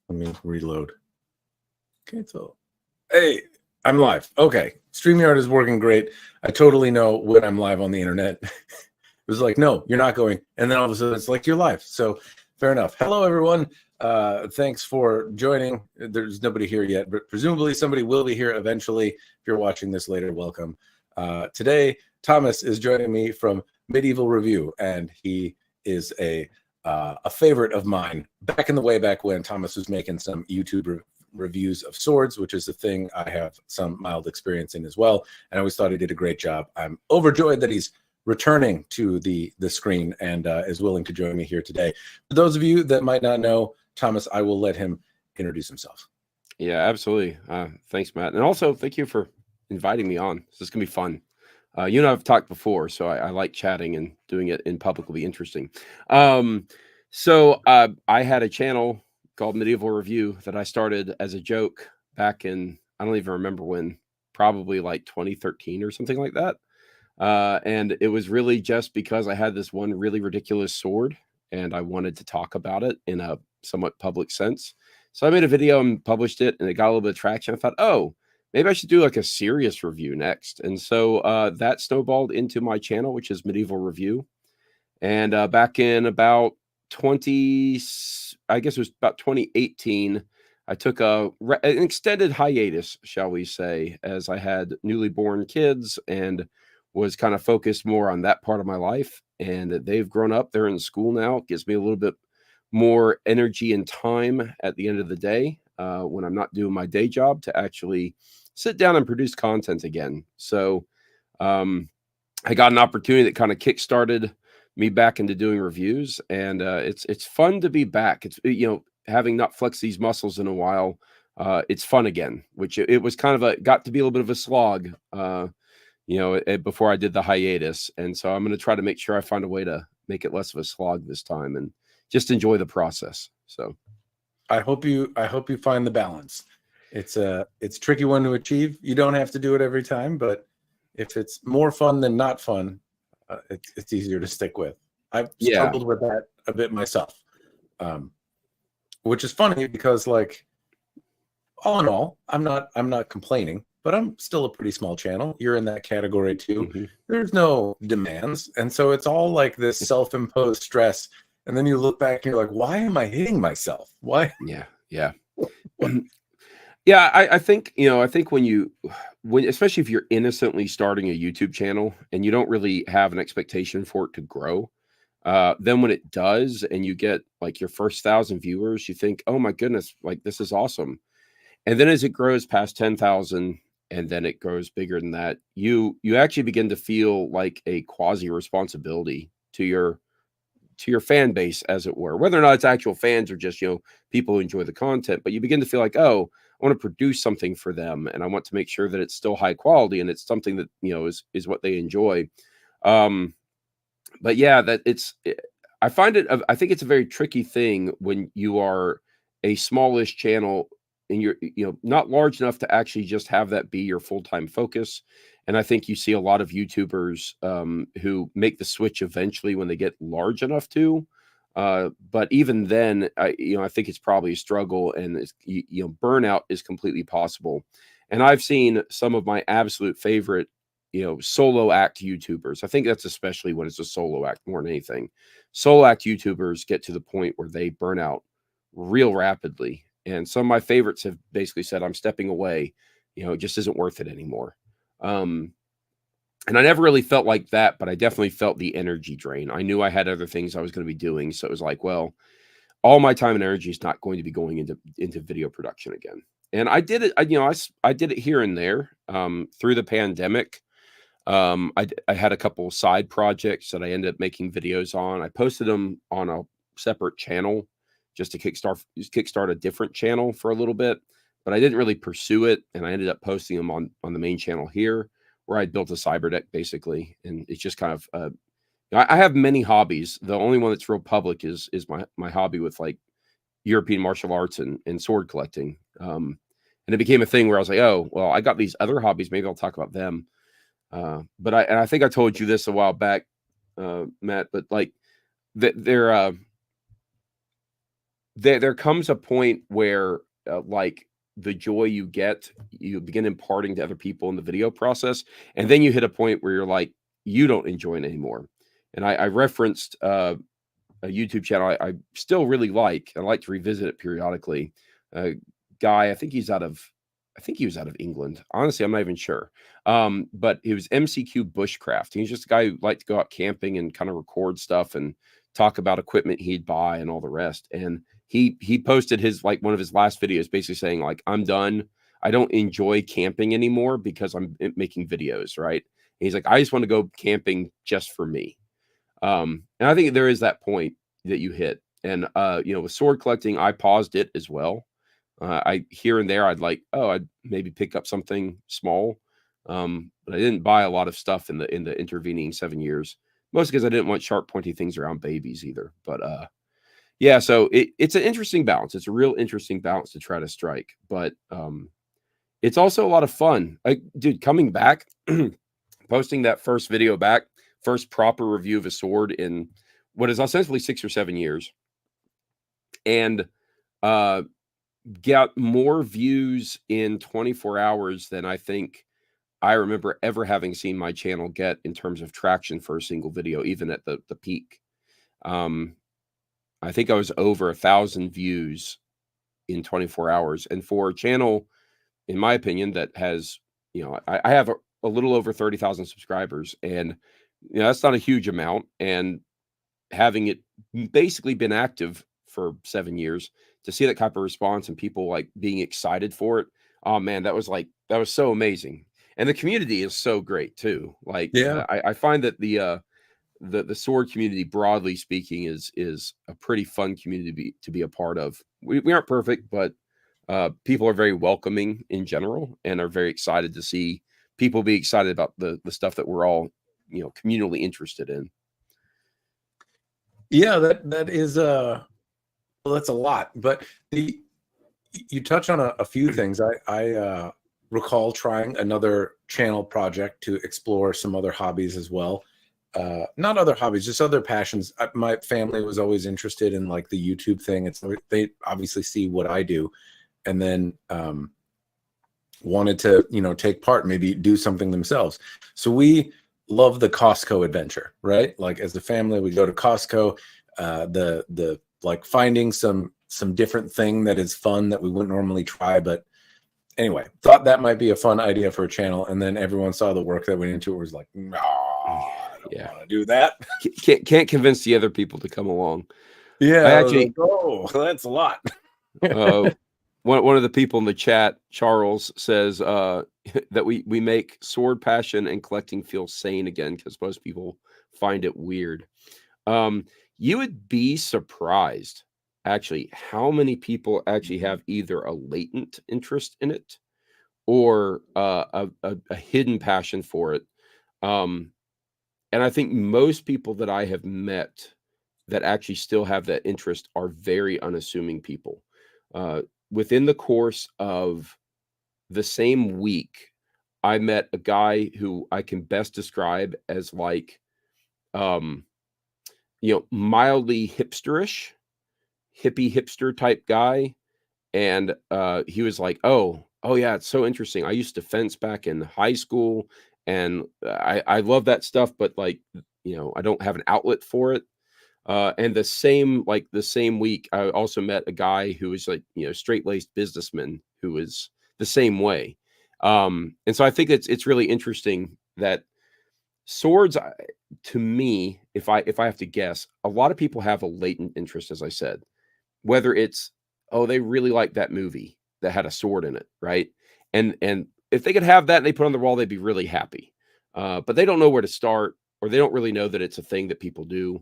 Let me reload. Okay, so hey, I'm live. Okay, StreamYard is working great. I totally know when I'm live on the internet. It was like, no, you're not going. And then all of a sudden it's like, you're live. So fair enough. Hello, everyone. Thanks for joining. There's nobody here yet, but presumably somebody will be here eventually. If you're watching this later, welcome. Today, Thomas is joining me from Medieval Review, and he is a favorite of mine. Back in the way back when Thomas was making some YouTube reviews of swords, which is a thing I have some mild experience in as well. And I always thought he did a great job. I'm overjoyed that he's returning to the screen and is willing to join me here today. For those of you that might not know Thomas, I will let him introduce himself. Yeah, absolutely. Thanks, Matt. And also thank you for inviting me on. This is going to be fun. You and I have talked before, so I like chatting, and doing it in public will be interesting. So I had a channel called Medieval Review that I started as a joke back in, I don't even remember when, probably like 2013 or something like that. And it was really just because I had this one really ridiculous sword and I wanted to talk about it in a somewhat public sense. So I made a video and published it, and it got a little bit of traction. I thought, oh, maybe I should do like a serious review next. And so that snowballed into my channel, which is Medieval Review. And back in about I guess it was about 2018, I took an extended hiatus, shall we say, as I had newly born kids and was kind of focused more on that part of my life. And they've grown up. They're in school now. It gives me a little bit more energy and time at the end of the day when I'm not doing my day job to actually sit down and produce content again. So I got an opportunity that kind of kickstarted me back into doing reviews, and it's fun to be back. It's, having not flexed these muscles in a while, it's fun again. Which it was kind of got to be a little bit of a slog, before I did the hiatus, and so I'm going to try to make sure I find a way to make it less of a slog this time and just enjoy the process. So I hope you find the balance. It's a tricky one to achieve. You don't have to do it every time, but if it's more fun than not fun, it's easier to stick with. I've struggled with that a bit myself, which is funny because, like, all in all, I'm not complaining, but I'm still a pretty small channel. You're in that category too. Mm-hmm. There's no demands, and so it's all like this self-imposed stress. And then you look back and you're like, why am I hitting myself? Why? Yeah. Yeah, I think when especially if you're innocently starting a YouTube channel and you don't really have an expectation for it to grow, then when it does and you get like your first 1,000 viewers, you think, oh my goodness, like this is awesome. And then as it grows past 10,000 and then it grows bigger than that, you actually begin to feel like a quasi responsibility to your fan base, as it were, whether or not it's actual fans or just, people who enjoy the content. But you begin to feel like, oh, I want to produce something for them, and I want to make sure that it's still high quality and it's something that, is what they enjoy. But yeah, I think it's a very tricky thing when you are a smallish channel and you're, not large enough to actually just have that be your full-time focus. And I think you see a lot of YouTubers who make the switch eventually when they get large enough to. But even then, I think it's probably a struggle, and burnout is completely possible. And I've seen some of my absolute favorite, solo act YouTubers. I think that's especially when it's a solo act more than anything. Solo act YouTubers get to the point where they burn out real rapidly. And some of my favorites have basically said, I'm stepping away. It just isn't worth it anymore. And I never really felt like that, but I definitely felt the energy drain. I knew I had other things I was going to be doing. So it was like, well, all my time and energy is not going to be going into video production again. And I did it, I did it here and there through the pandemic. I had a couple of side projects that I ended up making videos on. I posted them on a separate channel just to kickstart a different channel for a little bit, but I didn't really pursue it. And I ended up posting them on the main channel here, where I built a cyber deck basically. And it's just kind of, I have many hobbies. The only one that's real public is my hobby with like European martial arts and sword collecting. And it became a thing where I was like, oh, well, I got these other hobbies. Maybe I'll talk about them. But I think I told you this a while back, Matt, but like there comes a point where like the joy you get, you begin imparting to other people in the video process, and then you hit a point where you're like, you don't enjoy it anymore. And I referenced a YouTube channel I still really like. I like to revisit it periodically. A guy, I think he was out of England. Honestly, I'm not even sure. But it was MCQ Bushcraft. He's just a guy who liked to go out camping and kind of record stuff and talk about equipment he'd buy and all the rest. And he posted his, like, one of his last videos basically saying, like, I'm done. I don't enjoy camping anymore because I'm making videos, right? And he's like, I just want to go camping just for me. And I think there is that point that you hit. And with sword collecting, I paused it as well. I here and there, I'd maybe pick up something small, but I didn't buy a lot of stuff in the intervening 7 years, mostly because I didn't want sharp, pointy things around babies either. But yeah, so it's an interesting balance. It's a real interesting balance to try to strike, but it's also a lot of fun. Like, dude, coming back, posting that first video back, first proper review of a sword in what is ostensibly 6 or 7 years, and got more views in 24 hours than I think I remember ever having seen my channel get in terms of traction for a single video, even at the peak. I think I was over 1,000 views in 24 hours. And for a channel, in my opinion, that has, I have a little over 30,000 subscribers, and that's not a huge amount. And having it basically been active for 7 years, to see that type of response and people like being excited for it, oh man, that was so amazing. And the community is so great too. Like, Yeah. I find that the sword community, broadly speaking, is a pretty fun community to be a part of. We aren't perfect, but people are very welcoming in general and are very excited to see people be excited about the stuff that we're all, communally interested in. Yeah, that is well, that's a lot. But you touch on a few things. I recall trying another channel project to explore some other hobbies as well. Not other hobbies, just other passions. My family was always interested in like the YouTube thing. They obviously see what I do, and then wanted to take part, maybe do something themselves. So we love the Costco adventure, right? Like, as a family, we go to Costco. The like finding some different thing that is fun that we wouldn't normally try. But anyway, thought that might be a fun idea for a channel, and then everyone saw the work that went into it, was like, no, I don't want to do that. Can't convince the other people to come along. Yeah, I actually, that's a lot. one of the people in the chat, Charles, says that we make sword passion and collecting feel sane again, because most people find it weird. You would be surprised, actually, how many people actually have either a latent interest in it or a hidden passion for it. And I think most people that I have met that actually still have that interest are very unassuming people. Within the course of the same week, I met a guy who I can best describe as like, mildly hipsterish, hippie hipster type guy. And he was like, oh yeah, it's so interesting. I used to fence back in high school, and I love that stuff, but like, I don't have an outlet for it. And the same week, I also met a guy who was like, straight-laced businessman who was the same way. And so I think it's really interesting that swords, to me, if I have to guess, a lot of people have a latent interest, as I said, whether it's, they really like that movie that had a sword in it, right? And if they could have that and they put it on the wall, they'd be really happy. But they don't know where to start, or they don't really know that it's a thing that people do.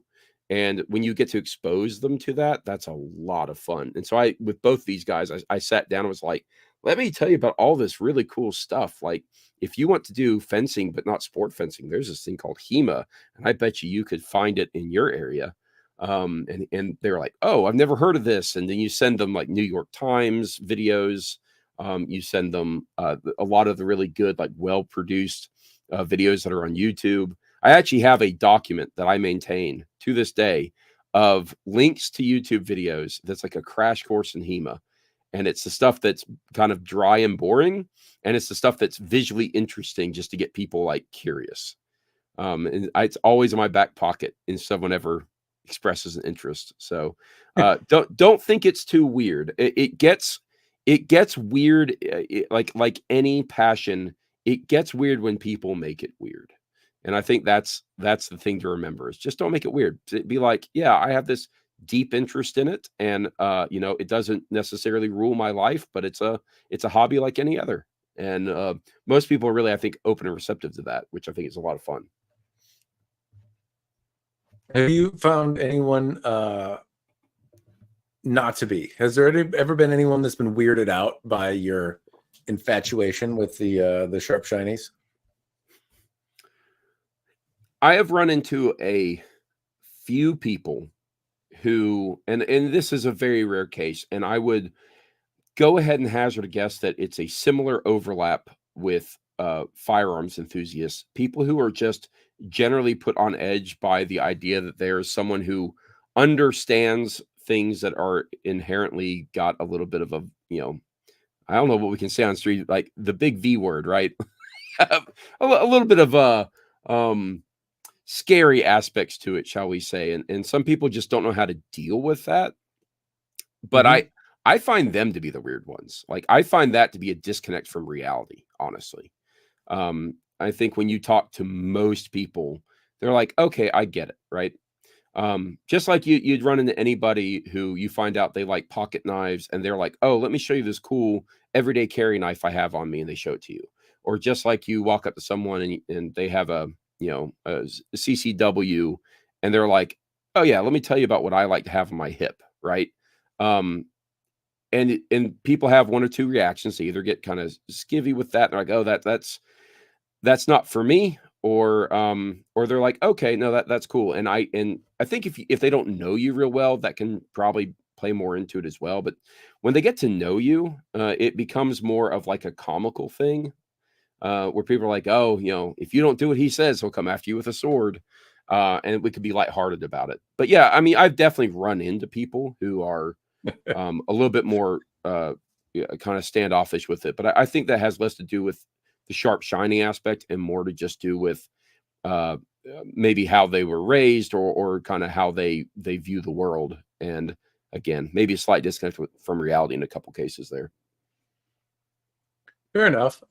And when you get to expose them to that, that's a lot of fun. And so with both these guys, I sat down and was like, let me tell you about all this really cool stuff. Like, if you want to do fencing, but not sport fencing, there's this thing called HEMA, and I bet you could find it in your area. And they're like, oh, I've never heard of this. And then you send them like New York Times videos. You send them a lot of the really good, like well-produced videos that are on YouTube. I actually have a document that I maintain to this day of links to YouTube videos that's like a crash course in HEMA. And it's the stuff that's kind of dry and boring. And it's the stuff that's visually interesting just to get people like curious. And it's always in my back pocket if someone ever expresses an interest. So don't think it's too weird. It gets weird. Like any passion, it gets weird when people make it weird. And I think that's the thing to remember is just don't make it weird. Be like, yeah, I have this deep interest in it, and it doesn't necessarily rule my life, but it's a hobby like any other. And most people are really, I think, open and receptive to that, which I think is a lot of fun. Have you found anyone not to be? Has there ever been anyone that's been weirded out by your infatuation with the sharp shinies? I have run into a few people who, and this is a very rare case, and I would go ahead and hazard a guess that it's a similar overlap with firearms enthusiasts, people who are just generally put on edge by the idea that there's someone who understands things that are inherently got a little bit of a, I don't know what we can say on street, like the big V word, right? a little bit of scary aspects to it, shall we say. And some people just don't know how to deal with that. But I find them to be the weird ones. Like I find that to be a disconnect from reality, honestly. I think when you talk to most people, they're like, okay, I get it, right? Just like you'd run into anybody who you find out they like pocket knives and they're like, oh, let me show you this cool everyday carry knife I have on me, and they show it to you. Or just like you walk up to someone and they have a CCW, and they're like, oh yeah, let me tell you about what I like to have on my hip, right? And people have one or two reactions. They either get kind of skivvy with that, and they're like, oh, that's not for me, or they're like, okay, no, that's cool. And I think if they don't know you real well, that can probably play more into it as well. But when they get to know you, it becomes more of like a comical thing, where people are like, oh, if you don't do what he says, he'll come after you with a sword. And we could be lighthearted about it. But yeah, I mean, I've definitely run into people who are a little bit more kind of standoffish with it. But I think that has less to do with the sharp, shiny aspect and more to just do with maybe how they were raised or kind of how they view the world. And again, maybe a slight disconnect from reality in a couple cases there. Fair enough.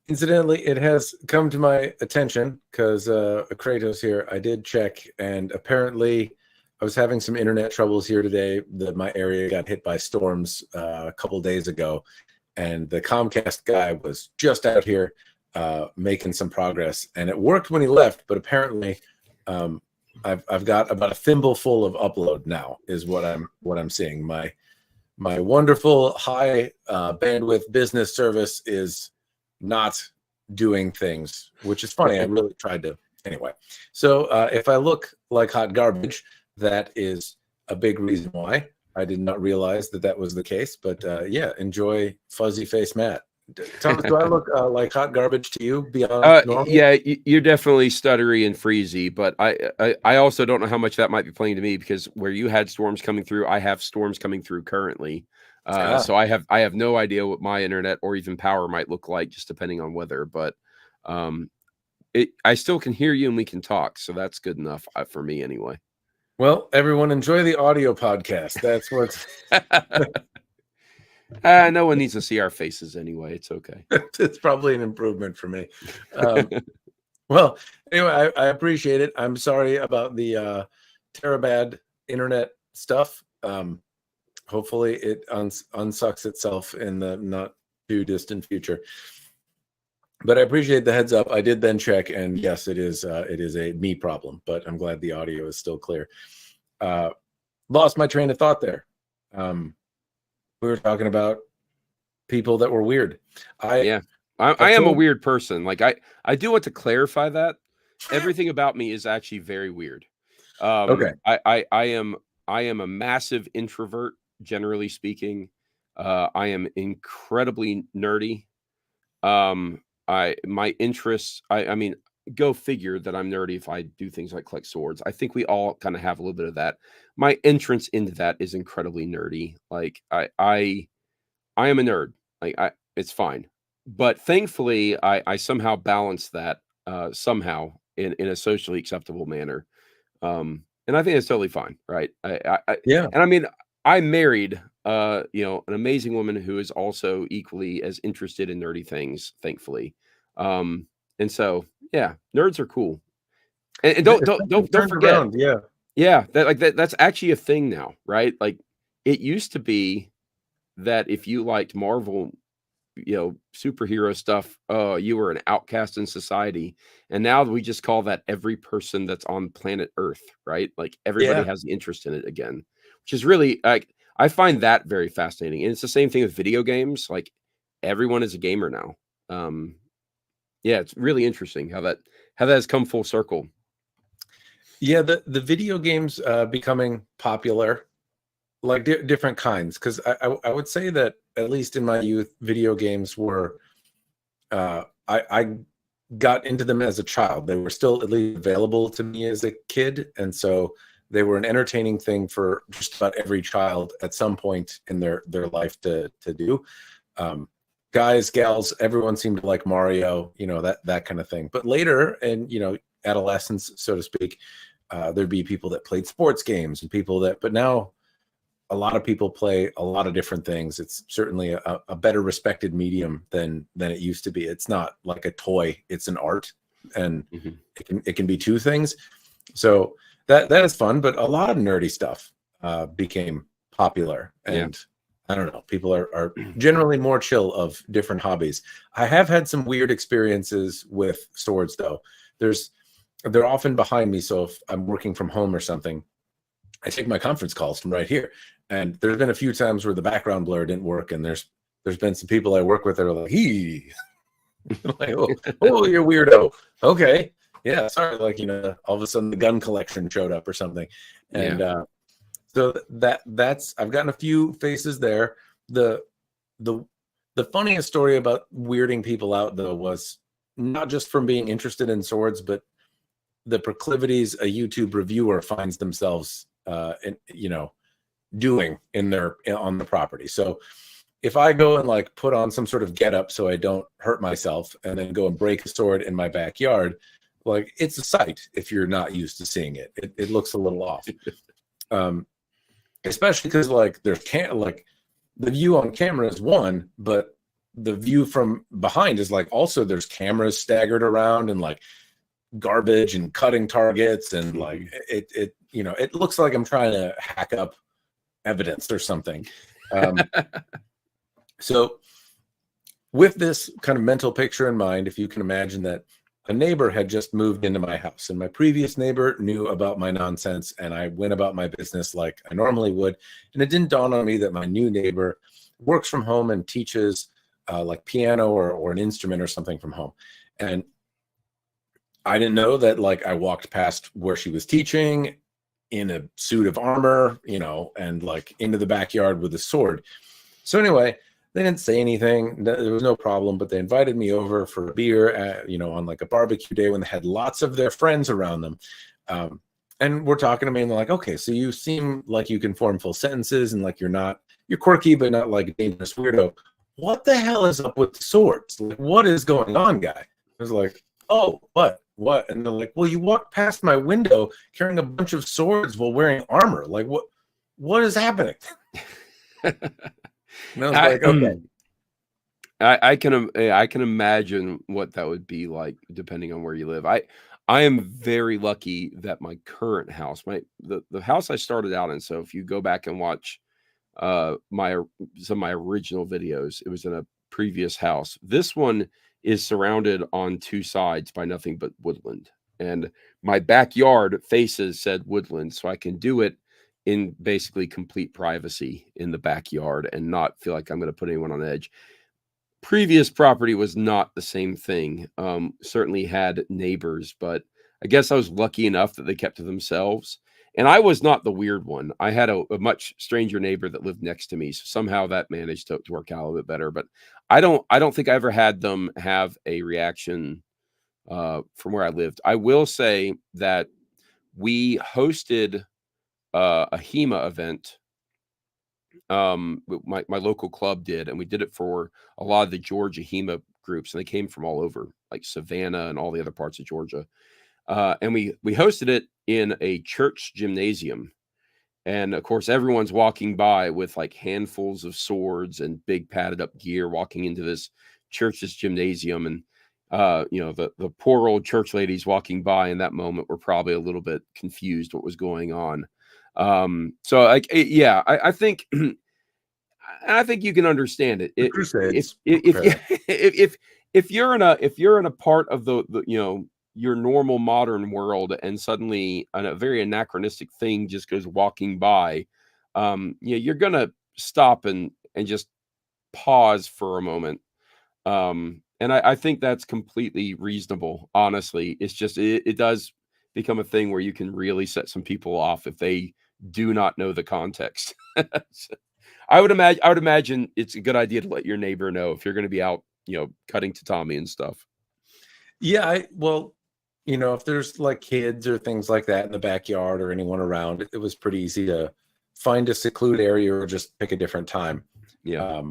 Incidentally, it has come to my attention because Kratos here, I did check, and apparently I was having some internet troubles here today. My area got hit by storms a couple days ago, and the Comcast guy was just out here making some progress, and it worked when he left. But apparently, I've got about a thimble full of upload now, is what I'm seeing. My wonderful high bandwidth business service is not doing things, which is funny. I really tried to anyway. So if I look like hot garbage, that is a big reason why. I did not realize that was the case, but yeah, enjoy fuzzy face Matt. Thomas, do I look like hot garbage to you beyond normal? Yeah, you're definitely stuttery and freezy, but I also don't know how much that might be playing to me, because where you had storms coming through, I have storms coming through currently. So I have no idea what my internet or even power might look like, just depending on weather. But I still can hear you and we can talk, so that's good enough for me anyway. Well, everyone, enjoy the audio podcast. That's what's. No one needs to see our faces anyway. It's okay. It's probably an improvement for me. Well, anyway, I appreciate it. I'm sorry about the terabad internet stuff. Hopefully it unsucks itself in the not too distant future. But I appreciate the heads up. I did then check, and yes, it is a me problem, but I'm glad the audio is still clear. Lost my train of thought there. We were talking about people that were weird. I am a weird person. Like I do want to clarify that everything about me is actually very weird. Okay. I am a massive introvert, generally speaking. I am incredibly nerdy. My interests, I mean, go figure that I'm nerdy if I do things like collect swords. I think we all kind of have a little bit of that. My entrance into that is incredibly nerdy. Like I am a nerd. Like it's fine. But thankfully I somehow balance that somehow in a socially acceptable manner. And I think it's totally fine, right? Yeah. And I mean, I married an amazing woman who is also equally as interested in nerdy things, thankfully. And so yeah, nerds are cool. And don't It's don't definitely don't don't turned forget, around. Yeah. yeah, that's actually a thing now, right? Like it used to be that if you liked Marvel, superhero stuff, you were an outcast in society. And now we just call that every person that's on planet Earth, right? Like everybody Yeah. has the interest in it again, which is really like I find that very fascinating. And it's the same thing with video games. Like everyone is a gamer now. Yeah, it's really interesting how that has come full circle. Yeah. The video games becoming popular, like different kinds. Because I would say that at least in my youth, video games were I got into them as a child. They were still at least available to me as a kid, and so they were an entertaining thing for just about every child at some point in their life to do. Guys, gals, everyone seemed to like Mario, that kind of thing. But later, and adolescence, so to speak, there'd be people that played sports games and people that. But now a lot of people play a lot of different things. It's certainly a better respected medium than it used to be. It's not like a toy; it's an art, and it can be two things. So that is fun. But a lot of nerdy stuff became popular, and I don't know. People are generally more chill of different hobbies. I have had some weird experiences with swords, though. They're often behind me, so if I'm working from home or something, I take my conference calls from right here. And there's been a few times where the background blur didn't work, and there's been some people I work with that are like, "He," like, "Oh, you're weirdo." Okay, yeah, sorry. Like all of a sudden the gun collection showed up or something, and so that's I've gotten a few faces there. The funniest story about weirding people out though was not just from being interested in swords, but the proclivities a YouTube reviewer finds themselves doing on the property. So if I go and like put on some sort of getup so I don't hurt myself and then go and break a sword in my backyard, like it's a sight if you're not used to seeing it. It looks a little off. Especially because like like the view on camera is one, but the view from behind is like also there's cameras staggered around and like garbage and cutting targets and like it looks like I'm trying to hack up evidence or something. So with this kind of mental picture in mind, if you can imagine that a neighbor had just moved into my house and my previous neighbor knew about my nonsense and I went about my business like I normally would, and it didn't dawn on me that my new neighbor works from home and teaches like piano or an instrument or something from home. And I didn't know that like I walked past where she was teaching in a suit of armor, and like into the backyard with a sword. So anyway, they didn't say anything. There was no problem, but they invited me over for a beer, on like a barbecue day when they had lots of their friends around them. And we're talking to me and they're like, okay, so you seem like you can form full sentences and like you're quirky, but not like a dangerous weirdo. What the hell is up with the swords? Like, what is going on, guy? I was like, oh, what? And they're like, well, you walked past my window carrying a bunch of swords while wearing armor. Like, what is happening? And I was like, okay. I can imagine what that would be like depending on where you live. I am very lucky that my current house, the house I started out in. So if you go back and watch some of my original videos, it was in a previous house. This one is surrounded on two sides by nothing but woodland, and my backyard faces said woodland, so I can do it in basically complete privacy in the backyard and not feel like I'm going to put anyone on edge. Previous property was not the same thing. Certainly had neighbors, but I guess I was lucky enough that they kept to themselves. And I was not the weird one. I had a much stranger neighbor that lived next to me, so somehow that managed to work out a little bit better. But I don't think I ever had them have a reaction from where I lived. I will say that we hosted a HEMA event. My local club did, and we did it for a lot of the Georgia HEMA groups, and they came from all over, like Savannah and all the other parts of Georgia. And we hosted it in a church gymnasium. And of course, everyone's walking by with like handfuls of swords and big padded up gear, walking into this church's gymnasium. And the poor old church ladies walking by in that moment were probably a little bit confused what was going on. So like, yeah, I think, I think you can understand it. If you're in a part of the your normal modern world, and suddenly a very anachronistic thing just goes walking by, you're gonna stop and just pause for a moment. And I think that's completely reasonable. Honestly, it's just it does become a thing where you can really set some people off if they do not know the context. So, I would imagine it's a good idea to let your neighbor know if you're going to be out, cutting tatami and stuff. Yeah, well, if there's like kids or things like that in the backyard or anyone around, it was pretty easy to find a secluded area or just pick a different time. Yeah.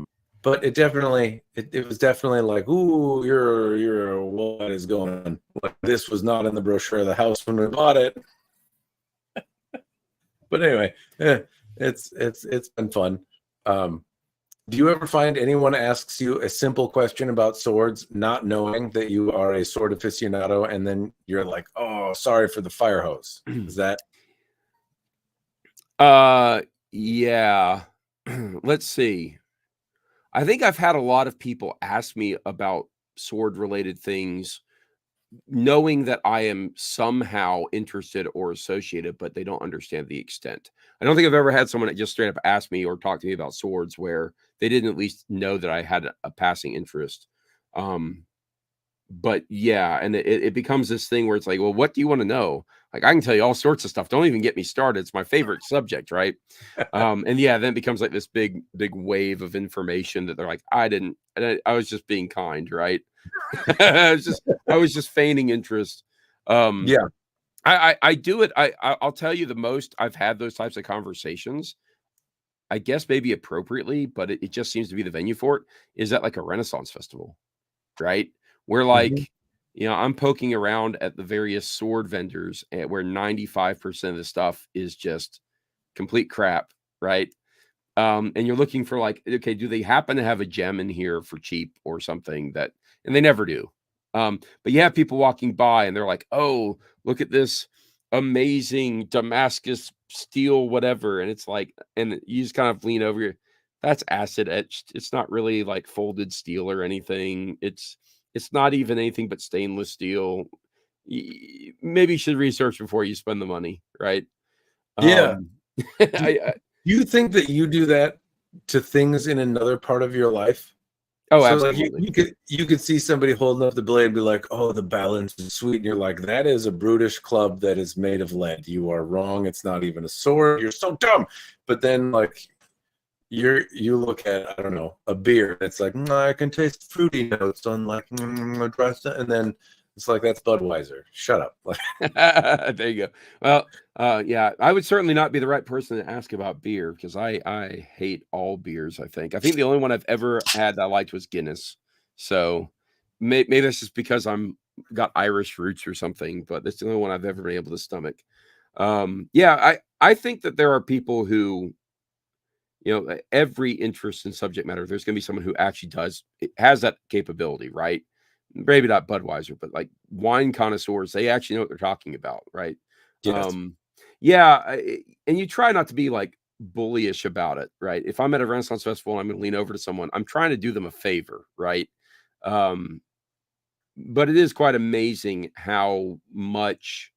But it definitely, it was definitely like, ooh, you're what is going on? Like, this was not in the brochure of the house when we bought it. But anyway, it's been fun. Do you ever find anyone asks you a simple question about swords, not knowing that you are a sword aficionado, and then you're like, "Oh, sorry for the fire hose"? Is that? Yeah. Let's see. I think I've had a lot of people ask me about sword related things, knowing that I am somehow interested or associated, but they don't understand the extent. I don't think I've ever had someone that just straight up asked me or talked to me about swords where they didn't at least know that I had a passing interest. But yeah, and it becomes this thing where it's like, well, what do you want to know? Like, I can tell you all sorts of stuff. Don't even get me started. It's my favorite subject, right? And yeah, then it becomes like this big wave of information that they're like, I was just being kind, right? I was just feigning interest. Yeah. I do it. I'll tell you the most I've had those types of conversations, I guess maybe appropriately, but it just seems to be the venue for it, is at like a Renaissance festival, right? Where Mhm. like, I'm poking around at the various sword vendors where 95% of the stuff is just complete crap, right? And you're looking for like, okay, do they happen to have a gem in here for cheap or something and they never do. But you have people walking by and they're like, oh, look at this amazing Damascus steel, whatever. And it's like, and you just kind of lean over, that's acid etched. It's not really like folded steel or anything. It's not even anything but stainless steel. Maybe you should research before you spend the money, right? Yeah. Um, Do, I do you think that you do that to things in another part of your life? Oh, So like absolutely. you could see somebody holding up the blade and be like, "Oh, the balance is sweet," and you're like, "That is a brutish club that is made of lead. You are wrong. It's not even a sword. You're so dumb." But then like you look at, I don't know, a beer, and it's like, I can taste fruity notes on like dry stuff, and then it's like, that's Budweiser. Shut up. Like, There you go. Well, yeah, I would certainly not be the right person to ask about beer because I hate all beers. I think the only one I've ever had that I liked was Guinness. So maybe that's just because I'm got Irish roots or something, but that's the only one I've ever been able to stomach. Yeah, I think that there are people who, every interest in subject matter, there's going to be someone who actually has that capability, right? Maybe not Budweiser, but like wine connoisseurs, they actually know what they're talking about, right? yes. Yeah, and you try not to be like bullyish about it, right? If I'm at a Renaissance festival and I'm going to lean over to someone, I'm trying to do them a favor, right? Um, but it is quite amazing how much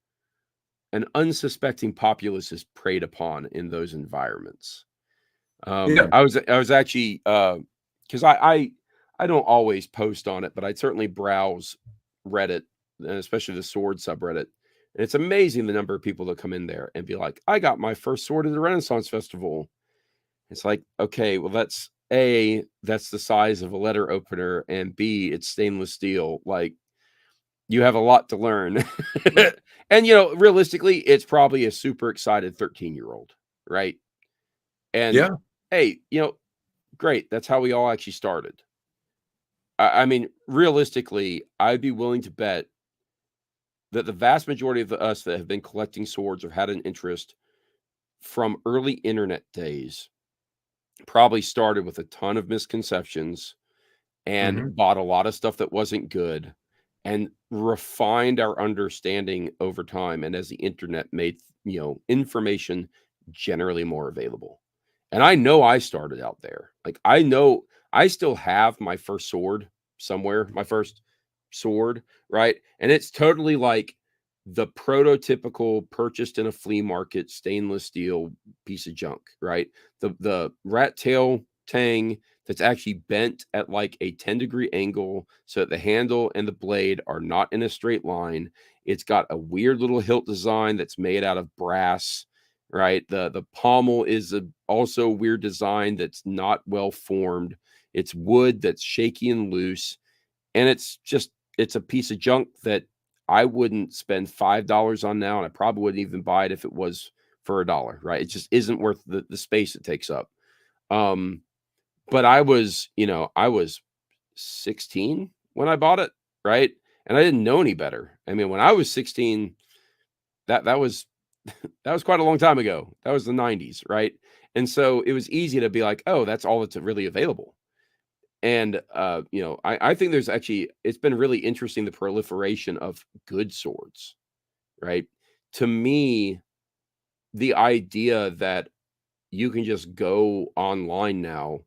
an unsuspecting populace is preyed upon in those environments. Yeah. I was actually because I don't always post on it, but I certainly browse Reddit, and especially the sword subreddit. And it's amazing the number of people that come in there and be like, I got my first sword at the Renaissance Festival. It's like, okay, well, that's the size of a letter opener, and B, it's stainless steel. Like, You have a lot to learn. And, realistically, it's probably a super excited 13-year-old, right? And Yeah. hey, great. That's how we all actually started. I mean, realistically, I'd be willing to bet that the vast majority of us that have been collecting swords or had an interest from early internet days probably started with a ton of misconceptions and Hmm. bought a lot of stuff that wasn't good and refined our understanding over time. And as the internet made, information generally more available. And I know I started out there. Like, I know I still have my first sword somewhere, my first sword, right? And it's totally like the prototypical purchased in a flea market stainless steel piece of junk, right? The rat tail tang that's actually bent at like a 10-degree angle so that the handle and the blade are not in a straight line. It's got a weird little hilt design that's made out of brass, right? The pommel is also a weird design that's not well formed. It's wood that's shaky and loose, and it's a piece of junk that I wouldn't spend $5 on now, and I probably wouldn't even buy it if it was for $1, right? It just isn't worth the space it takes up. But I was 16 when I bought it, right? And I didn't know any better. I mean, when I was 16, that was that was quite a long time ago. That was the 90s, right? And so it was easy to be like, oh, that's all that's really available. And I think it's been really interesting, the proliferation of good swords, right? To me, the idea that you can just go online now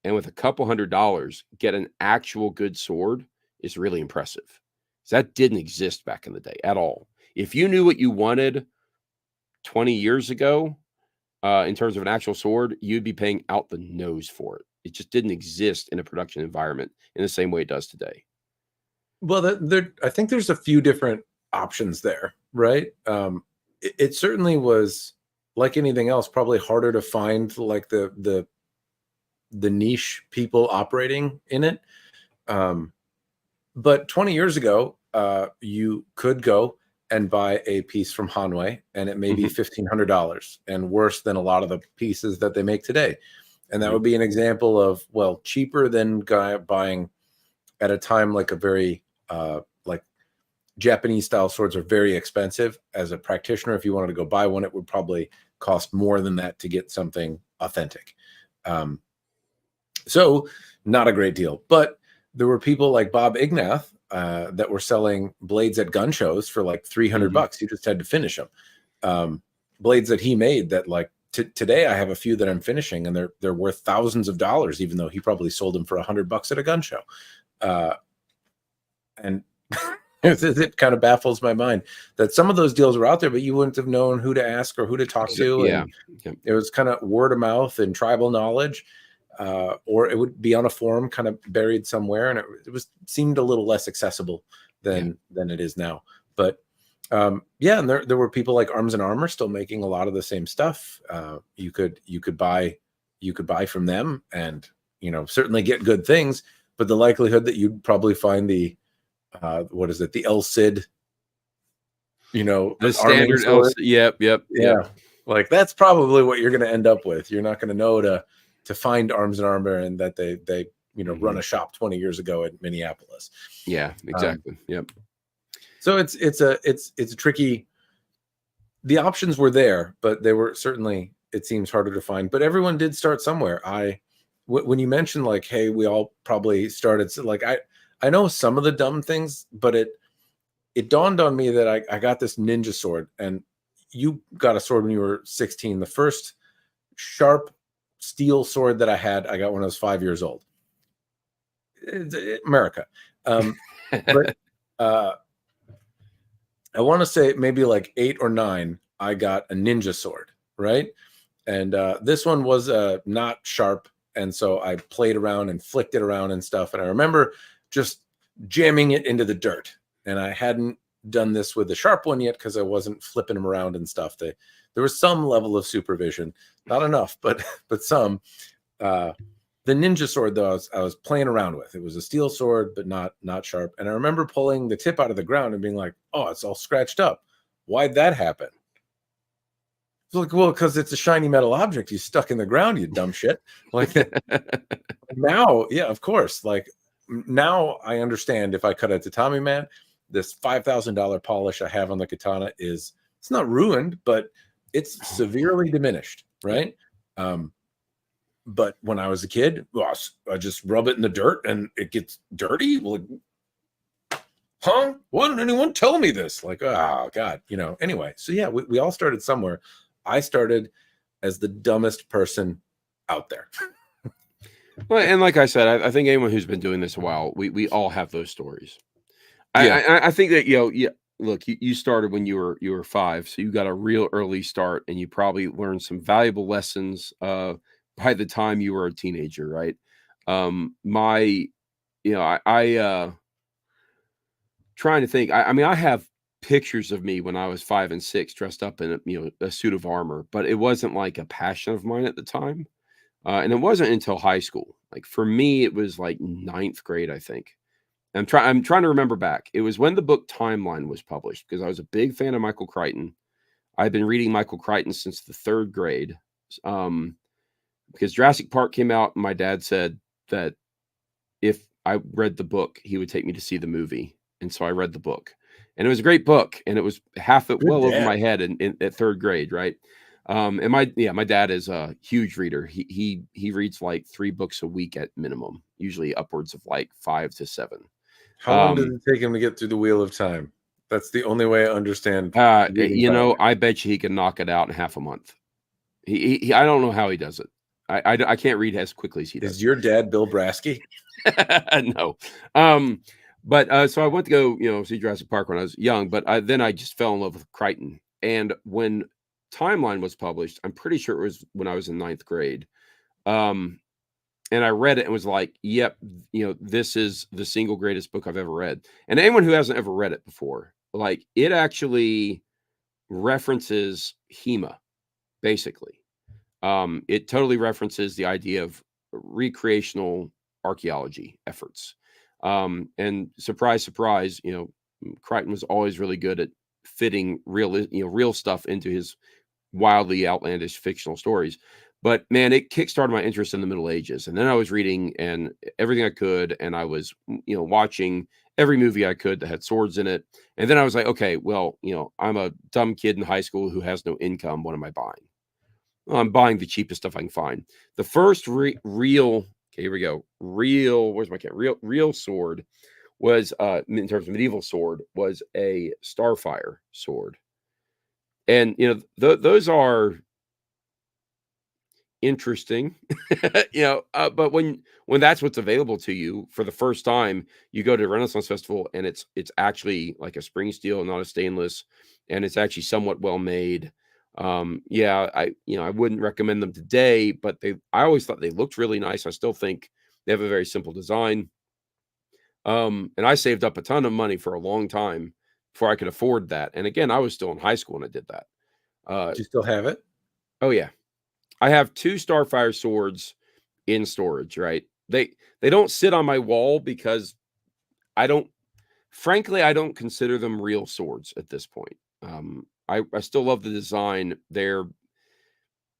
and with a couple $100 get an actual good sword is really impressive. That didn't exist back in the day at all. If you knew what you wanted 20 years ago, in terms of an actual sword, you'd be paying out the nose for it. It just didn't exist in a production environment in the same way it does today. Well, I think there's a few different options there, right? It certainly was, like anything else, probably harder to find like the niche people operating in it. But 20 years ago, you could go and buy a piece from Hanwei, and it may be Mhm, $1,500 and worse than a lot of the pieces that they make today. And that mhm, would be an example of, well, cheaper than buying at a time like a very like Japanese style swords are very expensive. As a practitioner, if you wanted to go buy one, it would probably cost more than that to get something authentic. Um, so not a great deal. But there were people like Bob Ignath that were selling blades at gun shows for like 300 mhm. bucks. You just had to finish them. Blades that he made that like today I have a few that I'm finishing, and they're worth thousands of dollars, even though he probably sold them for 100 bucks at a gun show. Uh, and it kind of baffles my mind that some of those deals were out there, but you wouldn't have known who to ask or who to talk to. Yeah. And Yep. it was kind of word of mouth and tribal knowledge, or it would be on a forum kind of buried somewhere. And it was seemed a little less accessible Yeah. than it is now. But yeah, and there were people like Arms and Armor still making a lot of the same stuff. You could buy from them, and certainly get good things, but the likelihood that you'd probably find the what is it, the El Cid, The arming standard else. sword. Yep, yep, yep. Yeah, like that's probably what you're going to end up with. You're not going to know to find Arms and Armor, and that they run Mhm. a shop 20 years ago in Minneapolis. Yeah, Um, exactly. Yep. so it's a tricky. The options were there, but they were certainly, it seems, harder to find. But everyone did start somewhere. When you mentioned like, hey, we all probably started, so like I know some of the dumb things, but it dawned on me that I got this ninja sword, and you got a sword when you were 16. The first sharp steel sword that I got when I was 5 years old. America. But uh, I want to say maybe like 8 or 9, I got a ninja sword, right? And this one was not sharp. And so I played around and flicked it around and stuff. And I remember just jamming it into the dirt. And I hadn't done this with the sharp one yet because I wasn't flipping them around and stuff. There was some level of supervision, not enough, but some. Uh, The ninja sword, though, I was playing around with. It was a steel sword, but not sharp. And I remember pulling the tip out of the ground and being like, "Oh, it's all scratched up. Why'd that happen?" It's like, well, because it's a shiny metal object you stuck in the ground, you dumb shit. Like now, yeah, of course. Like now, I understand if I cut a tatami, man, this $5,000 polish I have on the katana it's not ruined, but it's severely diminished, right? But when I was a kid, well, I just rub it in the dirt and it gets dirty. Like, huh? Why didn't anyone tell me this? Like, oh God, anyway. So yeah, we all started somewhere. I started as the dumbest person out there. Well, and like I said, I think anyone who's been doing this a while, we all have those stories. Yeah. I think that, yeah, look, you started when you were 5, so you got a real early start, and you probably learned some valuable lessons by the time you were a teenager, right? My, trying to think. I mean, I have pictures of me when I was 5 and 6 dressed up in a suit of armor, but it wasn't like a passion of mine at the time. And it wasn't until high school. Like for me, it was like ninth grade, I think. I'm trying to remember back. It was when the book Timeline was published because I was a big fan of Michael Crichton. I've been reading Michael Crichton since the 3rd grade. Because Jurassic Park came out, and my dad said that if I read the book, he would take me to see the movie. And so I read the book. And it was a great book, and it was half it Good well over dad. my head at 3rd grade, right? And my dad is a huge reader. He reads like 3 books a week at minimum, usually upwards of like 5 to 7. How long does it take him to get through the Wheel of Time? That's the only way I understand reading time. I bet you he can knock it out in half a month. He I don't know how he does it. I can't read as quickly as he does. Is your dad Bill Brasky? No. But so I went to go, see Jurassic Park when I was young, but then I just fell in love with Crichton. And when Timeline was published, I'm pretty sure it was when I was in 9th grade. And I read it and was like, yep, this is the single greatest book I've ever read. And anyone who hasn't ever read it before, like it actually references HEMA, basically. It totally references the idea of recreational archaeology efforts. And surprise, surprise, Crichton was always really good at fitting real stuff into his wildly outlandish fictional stories. But man, it kickstarted my interest in the Middle Ages. And then I was reading and everything I could, and I was, watching every movie I could that had swords in it. And then I was like, okay, well, I'm a dumb kid in high school who has no income. What am I buying? Well, I'm buying the cheapest stuff I can find. The first real, okay, here we go. Where's my cat? Real sword was, in terms of medieval sword, was a Starfire sword. And, those are interesting, but when that's what's available to you for the first time, you go to a Renaissance Festival and it's actually like a spring steel, not a stainless, and it's actually somewhat well made. I wouldn't recommend them today, but I always thought they looked really nice. I still think they have a very simple design. And I saved up a ton of money for a long time before I could afford that. And again, I was still in high school when I did that. Do you still have it? Oh yeah. I have 2 Starfire swords in storage, right? They don't sit on my wall because I don't consider them real swords at this point. I still love the design. They're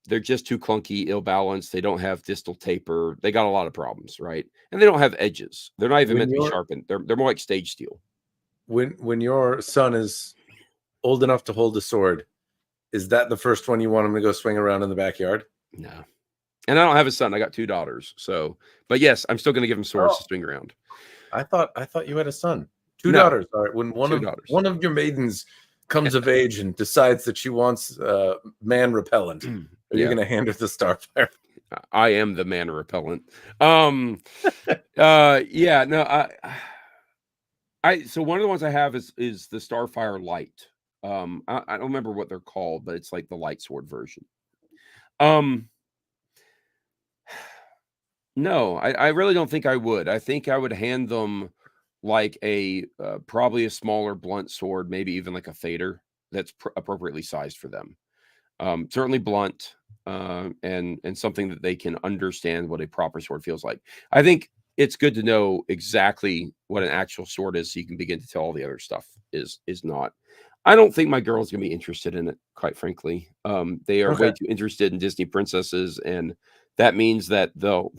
just too clunky, ill-balanced. They don't have distal taper. They got a lot of problems, right? And they don't have edges. They're not even meant to be sharpened. They're more like stage steel. When your son is old enough to hold a sword, is that the first one you want him to go swing around in the backyard? No. And I don't have a son. I got 2 daughters. So, but yes, I'm still going to give him swords to swing around. I thought you had a son. 2 daughters. All right. When one of your maidens comes of age and decides that she wants man repellent, are you going to hand her the Starfire? I am the man repellent. So one of the ones I have is the Starfire Light. I don't remember what they're called, but it's like the light sword version. No, I really don't think I would. I think I would hand them like a probably a smaller blunt sword, maybe even like a fader that's appropriately sized for them. Certainly blunt. and something that they can understand what a proper sword feels like. I think it's good to know exactly what an actual sword is, so you can begin to tell all the other stuff is not. I don't think my girl's gonna be interested in it, quite frankly. They are way Okay. too interested in Disney princesses, and that means that they'll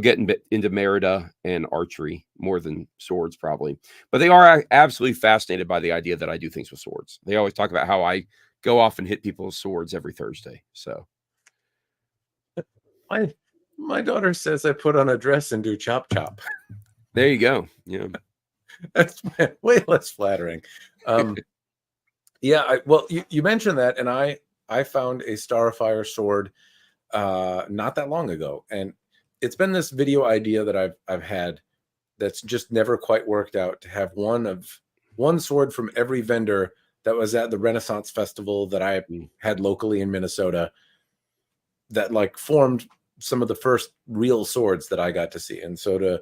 get into Merida and archery more than swords, probably. But they are absolutely fascinated by the idea that I do things with swords. They always talk about how I go off and hit people with swords every Thursday. So My my daughter says I put on a dress and do chop chop. there you go. Yeah. That's way less flattering. Yeah, well, you mentioned that, and I found a Starfire sword not that long ago, and it's been this video idea that I've had that's just never quite worked out, to have one sword from every vendor that was at the Renaissance Festival that I Mm. had locally in Minnesota, that like formed some of the first real swords that I got to see. And so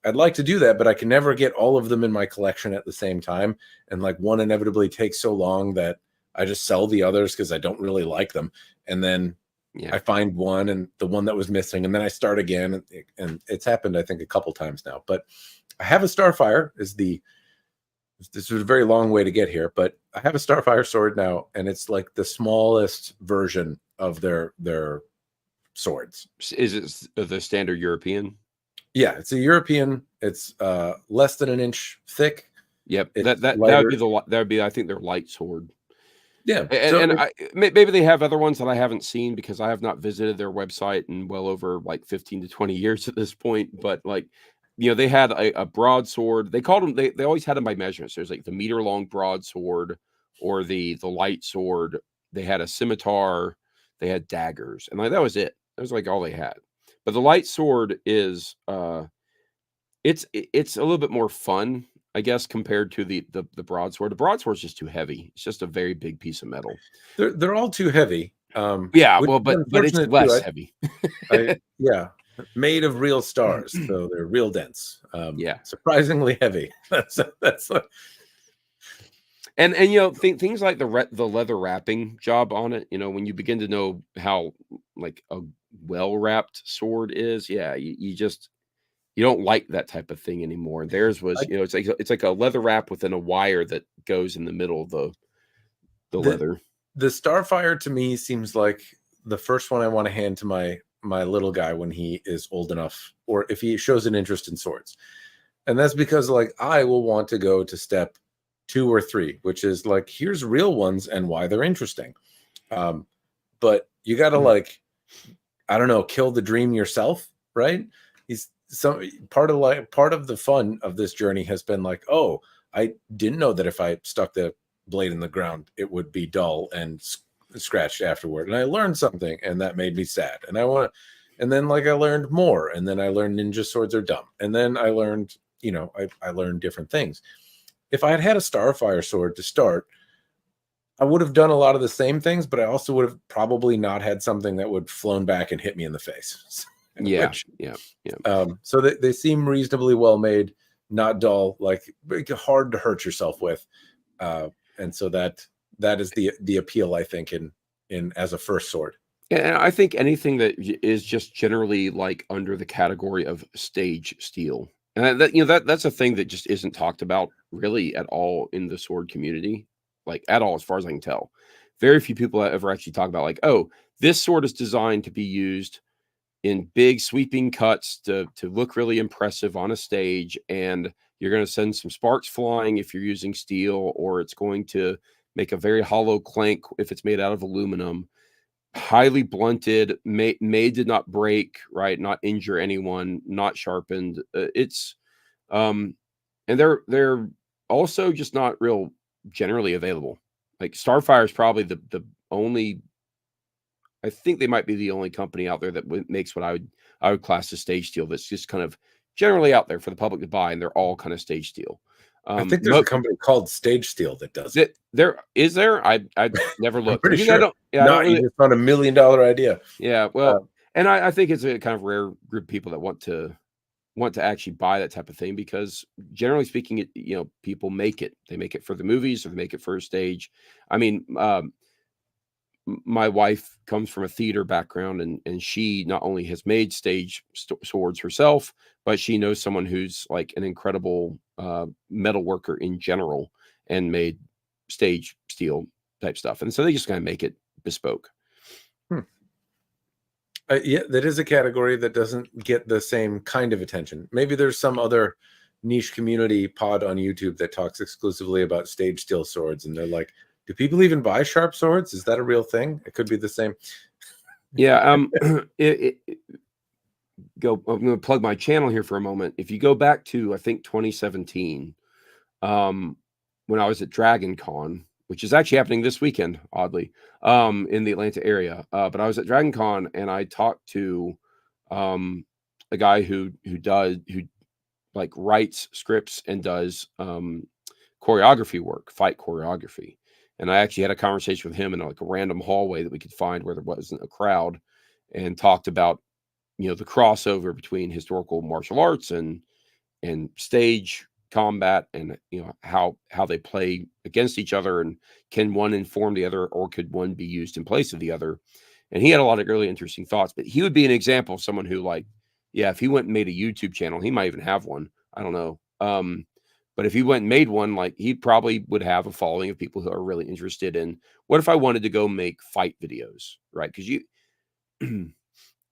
I'd like to do that, but I can never get all of them in my collection at the same time. And like one inevitably takes so long that I just sell the others because I don't really like them. And then Yeah. I find one and the one that was missing, and then I start again. And it's happened, I think, a couple times now. But I have a Starfire. This is a very long way to get here, but I have a Starfire sword now, and it's like the smallest version of their swords. Is it the standard European? Yeah, it's a European. It's less than an inch thick. Yep. It's That lighter. would be I think their light sword. Yeah. And maybe they have other ones that I haven't seen because I have not visited their website in well over like 15 to 20 years at this point. But like, they had a broadsword. They called them, they always had them by measurements. There's like the meter long broadsword or the light sword. They had a scimitar. They had daggers. And like, that was it. That was like all they had. But the light sword is, it's a little bit more fun, I guess, compared to the broadsword. The broadsword's just too heavy. It's just a very big piece of metal. they're all too heavy. Yeah, Which well, is but it's unfortunate less too. heavy. Yeah, made of real stars, so they're real dense. Yeah. Surprisingly heavy. That's And things like the leather wrapping job on it, when you begin to know how like a well wrapped sword is, yeah, you just you don't like that type of thing anymore. Theirs was, I, it's like a leather wrap within a wire that goes in the middle of the the leather. the Starfire to me seems like the first one I want to hand to my little guy when he is old enough, or if he shows an interest in swords. And that's because like I will want to go to step 2 or 3, which is like, here's real ones and why they're interesting. But you got to like, I don't know, kill the dream yourself, right? He's some part of the fun of this journey has been like, oh, I didn't know that if I stuck the blade in the ground, it would be dull and scratched afterward. And I learned something, and that made me sad. And and then like I learned more, and then I learned ninja swords are dumb. And then I learned, I learned different things. If I had had a Starfire sword to start, I would have done a lot of the same things, but I also would have probably not had something that would flown back and hit me in the face. Yeah, Which, yeah. so they seem reasonably well made, not dull, like hard to hurt yourself with. And so that is the appeal, I think, in as a first sword. And I think anything that is just generally like under the category of stage steel, and that's a thing that just isn't talked about really at all in the sword community, like at all, as far as I can tell. Very few people ever actually talk about like, oh, this sword is designed to be used in big sweeping cuts to look really impressive on a stage, and you're going to send some sparks flying if you're using steel, or it's going to make a very hollow clank if it's made out of aluminum. Highly blunted, made did not break, right? Not injure anyone, not sharpened. It's and they're also just not real generally available. Like Starfire is probably the only. I think they might be the only company out there that makes what I would class as stage steel. That's just kind of generally out there for the public to buy, and they're all kind of stage steel. I think there's a company called Stage Steel that does it. There is there. I never looked. I'm pretty I sure. don't. Yeah, No, I don't really, you just found $1 million idea. Yeah, well, and I think it's a kind of rare group of people that want to actually buy that type of thing, because generally speaking, people make it. They make it for the movies, or they make it for a stage. I mean, my wife comes from a theater background, and she not only has made stage swords herself, but she knows someone who's like an incredible metal worker in general and made stage steel type stuff. And so they just kind of make it bespoke. Yeah, that is a category that doesn't get the same kind of attention. Maybe there's some other niche community pod on YouTube that talks exclusively about stage steel swords, and they're like, do people even buy sharp swords? Is that a real thing? It could be the same. Yeah. I'm going to plug my channel here for a moment. If you go back to, I think 2017, when I was at Dragon Con, which is actually happening this weekend, oddly, in the Atlanta area. But I was at Dragon Con and I talked to a guy who like writes scripts and does choreography work, fight choreography. And I actually had a conversation with him in like a random hallway that we could find where there wasn't a crowd, and talked about, the crossover between historical martial arts and stage combat, and how they play against each other, and can one inform the other, or could one be used in place of the other. And he had a lot of really interesting thoughts, but he would be an example of someone who, like, yeah, if he went and made a YouTube channel, he might even have one, I don't know, but if he went and made one, like, he probably would have a following of people who are really interested in, what if I wanted to go make fight videos, right? Because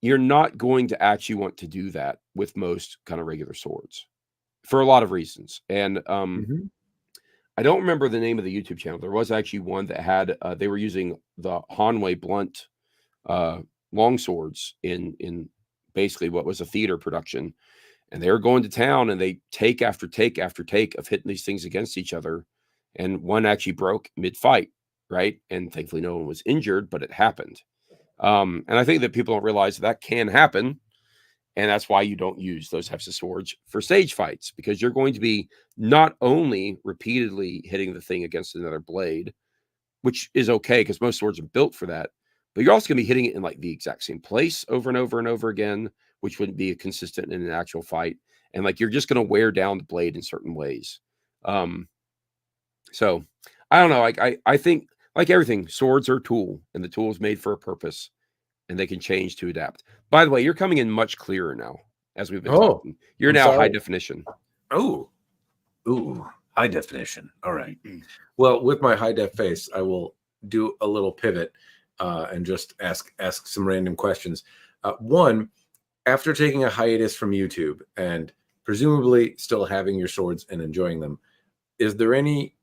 you're not going to actually want to do that with most kind of regular swords, for a lot of reasons. And I don't remember the name of the YouTube channel. There was actually one that had they were using the Hanwei blunt long swords in basically what was a theater production, and they were going to town, and they take after take after take of hitting these things against each other, and one actually broke mid-fight, right? And thankfully no one was injured, but it happened. And I think that people don't realize that can happen. And that's why you don't use those types of swords for stage fights, because you're going to be not only repeatedly hitting the thing against another blade, which is okay because most swords are built for that, but you're also going to be hitting it in like the exact same place over and over and over again, which wouldn't be consistent in an actual fight. And like, you're just going to wear down the blade in certain ways. So I don't know. Like, I think, like everything, swords are a tool, and the tool is made for a purpose, and they can change to adapt. By the way, you're coming in much clearer now as we've been talking. You're now high definition. Oh, ooh, high definition. All right. Well, with my high def face, I will do a little pivot and just ask some random questions. One, after taking a hiatus from YouTube and presumably still having your swords and enjoying them, is there anything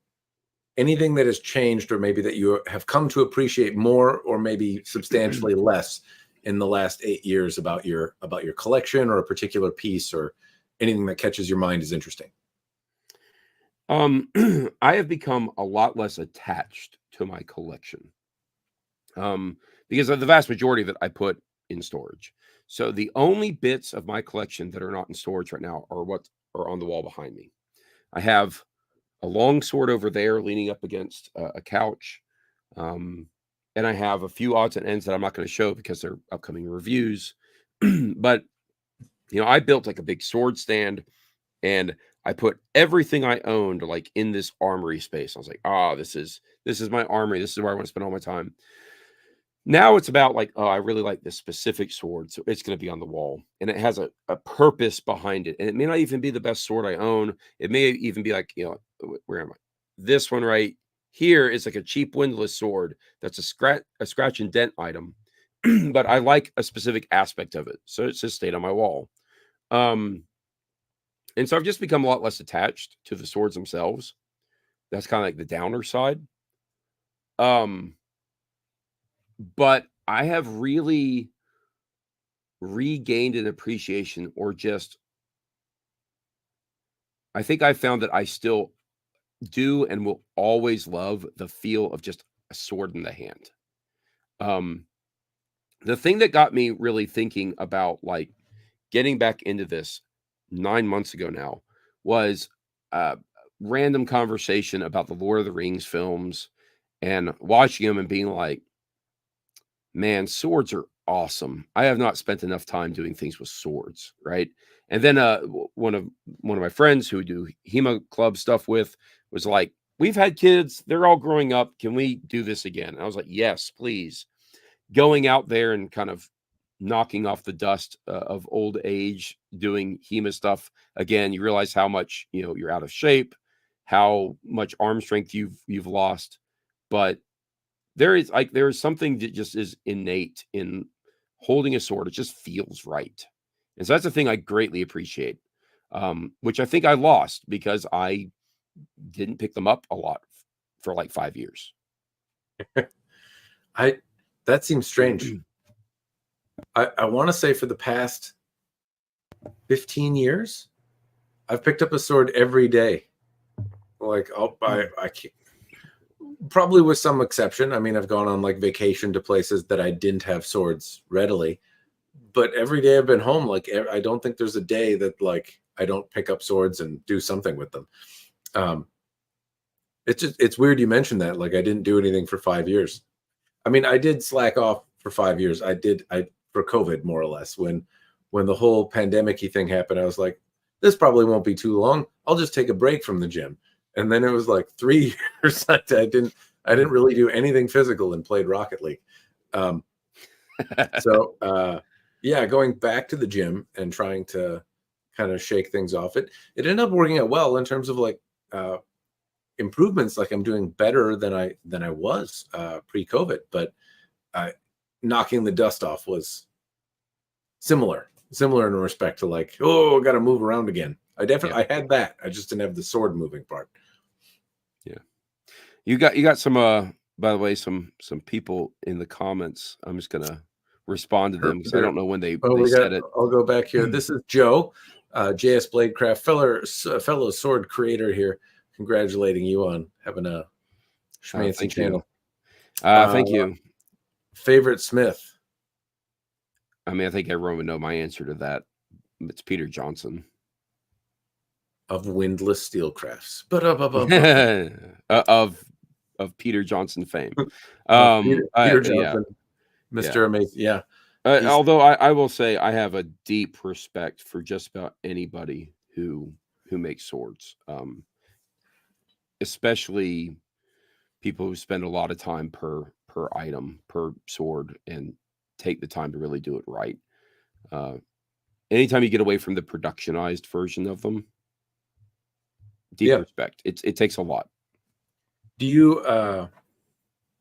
that has changed, or maybe that you have come to appreciate more, or maybe substantially less, in the last 8 years about your collection, or a particular piece, or anything that catches your mind as interesting? I have become a lot less attached to my collection, because of the vast majority of it I put in storage. So the only bits of my collection that are not in storage right now are what are on the wall behind me. I have a long sword over there leaning up against a couch. And I have a few odds and ends that I'm not going to show because they're upcoming reviews. But, I built like a big sword stand, and I put everything I owned like in this armory space. I was like, this is my armory. This is where I want to spend all my time. Now it's about like, I really like this specific sword, so it's going to be on the wall, and it has a purpose behind it. And it may not even be the best sword I own. It may even be like, where am I? This one right here is like a cheap windlass sword that's a scratch and dent item, but I like a specific aspect of it, so it's just stayed on my wall. And so I've just become a lot less attached to the swords themselves. That's kind of like the downer side. But I have really regained an appreciation, or just, I think I found that I still do and will always love the feel of just a sword in the hand. The thing that got me really thinking about like getting back into this 9 months ago now was a random conversation about the Lord of the Rings films, and watching them and being like, man, swords are awesome. I have not spent enough time doing things with swords, right? And then one of my friends who do HEMA club stuff with was like, we've had kids, they're all growing up. Can we do this again? And I was like, yes, please. Going out there and kind of knocking off the dust of old age, doing HEMA stuff again, you realize how much, you know, you're out of shape, how much arm strength you've lost. But there is something that just is innate in holding a sword. It just feels right. And so that's the thing I greatly appreciate, which I think I lost because I didn't pick them up a lot for like 5 years. That seems strange. I want to say for the past 15 years, I've picked up a sword every day. Like I can't, probably with some exception. I mean, I've gone on like vacation to places that I didn't have swords readily, but every day I've been home, like I don't think there's a day that like I don't pick up swords and do something with them. It's weird you mentioned that. Like I didn't do anything for 5 years. I mean, I did slack off for 5 years. I for COVID more or less when the whole pandemic-y thing happened. I was like, this probably won't be too long. I'll just take a break from the gym. And then it was like 3 years. I didn't really do anything physical and played Rocket League. Yeah, going back to the gym and trying to kind of shake things off. It ended up working out well in terms of like improvements. Like I'm doing better than I was pre-COVID, but knocking the dust off was similar in respect to like, oh, got to move around again. I I had that. I just didn't have the sword moving part. Yeah. You got some by the way, some people in the comments. I'm just gonna respond to them because I don't know when they said it. I'll go back here. This is Joe, JS Bladecraft, fellow sword creator here, congratulating you on having a schmancy channel. Thank you. Favorite Smith? I mean, I think everyone would know my answer to that. It's Peter Johnson of Windless Steelcrafts, of Peter Johnson fame. Peter Johnson, Mr. Amazing. Yeah. Although I will say I have a deep respect for just about anybody who makes swords, especially people who spend a lot of time per item, per sword, and take the time to really do it right. Anytime you get away from the productionized version of them, deep respect. It takes a lot. Do you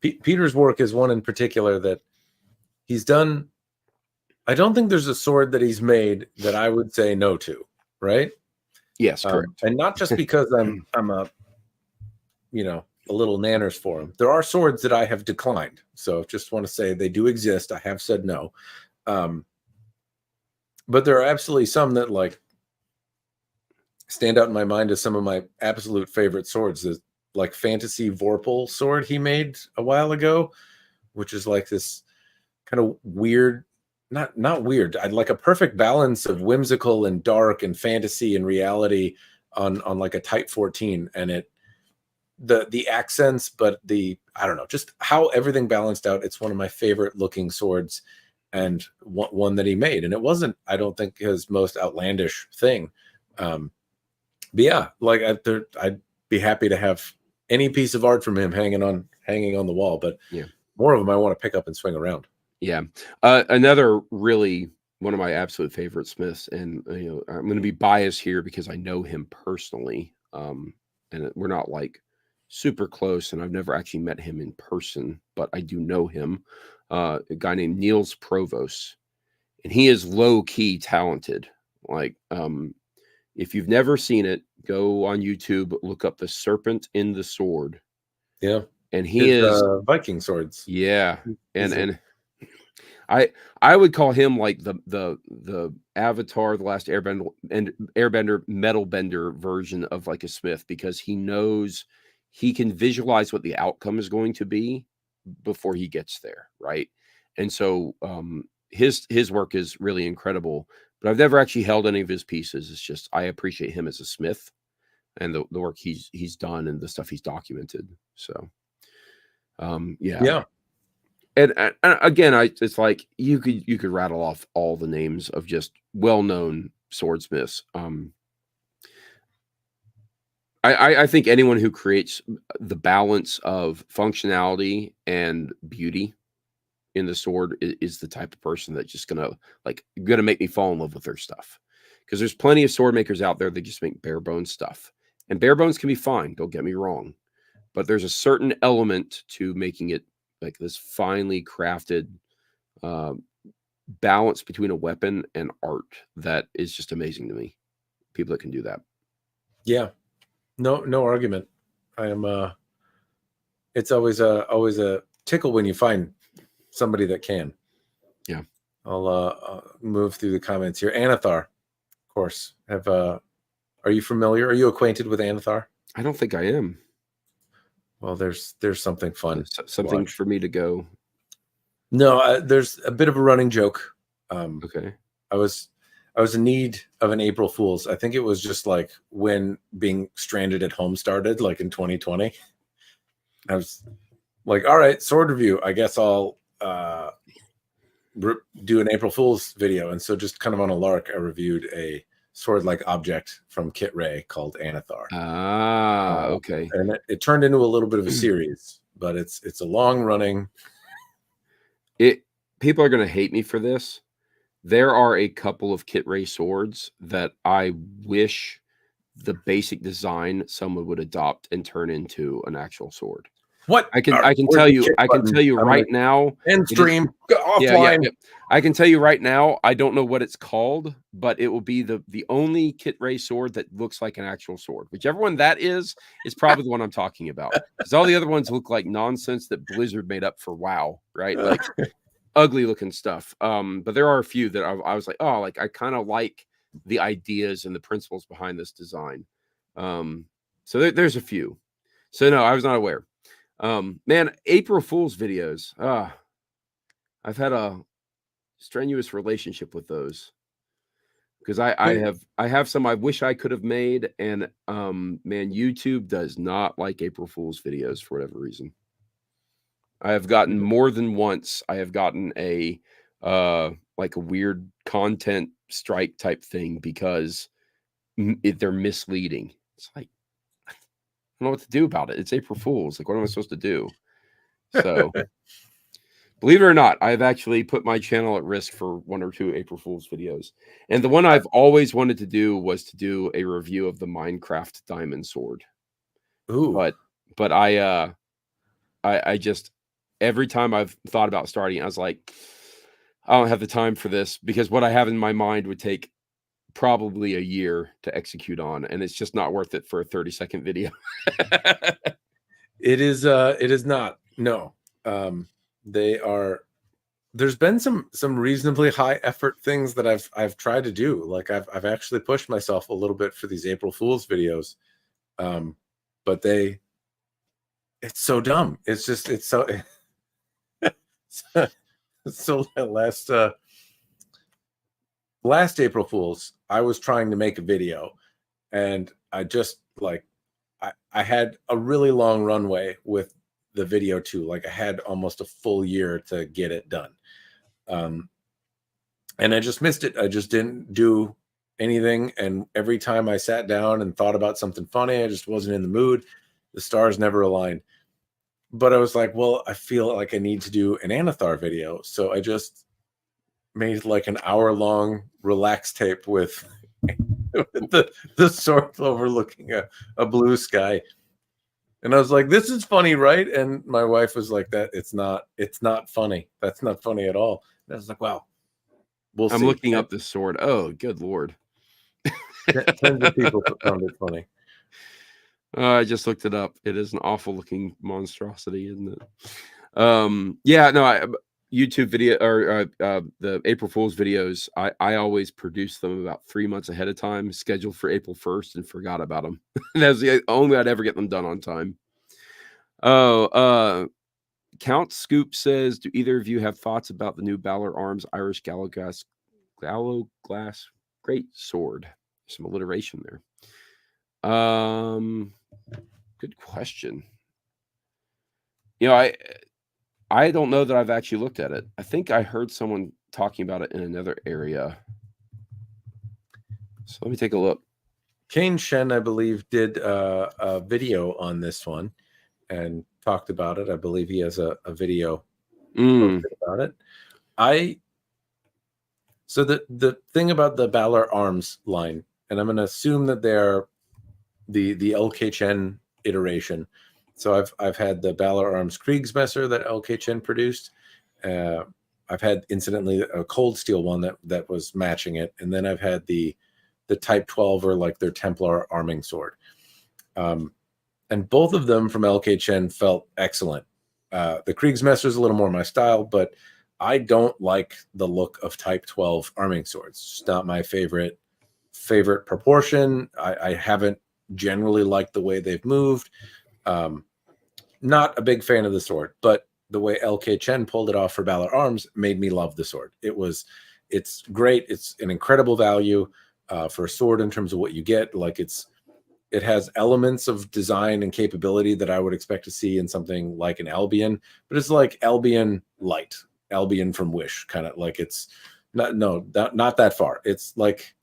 Peter's work is one in particular that he's done. I don't think there's a sword that he's made that I would say no to, right? Yes, correct. And not just because I'm a little nanners for him. There are swords that I have declined. So just want to say they do exist. I have said no. But there are absolutely some that like stand out in my mind as some of my absolute favorite swords. The like fantasy Vorpal sword he made a while ago, which is like this kind of weird, not weird. I'd like a perfect balance of whimsical and dark and fantasy and reality on like a Type 14, and the accents, but I don't know, just how everything balanced out. It's one of my favorite looking swords, and one that he made, and it wasn't, I don't think, his most outlandish thing. But yeah, like I'd be happy to have any piece of art from him hanging on the wall, but yeah, more of them I want to pick up and swing around. Yeah. Another really one of my absolute favorite Smiths, and I'm going to be biased here because I know him personally, and we're not like super close, and I've never actually met him in person, but I do know him. A guy named Niels Provost, and he is low key talented. Like, if you've never seen it, go on YouTube, look up The Serpent in the Sword. Yeah, and he is Viking swords. Yeah, and I would call him like the Avatar, the Last Airbender metal bender version of like a Smith, because he knows, he can visualize what the outcome is going to be before he gets there, right? And so his work is really incredible, but I've never actually held any of his pieces. It's just I appreciate him as a Smith and the work he's done and the stuff he's documented. So yeah. And again, it's like you could rattle off all the names of just well-known swordsmiths. I think anyone who creates the balance of functionality and beauty in the sword is the type of person that's just gonna make me fall in love with their stuff. Because there's plenty of sword makers out there that just make bare bones stuff, and bare bones can be fine. Don't get me wrong, but there's a certain element to making it like this finely crafted balance between a weapon and art that is just amazing to me. People that can do that. Yeah. No argument. I am it's always a tickle when you find somebody that can. Yeah. I'll move through the comments here. Anathar, of course. Are you familiar? Are you acquainted with Anathar? I don't think I am. Well, there's something fun. Something for me to go. No, there's a bit of a running joke. Okay. I was in need of an April Fool's. I think it was just like when being stranded at home started, like in 2020. I was like, all right, sword review. I guess I'll do an April Fool's video. And so just kind of on a lark, I reviewed a sword-like object from Kit Ray called Anathar. Okay. And it turned into a little bit of a series, but it's a long-running. People are going to hate me for this. There are a couple of Kit Ray swords that I wish the basic design someone would adopt and turn into an actual sword. What I can tell you right now. End stream offline. Yeah. I can tell you right now. I don't know what it's called, but it will be the only Kit Ray sword that looks like an actual sword. Whichever one that is probably the one I'm talking about. Because all the other ones look like nonsense that Blizzard made up for WoW, right? Like ugly looking stuff. But there are a few that I was like, oh, like I kind of like the ideas and the principles behind this design. So there's a few. So no, I was not aware. Man, April Fool's videos. I've had a strenuous relationship with those because I have some I wish I could have made, and man, YouTube does not like April Fool's videos for whatever reason. I have gotten more than once. I have gotten a like a weird content strike type thing because they're misleading. It's like I don't know what to do about it. It's April Fool's. Like, what am I supposed to do? So, believe it or not, I've actually put my channel at risk for 1 or 2 April Fool's videos. And the one I've always wanted to do was to do a review of the Minecraft diamond sword. Ooh. But I just every time I've thought about starting, I was like, I don't have the time for this because what I have in my mind would take probably a year to execute on, and it's just not worth it for a 30-second video. It is not. No. There's been some reasonably high effort things that I've tried to do. Like I've actually pushed myself a little bit for these April Fool's videos. But it's so dumb. It's so so last April Fool's, I was trying to make a video, and I just like I had a really long runway with the video too. Like I had almost a full year to get it done. And I just missed it. I just didn't do anything. And every time I sat down and thought about something funny, I just wasn't in the mood. The stars never aligned. But I was like, well, I feel like I need to do an Anathar video. So I just made like an hour-long relax tape with the sword overlooking a blue sky. And I was like, this is funny, right? And my wife was like, that it's not funny. That's not funny at all. And I was like, wow, we'll see. I'm looking up this sword. Oh, good Lord. Tons of people found it funny. I just looked it up. It is an awful looking monstrosity, isn't it? Yeah, no, YouTube video or the April Fool's videos, I always produce them about 3 months ahead of time, scheduled for April 1st, and forgot about them. That's the only I'd ever get them done on time. Oh, Count Scoop says, do either of you have thoughts about the new Balor Arms Irish Gallowglass great sword? Some alliteration there. Good question. You know, I don't know that I've actually looked at it. I think I heard someone talking about it in another area. So let me take a look. Kane Shen, I believe, did a video on this one and talked about it. I believe he has a video posted about it. So the thing about the Balor Arms line, and I'm going to assume that they're the LK Chen iteration. So I've had the Balor Arms Kriegsmesser that LK Chen produced. I've had incidentally a Cold Steel one that was matching it, and then I've had the Type 12 or like their Templar arming sword. And both of them from LK Chen felt excellent. The Kriegsmesser is a little more my style, but I don't like the look of Type 12 arming swords. It's just not my favorite proportion. I haven't generally liked the way they've moved. Not a big fan of the sword, but the way LK Chen pulled it off for Balor Arms made me love the sword. It's great. It's an incredible value for a sword in terms of what you get. Like it has elements of design and capability that I would expect to see in something like an Albion, but it's like Albion light, Albion from Wish, kind of like it's not that far. It's like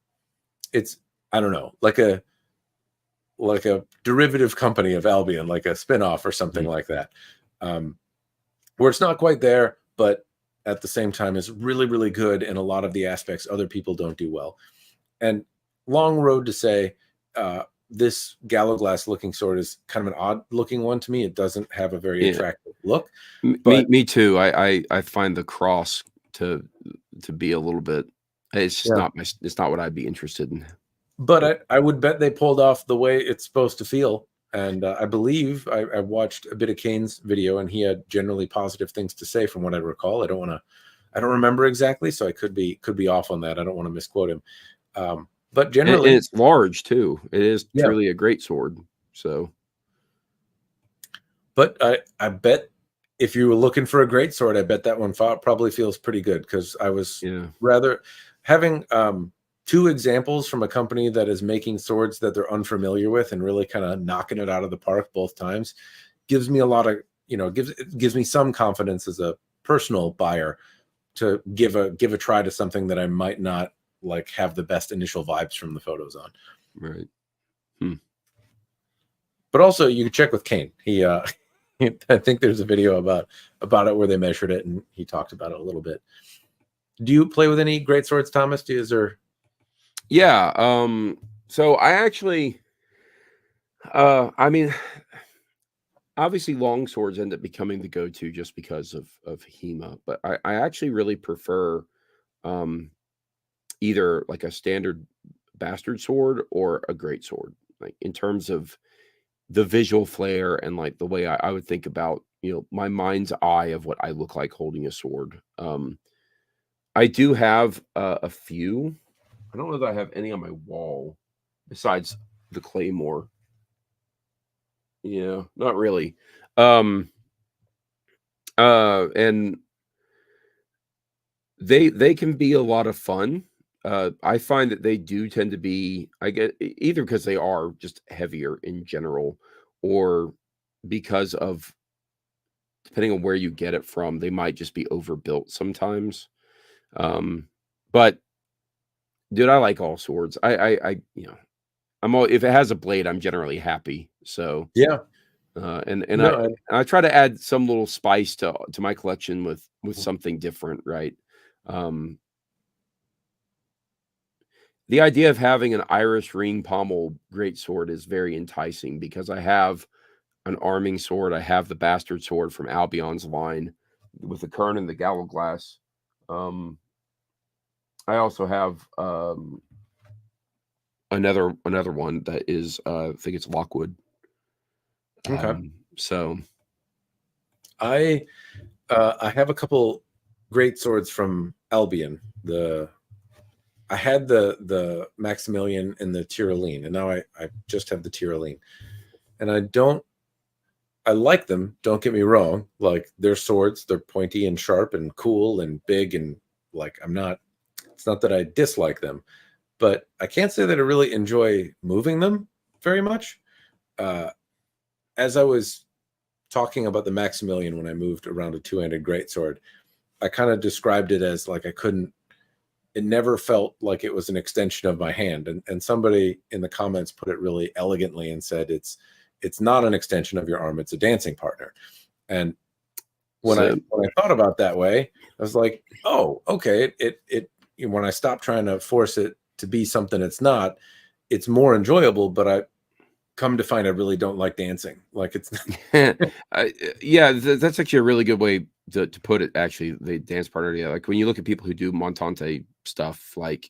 I don't know, like a derivative company of Albion, like a spinoff or something like that, where it's not quite there, but at the same time is really, really good in a lot of the aspects other people don't do well. And long road to say, this Gallowglass looking sword is kind of an odd looking one to me. It doesn't have a very attractive look. But me too. I find the cross to be a little bit. It's just it's not what I'd be interested in. But I would bet they pulled off the way it's supposed to feel. And I believe I watched a bit of Kane's video, and he had generally positive things to say from what I recall. I don't remember exactly, so I could be off on that. I don't want to misquote him. But generally, and it's large too. It is truly a great sword. So, but I bet if you were looking for a great sword, I bet that one probably feels pretty good, because I was rather having two examples from a company that is making swords that they're unfamiliar with and really kind of knocking it out of the park both times gives me a lot of, gives me some confidence as a personal buyer to give a try to something that I might not like have the best initial vibes from the photos on. Right. But also you can check with Kane. He I think there's a video about it where they measured it and he talked about it a little bit. Do you play with any great swords, Thomas? Yeah. So I actually, I mean, obviously long swords end up becoming the go-to just because of HEMA, but I actually really prefer either like a standard bastard sword or a great sword, like in terms of the visual flair and like the way I would think about, my mind's eye of what I look like holding a sword. I do have a few. I don't know that I have any on my wall besides the Claymore. Yeah, not really. And they can be a lot of fun. I find that they do tend to be, I get either because they are just heavier in general, or because of, depending on where you get it from, they might just be overbuilt sometimes. But dude, I like all swords. I'm all, if it has a blade, I'm generally happy. So yeah. And I try to add some little spice to my collection with something different, right? The idea of having an Irish ring pommel greatsword is very enticing because I have an arming sword. I have the bastard sword from Albion's line with the Kern and the Gallowglass. I also have another one that is I think it's Lockwood. Okay. So I have a couple great swords from Albion. I had the Maximilian and the Tyrolean, and now I just have the Tyrolean. And I like them, don't get me wrong. Like, they're swords, they're pointy and sharp and cool and big, and like it's not that I dislike them, but I can't say that I really enjoy moving them very much. As I was talking about the Maximilian when I moved around a two-handed greatsword, I kind of described it as like I couldn't it never felt like it was an extension of my hand. And somebody in the comments put it really elegantly and said, it's not an extension of your arm, it's a dancing partner. And when I thought about that way, I was like, oh, okay. When I stopped trying to force it to be something it's not, it's more enjoyable, but I come to find I really don't like dancing. Like it's yeah, that's actually a really good way to put it. Actually, the dance partner, yeah, like when you look at people who do montante stuff, like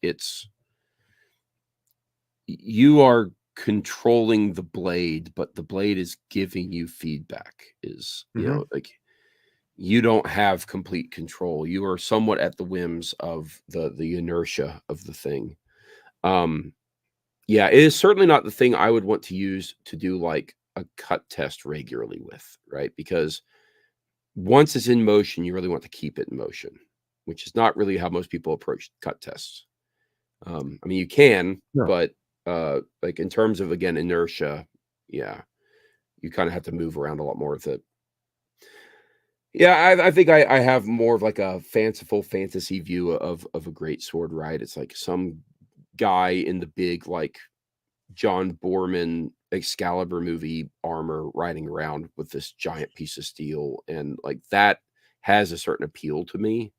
you are controlling the blade, but the blade is giving you feedback. Is you know, like you don't have complete control. You are somewhat at the whims of the inertia of the thing. Yeah, it is certainly not the thing I would want to use to do like a cut test regularly with, right? Because once it's in motion, you really want to keep it in motion, which is not really how most people approach cut tests. I mean, you can, but like in terms of, again, inertia, yeah, you kind of have to move around a lot more with it. Yeah, I think I have more of like a fanciful fantasy view of a great sword, right? It's like some guy in the big like John Borman Excalibur movie armor riding around with this giant piece of steel, and like that has a certain appeal to me.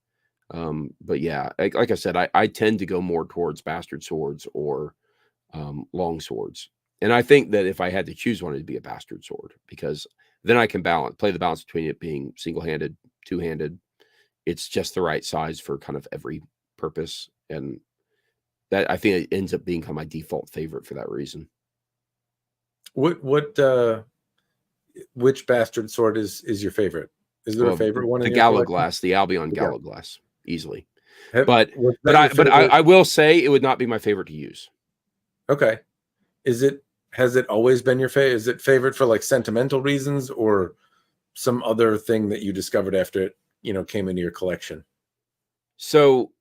But yeah, like I said, I tend to go more towards bastard swords or long swords. And I think that if I had to choose one, it'd be a bastard sword, because then I can play the balance between it being single-handed, two-handed. It's just the right size for kind of every purpose. And that, I think, it ends up being kind of my default favorite for that reason. Which bastard sword is your favorite? Is there a favorite one? The Gallo Glass, the Albion Gallo Glass, easily. But I will say it would not be my favorite to use. Okay. Has it always been your favorite? Is it favorite for like sentimental reasons or some other thing that you discovered after it, came into your collection? So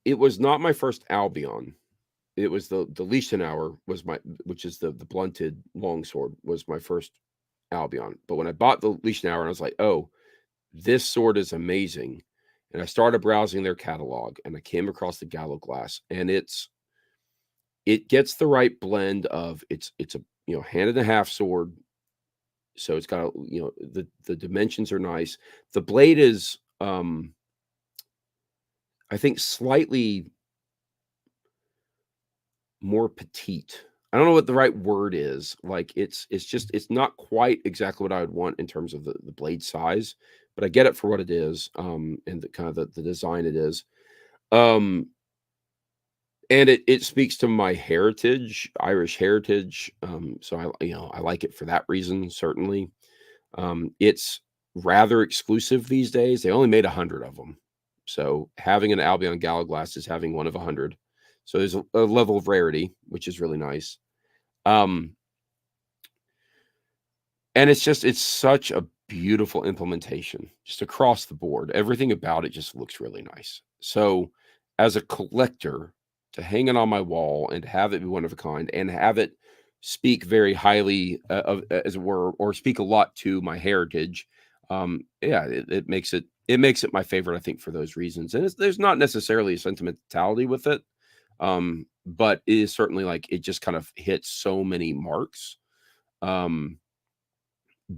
it was not my first Albion. It was the Liechtenauer which is the blunted longsword, was my first Albion. But when I bought the Liechtenauer, I was like, oh, this sword is amazing. And I started browsing their catalog, and I came across the Gallo Glass, and it gets the right blend of it's a hand and a half sword. So it's got the dimensions are nice. The blade is I think slightly more petite. I don't know what the right word is. Like it's not quite exactly what I would want in terms of the blade size, but I get it for what it is, and the kind of the design it is. And it speaks to my heritage, Irish heritage. So I like it for that reason, certainly. It's rather exclusive these days. They only made 100 of them. So having an Albion Gallo Glass is having one of 100. So there's a level of rarity, which is really nice. And it's such a beautiful implementation just across the board. Everything about it just looks really nice. So as a collector, to hang it on my wall and have it be one of a kind and have it speak very highly of, as it were, or speak a lot to my heritage. It makes it my favorite, I think, for those reasons. And there's not necessarily a sentimentality with it. But it is certainly like it just kind of hits so many marks. But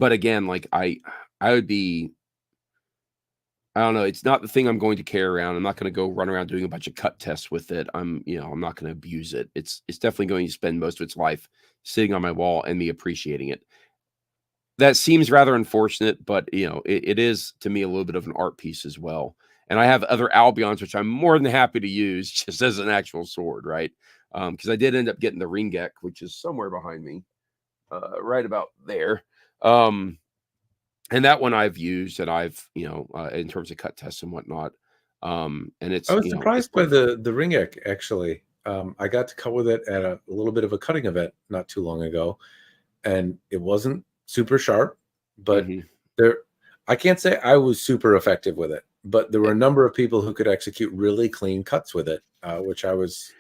again, like I would be, I don't know, it's not the thing I'm going to carry around. I'm not going to go run around doing a bunch of cut tests with it. I'm not going to abuse it. It's definitely going to spend most of its life sitting on my wall and me appreciating it. That seems rather unfortunate, but it is to me a little bit of an art piece as well. And I have other Albions, which I'm more than happy to use just as an actual sword, right? Because I did end up getting the Ringek, which is somewhere behind me, right about there. And that one I've used, and I've, in terms of cut tests and whatnot. And it's, I was surprised by the Ringek, actually. I got to cut with it at a little bit of a cutting event not too long ago, and it wasn't super sharp, but I can't say I was super effective with it, but there were a number of people who could execute really clean cuts with it, which I was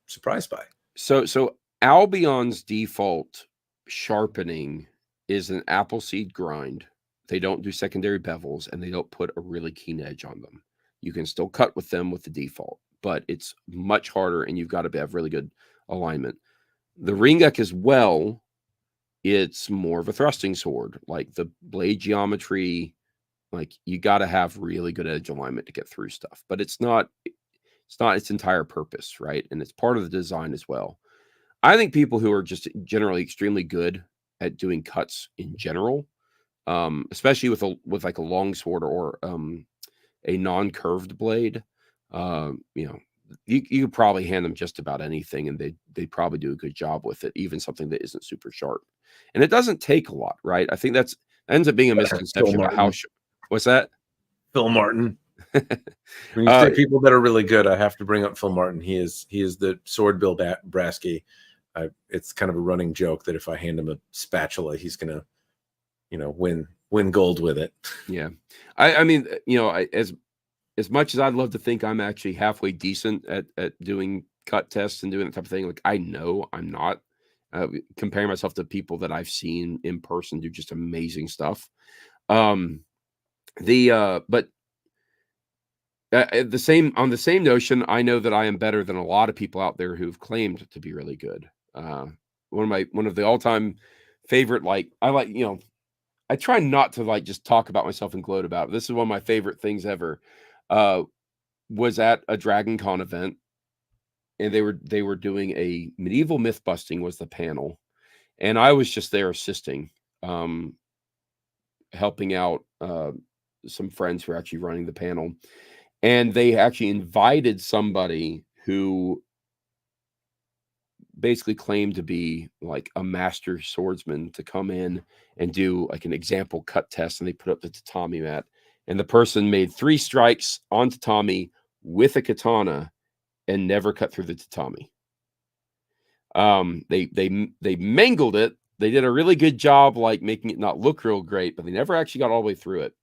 surprised by. So Albion's default sharpening is an Appleseed grind. They don't do secondary bevels, and they don't put a really keen edge on them. You can still cut with them with the default, but it's much harder, and you've got to have really good alignment. The ringek as well, it's more of a thrusting sword. Like the blade geometry, like you got to have really good edge alignment to get through stuff, but it's not its entire purpose, right? And it's part of the design as well. I think people who are just generally extremely good at doing cuts in general, especially with like a long sword or a non-curved blade, you know, you could probably hand them just about anything, and they probably do a good job with it, even something that isn't super sharp. And it doesn't take a lot, right? I think that ends up being a misconception about how. What's that? Phil Martin. When you say people that are really good, I have to bring up Phil Martin. He is the sword Bill Brasky. It's kind of a running joke that if I hand him a spatula, he's gonna, win gold with it. Yeah, I mean, as much as I'd love to think I'm actually halfway decent at doing cut tests and doing that type of thing, like I know I'm not. Comparing myself to people that I've seen in person do just amazing stuff. But on the same notion, I know that I am better than a lot of people out there who've claimed to be really good. One of the all-time favorite, I try not to just talk about myself and gloat about it. This is one of my favorite things ever. Was at a Dragon Con event, and they were doing a medieval myth busting was the panel, and I was just there assisting, helping out some friends who are actually running the panel. And they actually invited somebody who basically claimed to be like a master swordsman to come in and do like an example cut test. And they put up the tatami mat, and the person made 3 strikes on tatami with a katana and never cut through the tatami. They mangled it. They did a really good job, like making it not look real great, but they never actually got all the way through it.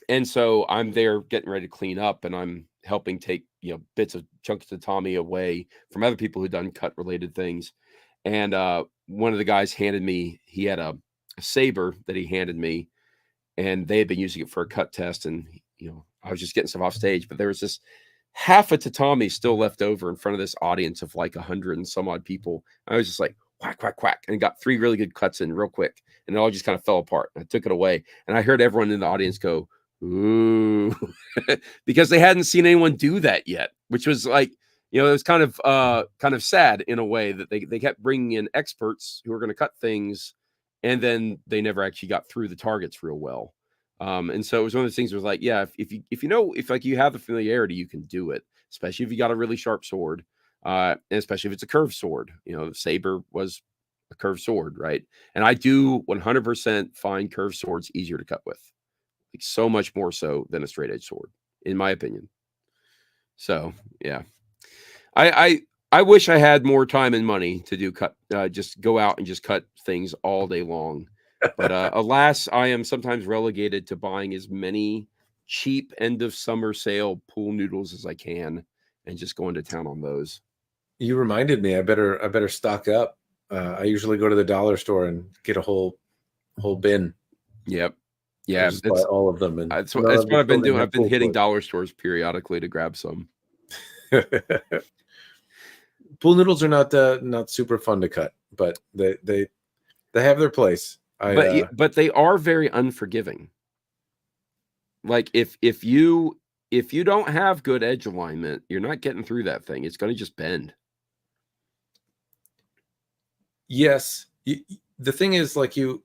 And so I'm there getting ready to clean up, and I'm helping take, bits of chunks of tatami away from other people who've done cut related things. And one of the guys he had a saber that he handed me, and they had been using it for a cut test. And, I was just getting stuff off stage, but there was this half a tatami still left over in front of this audience of like 100 and some odd people. I was just like, whack, whack, whack, and got 3 really good cuts in real quick. And it all just kind of fell apart. And I took it away, and I heard everyone in the audience go, ooh, because they hadn't seen anyone do that yet, which was like, it was kind of sad in a way that they kept bringing in experts who were going to cut things, and then they never actually got through the targets real well. And so it was one of those things where it was like, yeah, if you have the familiarity, you can do it, especially if you got a really sharp sword, and especially if it's a curved sword. The saber was a curved sword, right? And I do 100% find curved swords easier to cut with, like so much more so than a straight edge sword, in my opinion. So yeah, I wish I had more time and money to do cut, just go out and just cut things all day long. But alas, I am sometimes relegated to buying as many cheap end of summer sale pool noodles as I can, and just going to town on those. You reminded me. I better stock up. I usually go to the dollar store and get a whole bin. Yep. Yeah, just buy all of them. And that's what I've been doing. I've been hitting dollar stores periodically to grab some. Pool noodles are not super fun to cut, but they have their place. But they are very unforgiving. Like if you don't have good edge alignment, you're not getting through that thing. It's going to just bend. Yes, the thing is, like you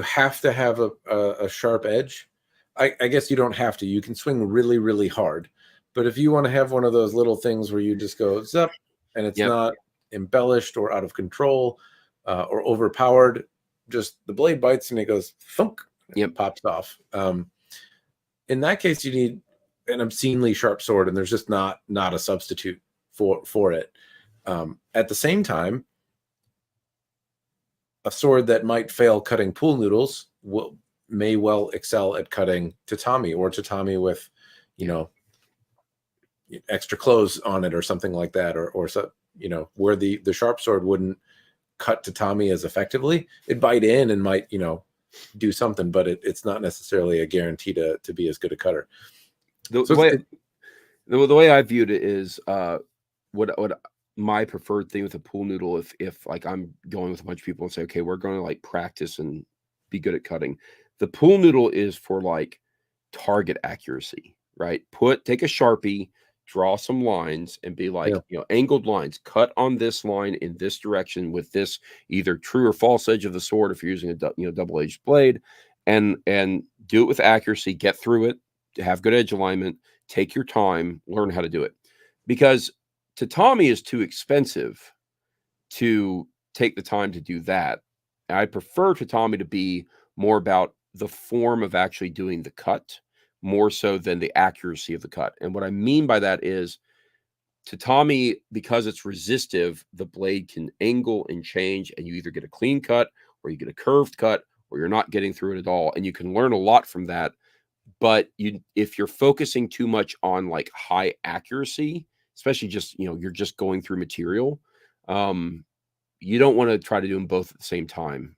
have to have a sharp edge. I guess you don't have to. You can swing really, really hard, but if you want to have one of those little things where you just go zip and it's not embellished or out of control or overpowered, just the blade bites and it goes thunk, and pops off. In that case, you need an obscenely sharp sword, and there's just not a substitute for it. At the same time, a sword that might fail cutting pool noodles may well excel at cutting tatami, or tatami with, extra clothes on it or something like that, or so, where the sharp sword wouldn't cut tatami as effectively. It'd bite in and might, do something, but it's not necessarily a guarantee to be as good a cutter. The So way the way I viewed it is what my preferred thing with a pool noodle, if like I'm going with a bunch of people and say, okay, we're going to like practice and be good at cutting. The pool noodle is for like target accuracy, right? Take a Sharpie, draw some lines and be like, angled lines, cut on this line in this direction with this either true or false edge of the sword if you're using a double-edged blade, and do it with accuracy, get through it, have good edge alignment, take your time, learn how to do it. Because tatami is too expensive to take the time to do that. I prefer tatami to be more about the form of actually doing the cut, more so than the accuracy of the cut. And what I mean by that is tatami, because it's resistive, the blade can angle and change, and you either get a clean cut or you get a curved cut, or you're not getting through it at all. And you can learn a lot from that. But if you're focusing too much on like high accuracy, especially just, you're just going through material, you don't want to try to do them both at the same time.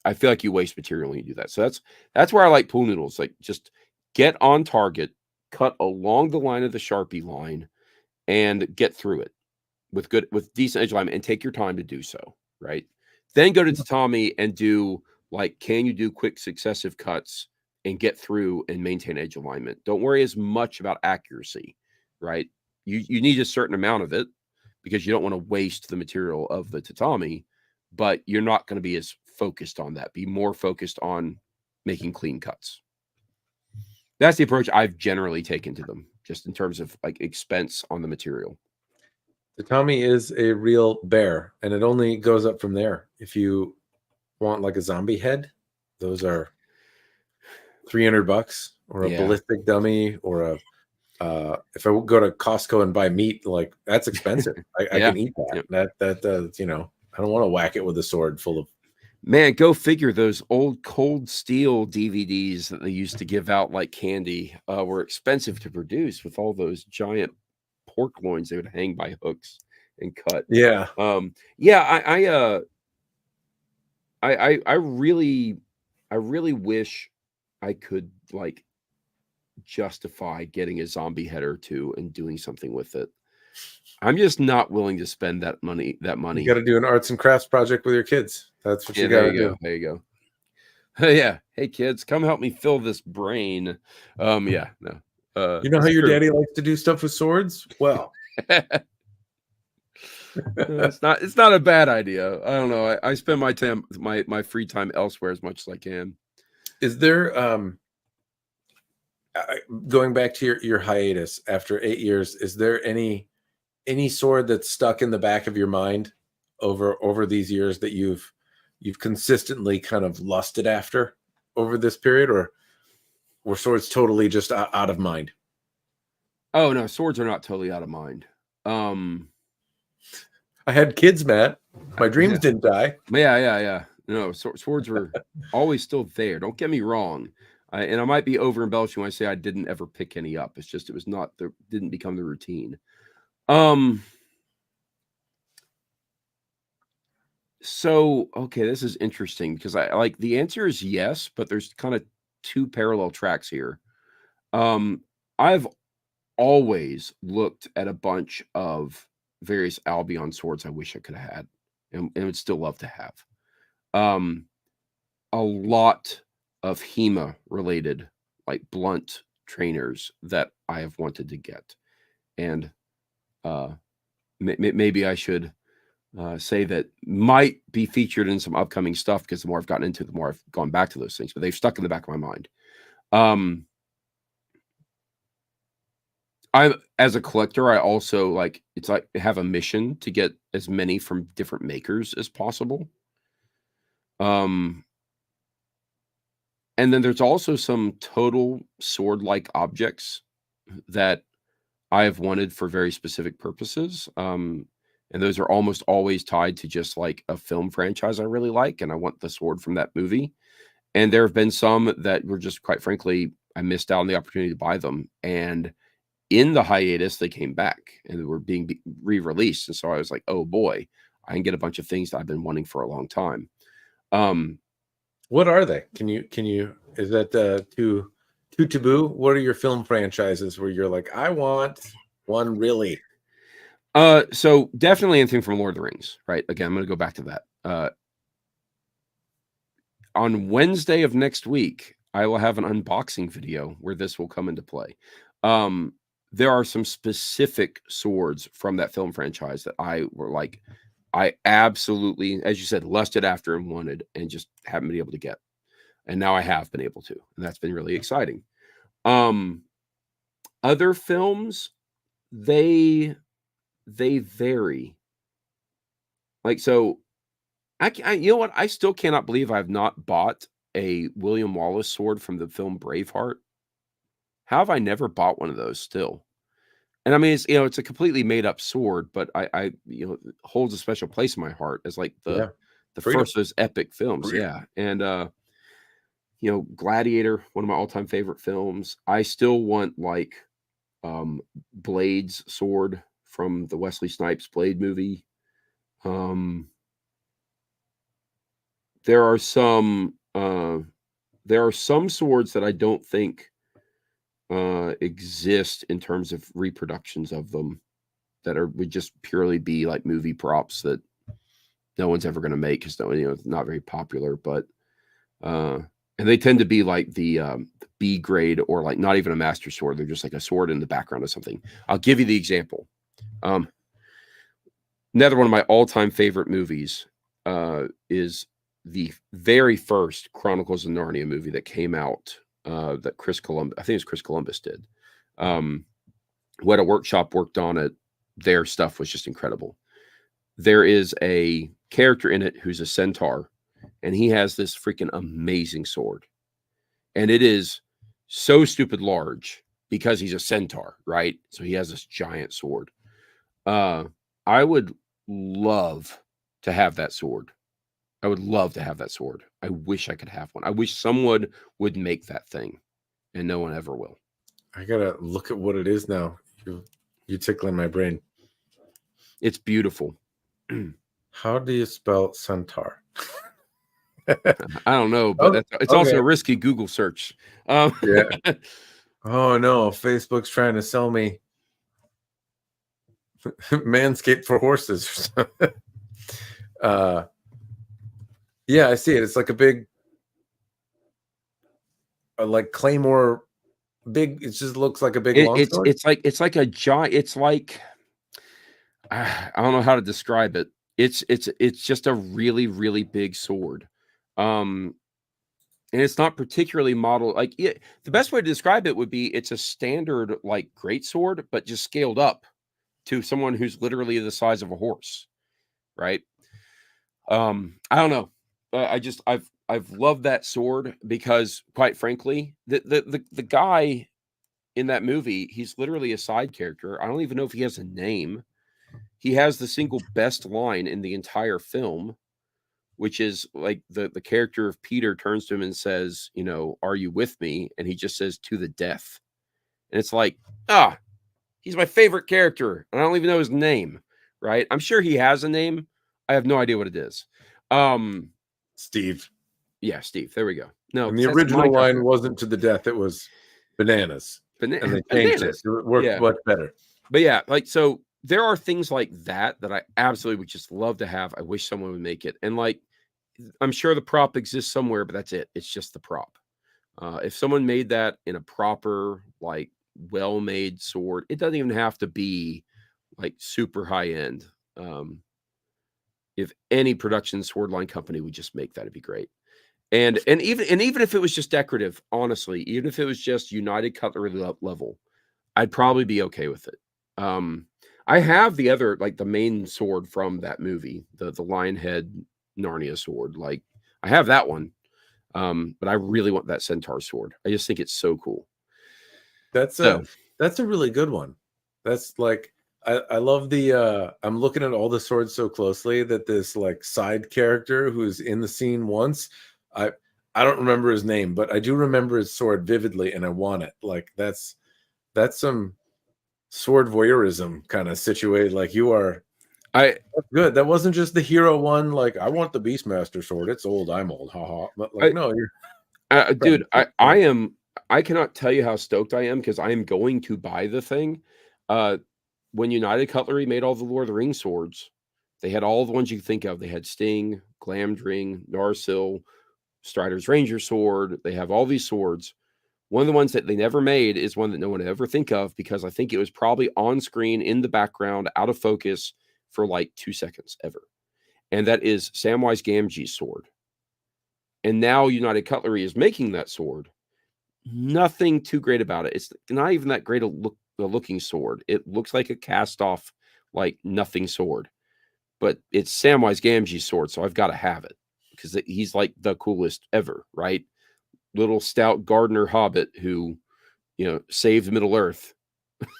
I feel like you waste material when you do that. So that's where I like pool noodles. Like, just get on target, cut along the line of the Sharpie line, and get through it with decent edge alignment, and take your time to do so, right? Then go to tatami and do like, can you do quick successive cuts and get through and maintain edge alignment? Don't worry as much about accuracy, right? You need a certain amount of it because you don't want to waste the material of the tatami, but you're not going to be as focused on that. Be more focused on making clean cuts. That's the approach I've generally taken to them, just in terms of like expense on the material. Tatami is a real bear, and it only goes up from there. If you want like a zombie head, those are $300, or a ballistic dummy, or a if I go to Costco and buy meat, like, that's expensive. I can eat that. Yep. That I don't want to whack it with a sword full of. Man, go figure. Those old Cold Steel DVDs that they used to give out like candy were expensive to produce, with all those giant pork loins they would hang by hooks and cut. Yeah. I really wish I could like justify getting a zombie head or two and doing something with it. I'm just not willing to spend that money. You got to do an arts and crafts project with your kids. That's what you got to do. There you go. Yeah. Hey kids, come help me fill this brain. Yeah, no. You know how your daddy likes to do stuff with swords? Well, it's not a bad idea. I don't know. I spend my time, my free time elsewhere as much as I can. Is there going back to your hiatus after 8 years, is there any sword that's stuck in the back of your mind over these years that you've consistently kind of lusted after over this period, or were swords totally just out of mind? Oh no, swords are not totally out of mind. I had kids, Matt. My dreams didn't die. Yeah. No, swords were always still there. Don't get me wrong. And I might be over embellishing when I say I didn't ever pick any up. It's just, didn't become the routine. So, okay, this is interesting because I like, the answer is yes, but there's kind of two parallel tracks here. I've always looked at a bunch of various Albion swords I wish I could have had and would still love to have. A lot of HEMA related, like blunt trainers that I have wanted to get. And maybe I should say that might be featured in some upcoming stuff, because the more I've gotten into it, the more I've gone back to those things, but they've stuck in the back of my mind. I, as a collector, I also it's like have a mission to get as many from different makers as possible. And then there's also some total sword-like objects that I have wanted for very specific purposes. And those are almost always tied to just like a film franchise I really like, and I want the sword from that movie. And there have been some that were just, quite frankly, I missed out on the opportunity to buy them. And in the hiatus, they came back and they were being re-released. And so I was like, oh boy, I can get a bunch of things that I've been wanting for a long time. What are they? Can you? Is that too taboo? What are your film franchises where you're like, I want one really? So definitely anything from Lord of the Rings, right? Again, I'm going to go back to that. On Wednesday of next week, I will have an unboxing video where this will come into play. There are some specific swords from that film franchise that I absolutely, as you said, lusted after and wanted, and just haven't been able to get. And now I have been able to, and that's been really exciting. Other films, they vary. Like, so you know what? I still cannot believe I've not bought a William Wallace sword from the film Braveheart. How have I never bought one of those still? And I mean, it's a completely made up sword, but I it holds a special place in my heart as like the Freedom. first of those epic films. Freedom. Yeah. And Gladiator, one of my all-time favorite films. I still want like Blade's sword from the Wesley Snipes Blade movie. There are some swords that I don't think exist in terms of reproductions of them that would just purely be like movie props that no one's ever going to make because it's not very popular. But and they tend to be like the B grade, or like not even a master sword. They're just like a sword in the background of something. I'll give you the example. Another one of my all-time favorite movies is the very first Chronicles of Narnia movie that came out, that Chris Columbus, I think it was Chris Columbus, did. What a Workshop worked on it. Their stuff was just incredible. There is a character in it who's a centaur, and he has this freaking amazing sword. And it is so stupid large because he's a centaur, right? So he has this giant sword. I would love to have that sword. I would love to have that sword. I wish I could have one. I wish someone would make that thing, and no one ever will. I gotta look at what it is now. You tickling my brain. It's beautiful. How do you spell centaur? I don't know, but it's also a risky Google search. Yeah. Oh no, Facebook's trying to sell me Manscaped for horses or something. Yeah, I see it. It's like a big, like Claymore, big. It just looks like a big longsword. It's like a giant. It's like, I don't know how to describe it. It's just a really, really big sword. And it's not particularly modeled like it. The best way to describe it would be it's a standard like greatsword, but just scaled up to someone who's literally the size of a horse, right? I don't know. I've loved that sword because, quite frankly, the guy in that movie, he's literally a side character. I don't even know if he has a name. He has the single best line in the entire film, which is like the character of Peter turns to him and says, "Are you with me?" And he just says, "To the death." And it's like, he's my favorite character, and I don't even know his name, right? I'm sure he has a name. I have no idea what it is. Steve. Yeah, Steve. There we go. No, and the original line wasn't "to the death"; it was bananas. And they changed it. So it worked much better. But yeah, like, so there are things like that I absolutely would just love to have. I wish someone would make it. And like, I'm sure the prop exists somewhere, but that's it. It's just the prop. If someone made that in a proper, like, well-made sword, it doesn't even have to be like super high end. If any production sword line company would just make that, it'd be great. And even if it was just decorative, honestly, even if it was just United Cutlery level, I'd probably be okay with it. I have the other, like the main sword from that movie, the Lionhead Narnia sword. Like, I have that one. But I really want that centaur sword. I just think it's so cool. That's a really good one. That's like, I love the I'm looking at all the swords so closely that this like side character who's in the scene once, I don't remember his name, but I do remember his sword vividly, and I want it. Like, that's some sword voyeurism kind of situation. Like, you are That's good. That wasn't just the hero one. Like, I want the Beastmaster sword. It's old. I'm old. Haha. But like, I no, you're dude, I cannot tell you how stoked I am because I am going to buy the thing. When United Cutlery made all the Lord of the Rings swords, they had all the ones you could think of. They had Sting, Glamdring, Narsil, Strider's Ranger sword. They have all these swords. One of the ones that they never made is one that no one would ever think of because I think it was probably on screen in the background, out of focus for like 2 seconds ever. And that is Samwise Gamgee's sword. And now United Cutlery is making that sword. Nothing too great about it. It's not even that great a looking sword. It looks like a cast off, like nothing sword. But it's Samwise Gamgee's sword, so I've got to have it because he's like the coolest ever, right? Little stout gardener hobbit who, saved Middle Earth.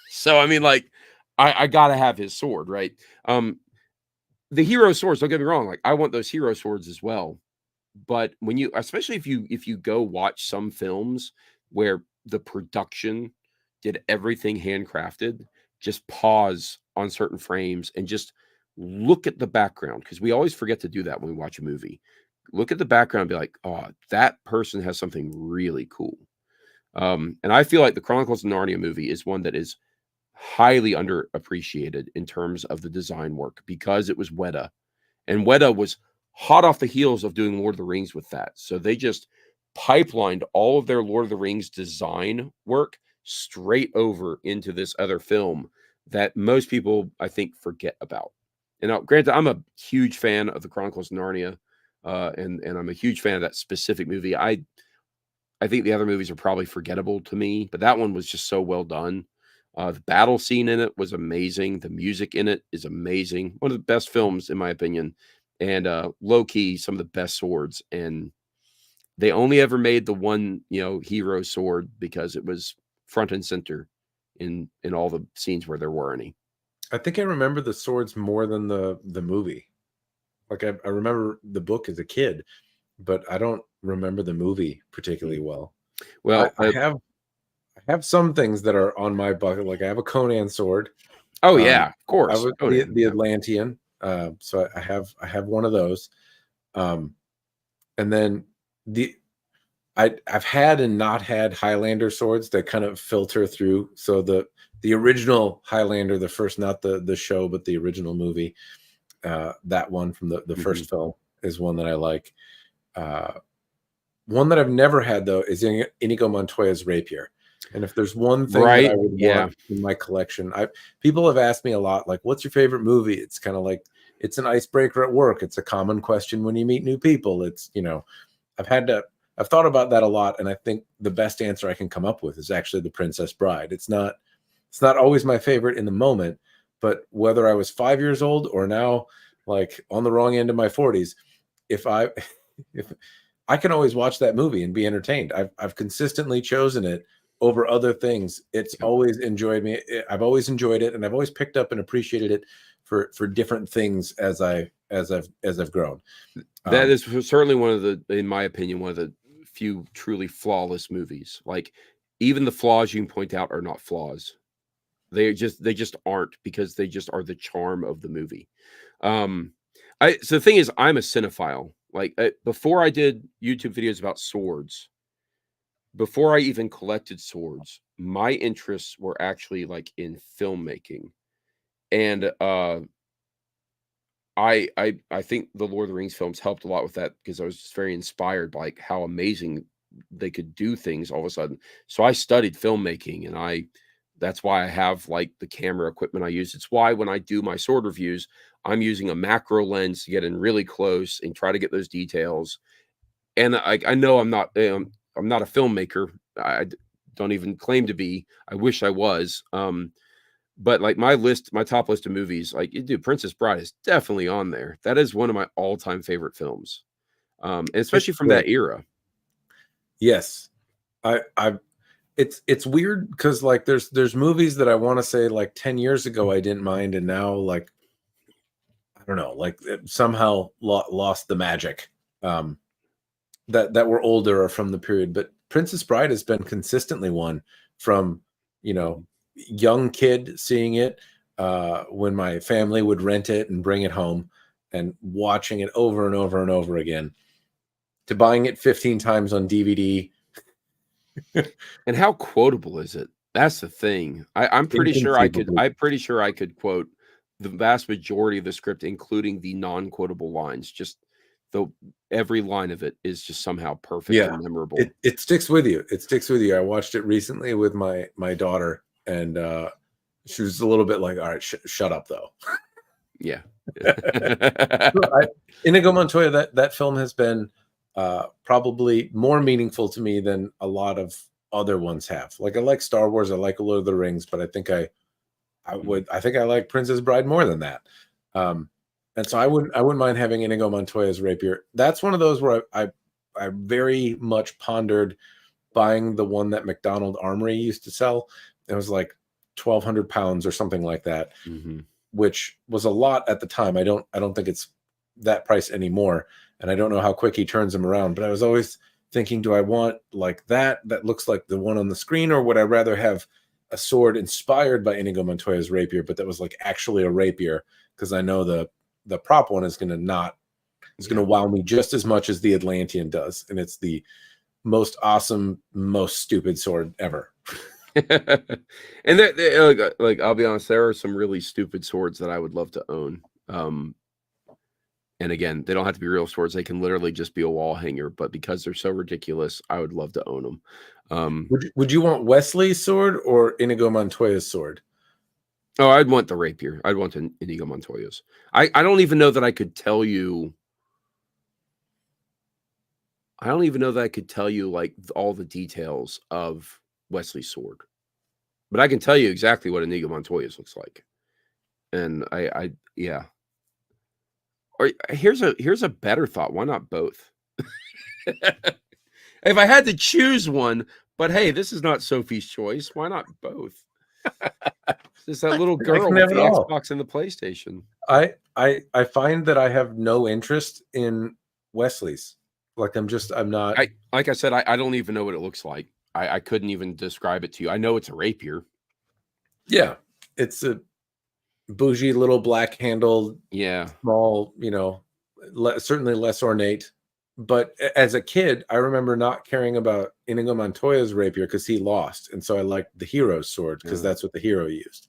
So I mean, like, I gotta have his sword, right? The hero swords, don't get me wrong, like I want those hero swords as well. But when you, especially if you go watch some films where the production did everything handcrafted, just pause on certain frames and just look at the background because we always forget to do that when we watch a movie. Look at the background and be like, oh, that person has something really cool. And I feel like the Chronicles of Narnia movie is one that is highly underappreciated in terms of the design work because it was Weta. And Weta was hot off the heels of doing Lord of the Rings with that. So they just pipelined all of their Lord of the Rings design work straight over into this other film that most people, I think, forget about. And now, granted, I'm a huge fan of the Chronicles of Narnia, and I'm a huge fan of that specific movie. I think the other movies are probably forgettable to me, but that one was just so well done. The battle scene in it was amazing. The music in it is amazing. One of the best films, in my opinion. And low key, some of the best swords. And they only ever made the one, hero sword because it was front and center in all the scenes where there were any. I think I remember the swords more than the movie. Like I remember the book as a kid, but I don't remember the movie particularly well. Well, I have some things that are on my bucket. Like I have a Conan sword. Oh yeah, of course. I was the Atlantean. So I have one of those. And then I've had and not had Highlander swords that kind of filter through. So the original Highlander, the first, not the show, but the original movie, that one from the first film is one that I like. One that I've never had though is Inigo Montoya's rapier. And if there's one thing that I would want in my collection, people have asked me a lot, like, what's your favorite movie? It's kind of like, it's an icebreaker at work. It's a common question when you meet new people. It's, I've thought about that a lot. And I think the best answer I can come up with is actually The Princess Bride. It's not always my favorite in the moment, but whether I was 5 years old or now, like on the wrong end of my 40s, if I can always watch that movie and be entertained. I've consistently chosen it over other things. It's always enjoyed me. I've always enjoyed it, and I've always picked up and appreciated it for different things as I've grown. That is certainly one of the, in my opinion, one of the few truly flawless movies. Like even the flaws you can point out are not flaws. They just aren't because they just are the charm of the movie. So the thing is, I'm a cinephile. Like before I did YouTube videos about swords, before I even collected swords, my interests were actually like in filmmaking. And I think the Lord of the Rings films helped a lot with that because I was just very inspired by like how amazing they could do things all of a sudden. So I studied filmmaking and that's why I have like the camera equipment I use. It's why when I do my sword reviews, I'm using a macro lens to get in really close and try to get those details. And I know I'm not a filmmaker. I don't even claim to be. I wish I was. But like my top list of movies, like dude, Princess Bride is definitely on there. That is one of my all-time favorite films. And especially from that era. Yes. It's weird because like there's movies that I want to say like 10 years ago I didn't mind, and now like I don't know, like it somehow lost the magic that were older or from the period. But Princess Bride has been consistently one from young kid seeing it when my family would rent it and bring it home, and watching it over and over and over again, to buying it 15 times on DVD. And how quotable is it? That's the thing. I'm pretty sure I could. Inconceivably. I'm pretty sure I could quote the vast majority of the script, including the non-quotable lines. Just every line of it is just somehow perfect Yeah, and memorable. it sticks with you. It sticks with you. I watched it recently with my daughter, and she was a little bit like, "All right, shut up, though." Yeah. Inigo Montoya, that film has been probably more meaningful to me than a lot of other ones have. Like, I like Star Wars, I like Lord of the Rings, but I think I think I like Princess Bride more than that. And so I wouldn't mind having Inigo Montoya's rapier. That's one of those where I very much pondered buying the one that McDonald Armory used to sell. It was like 1,200 pounds or something like that, which was a lot at the time. I don't think it's that price anymore, and I don't know how quick he turns them around. But I was always thinking, do I want like that looks like the one on the screen, or would I rather have a sword inspired by Inigo Montoya's rapier, but that was like actually a rapier? Because I know the prop one is going to wow me just as much as the Atlantean does, and it's the most awesome, most stupid sword ever. And like I'll be honest, there are some really stupid swords that I would love to own. And again, they don't have to be real swords; they can literally just be a wall hanger. But because they're so ridiculous, I would love to own them. Would you want Wesley's sword or Inigo Montoya's sword? Oh, I'd want the rapier. I'd want an Inigo Montoya's. I don't even know that I could tell you. I don't even know that I could tell you like all the details of Wesley's sword, but I can tell you exactly what Inigo Montoya's looks like. And yeah. Or here's a better thought. Why not both? If I had to choose one, but hey, this is not Sophie's choice. Why not both? It's that little girl with the Xbox and the PlayStation. I find that I have no interest in Wesley's. Like, I'm not. Like I said, I don't even know what it looks like. I couldn't even describe it to you. I know it's a rapier. Yeah, it's a bougie little black handled, small, certainly less ornate. But as a kid, I remember not caring about Inigo Montoya's rapier because he lost, and so I liked the hero's sword because that's what the hero used.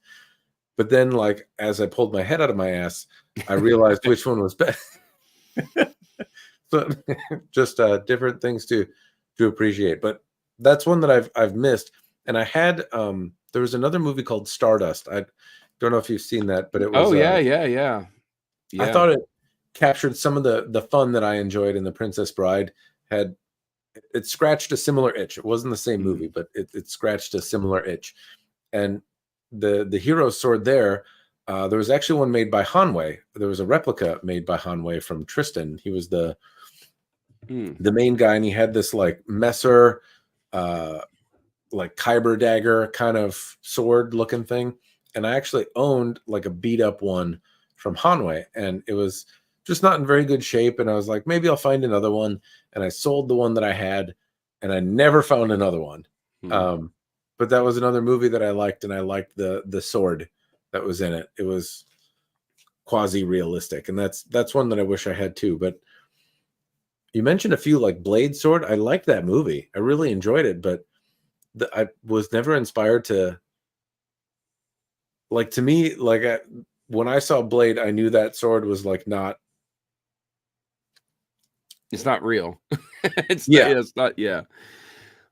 But then, like, as I pulled my head out of my ass, I realized which one was better. So just different things to appreciate. But that's one that I've missed. And I had there was another movie called Stardust. I don't know if you've seen that, but it was yeah. I thought it captured some of the fun that I enjoyed in The Princess Bride. It scratched a similar itch. It wasn't the same movie, but it scratched a similar itch. And the hero's sword there was actually one made by Hanwei. There was a replica made by Hanwei from Tristan. He was the main guy, and he had this like Messer like Kyber dagger kind of sword looking thing. And I actually owned like a beat up one from Hanwei, and it was just not in very good shape. And I was like, maybe I'll find another one. And I sold the one that I had, and I never found another one. But that was another movie that I liked, and I liked the sword that was in it. It was quasi realistic, and that's one that I wish I had too. But you mentioned a few, like Blade Sword. I liked that movie. I really enjoyed it, but I was never inspired to. Like, to me, like when I saw Blade, I knew that sword was like not. It's not real. It's not. Yeah.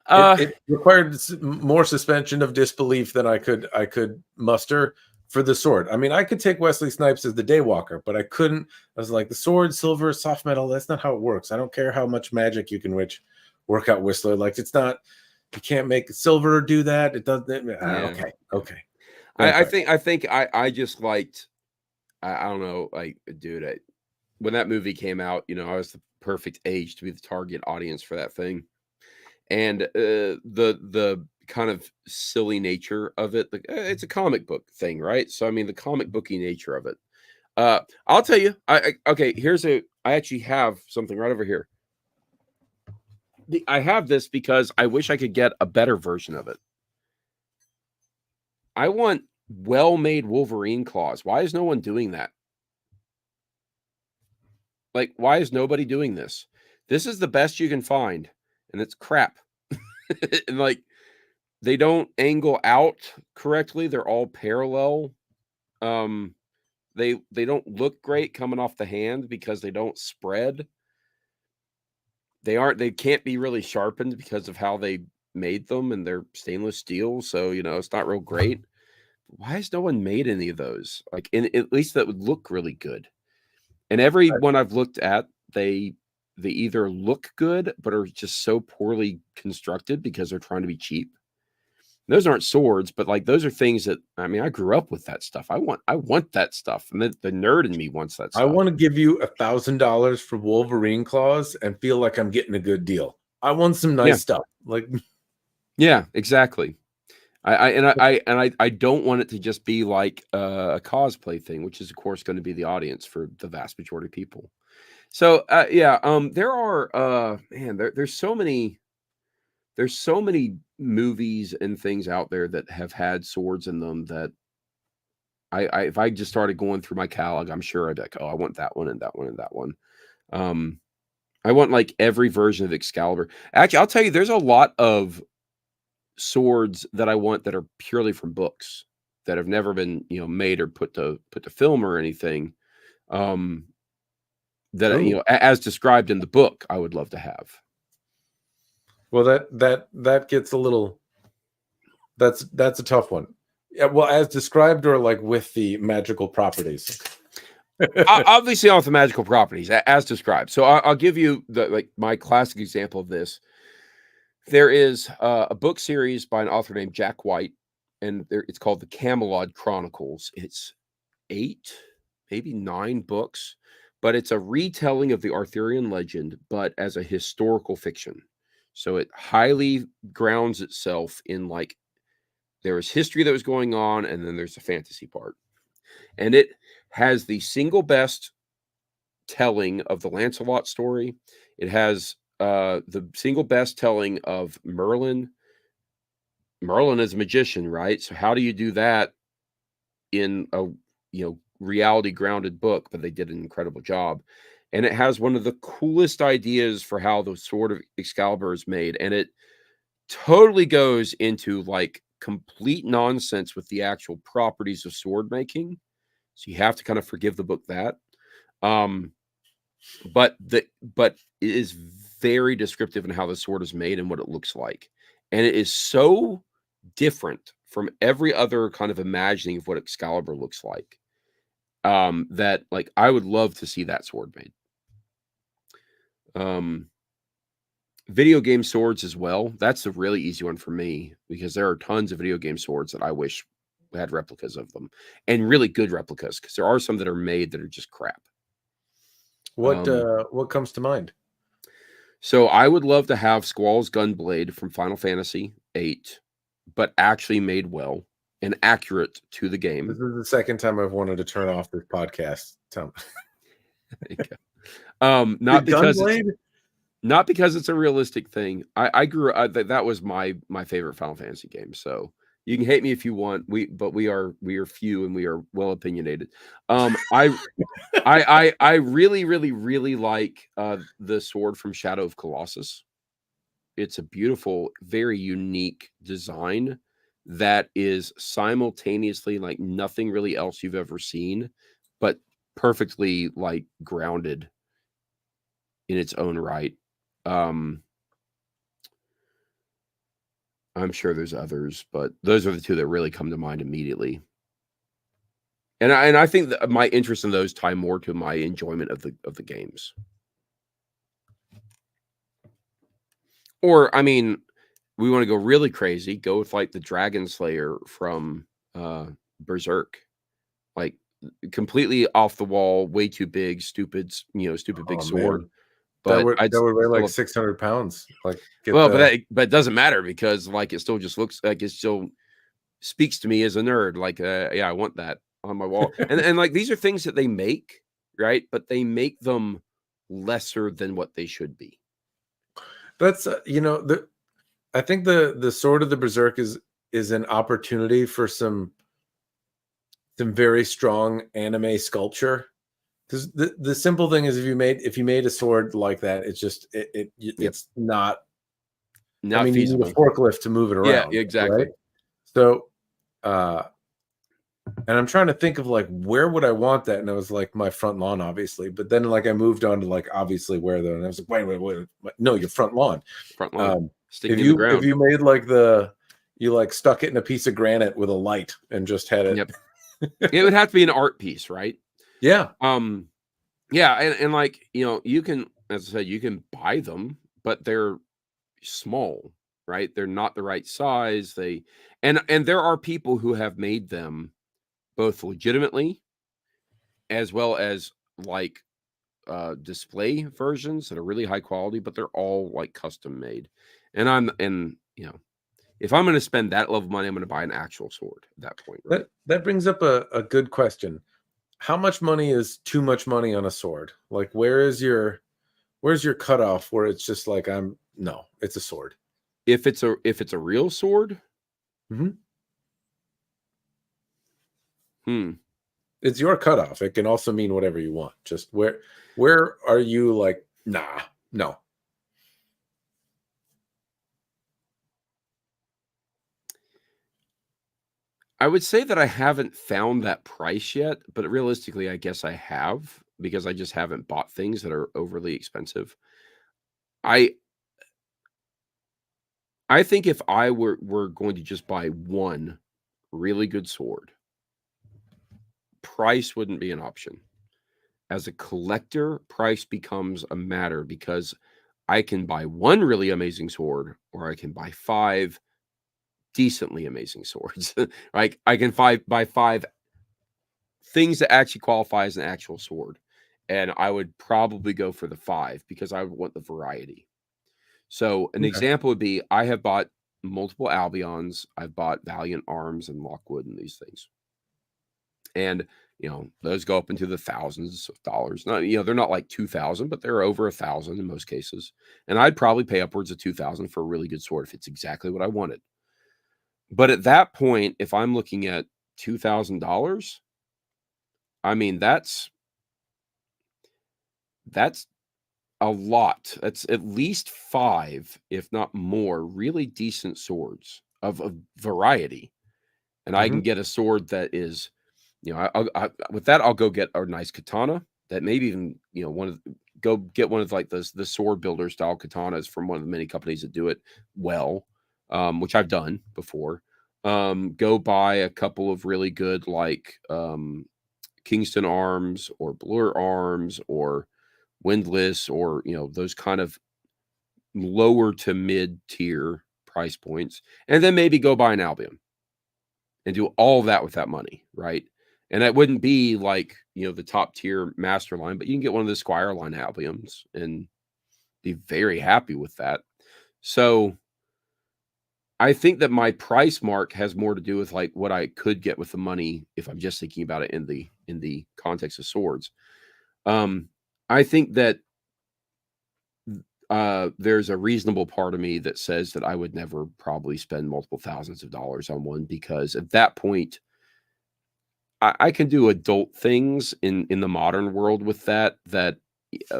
It required more suspension of disbelief than I could muster for the sword. I mean, I could take Wesley Snipes as the Daywalker, but I couldn't. I was like, the sword, silver, soft metal. That's not how it works. I don't care how much magic you can work out Whistler. Like, it's not. You can't make silver do that. It doesn't. Okay. I think I just liked. I don't know, like, dude. When that movie came out, I was the perfect age to be the target audience for that thing. And the kind of silly nature of it, it's a comic book thing, right? So I mean, the comic booky nature of it. I'll tell you. I actually have something right over here. I have this because I wish I could get a better version of it. I want well-made Wolverine claws. Why is no one doing that? Like, why is nobody doing this? This is the best you can find, and it's crap. And like, they don't angle out correctly. They're all parallel. They don't look great coming off the hand because they don't spread. They can't be really sharpened because of how they made them, and they're stainless steel, so it's not real great. Why has no one made any of those? Like, at least that would look really good. And every one I've looked at, they either look good but are just so poorly constructed because they're trying to be cheap. Those aren't swords, but like those are things that I grew up with that stuff. I want that stuff, and the nerd in me wants that stuff. I want to give you $1,000 for Wolverine claws and feel like I'm getting a good deal. I want some nice stuff. Like, yeah, exactly. I don't want it to just be like a cosplay thing, which is of course going to be the audience for the vast majority of people. So there are there's so many movies and things out there that have had swords in them that if I just started going through my catalog, I'm sure I'd be like, oh, I want that one and that one and that one. I want like every version of Excalibur. Actually, I'll tell you, there's a lot of swords that I want that are purely from books that have never been made or put to film or anything. That as described in the book, I would love to have. Well, that gets a little. That's a tough one. Yeah, well, as described or like with the magical properties. Obviously, all the magical properties as described. So I'll give you my classic example of this. There is a book series by an author named Jack White, and it's called the Camelot Chronicles. It's 8, maybe 9 books, but it's a retelling of the Arthurian legend, but as a historical fiction. So it highly grounds itself in like there was history that was going on, and then there's the fantasy part. And it has the single best telling of the Lancelot story. It has the single best telling of Merlin. Merlin is a magician, right? So how do you do that in a reality grounded book? But they did an incredible job. And it has one of the coolest ideas for how the sword of Excalibur is made. And it totally goes into like complete nonsense with the actual properties of sword making. So you have to kind of forgive the book that. But it is very descriptive in how the sword is made and what it looks like. And it is so different from every other kind of imagining of what Excalibur looks like. That like I would love to see that sword made. Video game swords as well. That's a really easy one for me because there are tons of video game swords that I wish had replicas of them, and really good replicas, because there are some that are made that are just crap. What comes to mind? So I would love to have Squall's Gunblade from Final Fantasy VIII, but actually made well and accurate to the game. This is the second time I've wanted to turn off this podcast, Tom. Not because it's a realistic thing. I grew up that was my favorite Final Fantasy game. So you can hate me if you want. We are few and we are well opinionated. I really, really, really like the sword from Shadow of Colossus. It's a beautiful, very unique design that is simultaneously like nothing really else you've ever seen, but perfectly like grounded in its own right. I'm sure there's others, but those are the two that really come to mind immediately. And I think that my interest in those tie more to my enjoyment of the games. Or I mean, we want to go really crazy, go with like the Dragon Slayer from Berserk. Like completely off the wall, way too big, stupid big sword. Man. But that would weigh like 600 pounds. Like, but it doesn't matter because like it still just looks like it still speaks to me as a nerd. Like, yeah, I want that on my wall. and like these are things that they make, right? But they make them lesser than what they should be. That's I think the sword of the Berserk is an opportunity for some some very strong anime sculpture. Because the simple thing is, if you made a sword like that, it's just it's not. I mean, you need a feasible. forklift to move it Yeah, around, exactly. right? So, and I'm trying to think of like, where would I want that? And I was like, my front lawn, obviously. But then like I moved on to like, obviously where though, and I was like, wait, no, your front lawn. Front lawn. If in the you ground. made like you like stuck it in a piece of granite with a light and just had it. Yep. It would have to be an art piece, right? Yeah. Yeah, and like, you know, you can, as I said, you can buy them, but they're small, right? They're not the right size. And there are people who have made them both legitimately as well as like display versions that are really high quality, but they're all like custom made. And you know, if I'm going to spend that level of money, I'm going to buy an actual sword at that point, right? That brings up a good question. How much money is too much money on a sword? Like, where's your cutoff where it's just like, no, it's a sword. If it's a real sword, it's your cutoff. It can also mean whatever you want. Just where are you like, nah, no. I would say that I haven't found that price yet, but realistically, I guess I have, because I just haven't bought things that are overly expensive. I think if I were going to just buy one really good sword, price wouldn't be an option. As a collector, price becomes a matter, because I can buy one really amazing sword, or I can buy 5 decently amazing swords. Like, I can buy 5 things that actually qualify as an actual sword. And I would probably go for the 5, because I would want the variety. So an example would be, I have bought multiple Albions. I've bought Valiant Arms and Lockwood and these things. And, you know, those go up into the thousands of dollars. Not, you know, they're not like 2,000, but they're over 1,000 in most cases. And I'd probably pay upwards of 2,000 for a really good sword if it's exactly what I wanted. But at that point, if I'm looking at $2,000, I mean, that's a lot. That's at least 5, if not more, really decent swords of variety. And I can get a sword that is, you know, with that, I'll go get a nice katana that maybe even, you know, go get one of like the sword builder style katanas from one of the many companies that do it well, which I've done before. Go buy a couple of really good, like Kingston arms or Blur arms or Windless, or, you know, those kind of lower to mid tier price points, and then maybe go buy an Albion and do all that with that money, right? And that wouldn't be like, you know, the top tier master line, but you can get one of the Squire line Albions and be very happy with that. So I think that my price mark has more to do with like what I could get with the money if I'm just thinking about it in the context of swords. I think that there's a reasonable part of me that says that I would never probably spend multiple thousands of dollars on one, because at that point, I can do adult things in the modern world with that,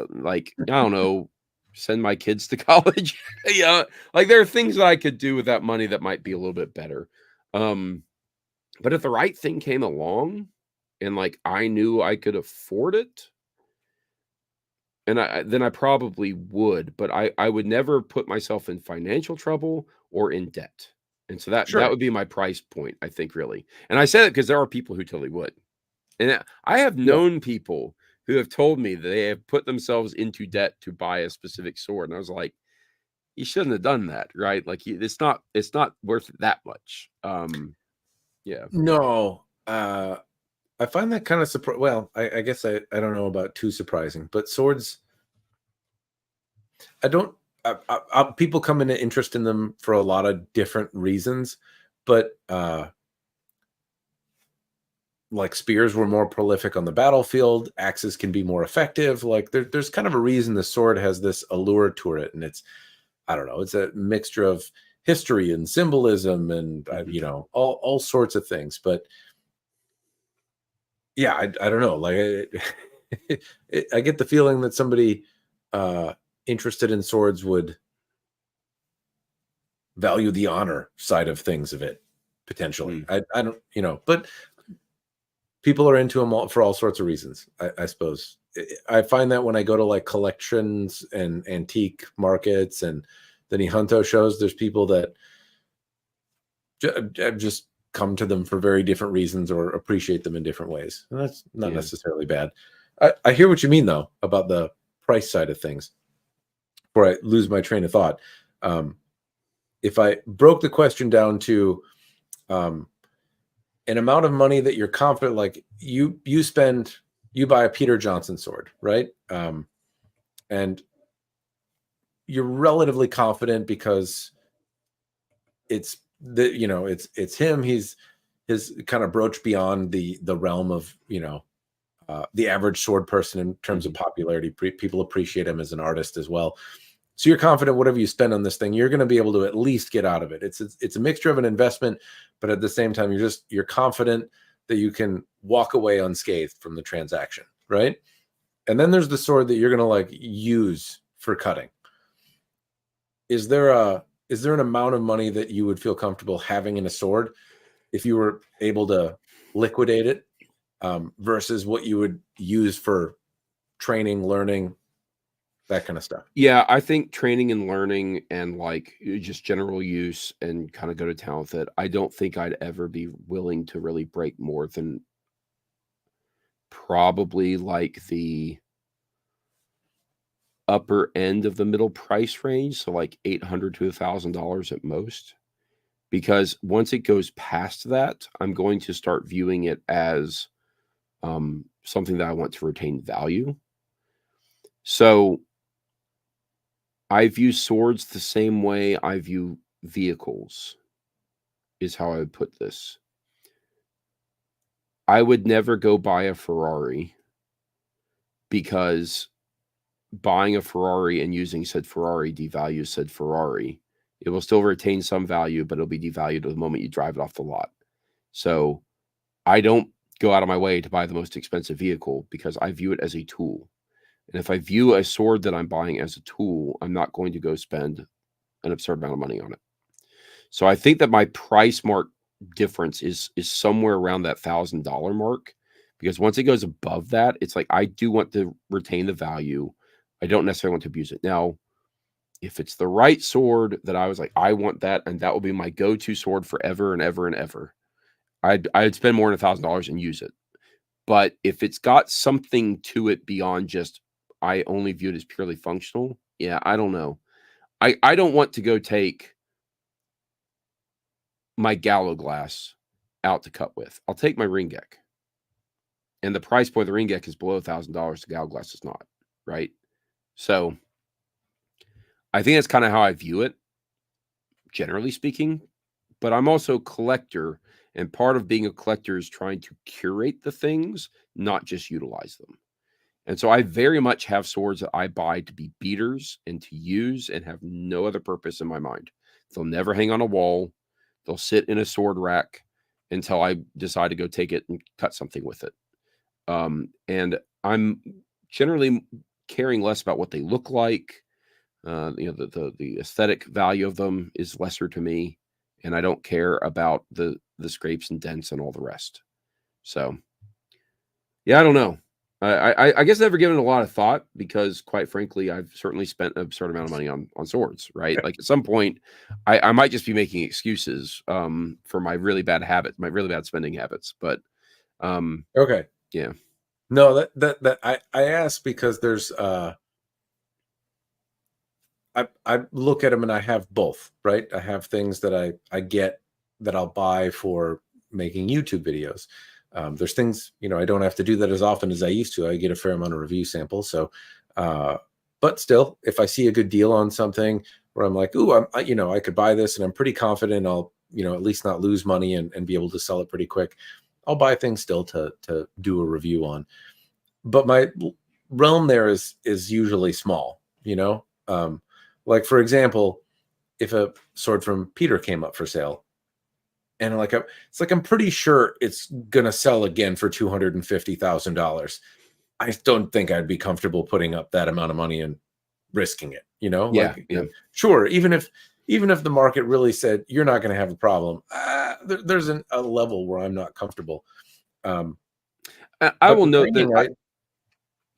like, I don't know, send my kids to college. Yeah, like there are things that I could do with that money that might be a little bit better. But if the right thing came along and like I knew I could afford it, and then I probably would, but I would never put myself in financial trouble or in debt. And so that would be my price point, I think, really. And I say that because there are people who totally would. And I have known people who have told me that they have put themselves into debt to buy a specific sword. And I was like, you shouldn't have done that, right? Like, it's not worth that much. Yeah. No, I find that kind of surprising. Well, I guess I don't know about too surprising, but swords, I don't. People come into interest in them for a lot of different reasons, but like spears were more prolific on the battlefield. Axes can be more effective. Like there's kind of a reason the sword has this allure to it, and it's, I don't know, it's a mixture of history and symbolism and you know, all sorts of things. But yeah, I don't know. Like, I get the feeling that somebody interested in swords would value the honor side of things of it potentially. Mm. I don't, but people are into them for all sorts of reasons. I suppose I find that when I go to like collections and antique markets and the Nihonto shows, there's people that just come to them for very different reasons or appreciate them in different ways, and that's not Yeah. necessarily bad. I hear what you mean though about the price side of things. Before I lose my train of thought, if I broke the question down to um, an amount of money that you're confident, like you buy a Peter Johnson sword, right? And you're relatively confident because it's it's him. He's his kind of broached beyond the realm of the average sword person in terms of Mhm. popularity. People appreciate him as an artist as well. So you're confident whatever you spend on this thing, you're going to be able to at least get out of it. It's a mixture of an investment, but at the same time, you're confident that you can walk away unscathed from the transaction, right? And then there's the sword that you're going to like use for cutting. Is there an amount of money that you would feel comfortable having in a sword if you were able to liquidate it versus what you would use for training, learning, that kind of stuff? Yeah, I think training and learning and like just general use and kind of go to town with it. I don't think I'd ever be willing to really break more than probably like the upper end of the middle price range. So like 800 to $1,000 at most. Because once it goes past that, I'm going to start viewing it as something that I want to retain value. So I view swords the same way I view vehicles, is how I would put this. I would never go buy a Ferrari because buying a Ferrari and using said Ferrari devalues said Ferrari. It will still retain some value, but it'll be devalued the moment you drive it off the lot. So I don't go out of my way to buy the most expensive vehicle because I view it as a tool. And if I view a sword that I'm buying as a tool, I'm not going to go spend an absurd amount of money on it. So I think that my price mark difference is somewhere around that $1,000 mark, because once it goes above that, it's like I do want to retain the value. I don't necessarily want to abuse it. Now, if it's the right sword that I was like, I want that, and that will be my go-to sword forever and ever and ever, I'd spend more than $1,000 and use it. But if it's got something to it beyond just I only view it as purely functional, yeah, I don't know. I don't want to go take my gallo glass out to cut with. I'll take my ring geck. And the price point of the ring geck is below $1,000. The gallo glass is not, right? So I think that's kind of how I view it, generally speaking. But I'm also a collector, and part of being a collector is trying to curate the things, not just utilize them. And so I very much have swords that I buy to be beaters and to use and have no other purpose in my mind. They'll never hang on a wall. They'll sit in a sword rack until I decide to go take it and cut something with it. And I'm generally caring less about what they look like. The aesthetic value of them is lesser to me, and I don't care about the scrapes and dents and all the rest. So, yeah, I don't know. I guess I've never given it a lot of thought because, quite frankly, I've certainly spent an absurd amount of money on swords. Right, like at some point, I might just be making excuses for my really bad habit, my really bad spending habits. But Okay. yeah, No, that I ask because there's I look at them and I have both, right? I have things that I get that I'll buy for making YouTube videos. There's things, I don't have to do that as often as I used to. I get a fair amount of review samples. So, but still, if I see a good deal on something where I'm like, ooh, I could buy this and I'm pretty confident I'll, at least not lose money and be able to sell it pretty quick, I'll buy things still to do a review on. But my realm there is usually small, like for example, if a sword from Peter came up for sale, And it's like I'm pretty sure it's gonna sell again for $250,000. I don't think I'd be comfortable putting up that amount of money and risking it. Yeah, yeah. Sure, even if the market really said you're not going to have a problem, there's a level where I'm not comfortable. I But will for note that training,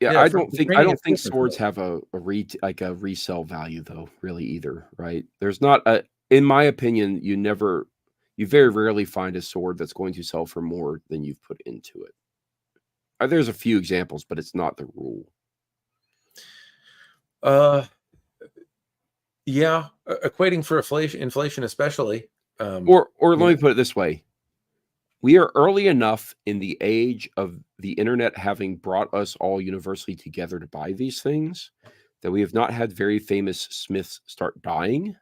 yeah, yeah, I for don't think training, it's different for swords me. have a resale value though, really either, right? There's not a in my opinion, you very rarely find a sword that's going to sell for more than you've put into it. There's a few examples, but it's not the rule. Uh, yeah, equating for inflation especially. Or You let know, me put it this way. We are early enough in the age of the internet having brought us all universally together to buy these things that we have not had very famous smiths start dying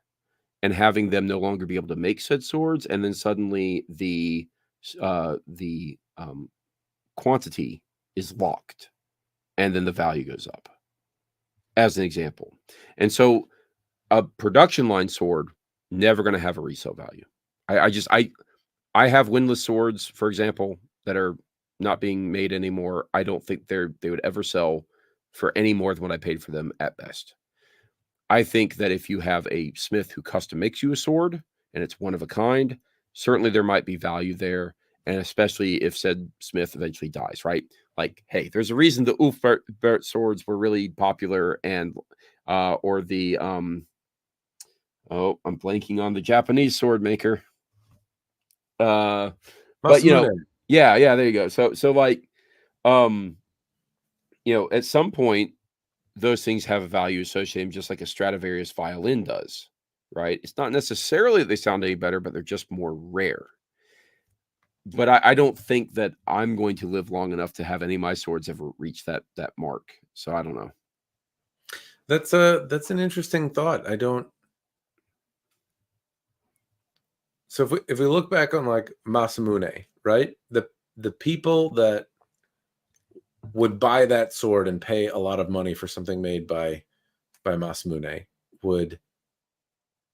and having them no longer be able to make said swords, and then suddenly the quantity is locked, and then the value goes up, as an example. And so, a production line sword never going to have a resale value. I have windless swords, for example, that are not being made anymore. I don't think they would ever sell for any more than what I paid for them at best. I think that if you have a smith who custom makes you a sword and it's one of a kind, certainly there might be value there. And especially if said smith eventually dies, right? Like, hey, there's a reason the Ulfbert swords were really popular, and or the oh, I'm blanking on the Japanese sword maker. But Masamune. yeah, there you go. So like, um, at some point those things have a value associated, just like a Stradivarius violin does, right? It's not necessarily that they sound any better, but they're just more rare. But I don't think that I'm going to live long enough to have any of my swords ever reach that mark. So I don't know. That's an interesting thought. I don't. So if we look back on like Masamune, right? The people that would buy that sword and pay a lot of money for something made by Masamune would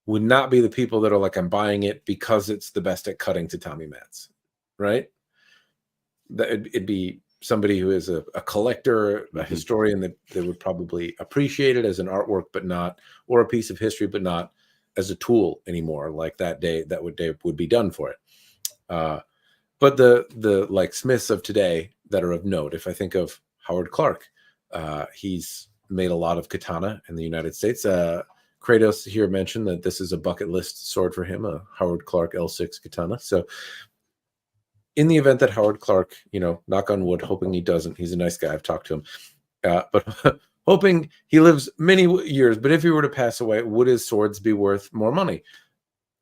not be the people that are like, I'm buying it because it's the best at cutting tatami mats, right? That it'd be somebody who is a collector, a historian that would probably appreciate it as an artwork, but not, or a piece of history, but not as a tool anymore. Like that would be done for it. But the like smiths of today that are of note, if I think of Howard Clark, he's made a lot of katana in the United States. Kratos here mentioned that this is a bucket list sword for him, a Howard Clark L6 katana. So in the event that Howard Clark, knock on wood, hoping he doesn't, he's a nice guy, I've talked to him, but hoping he lives many years, but if he were to pass away, would his swords be worth more money?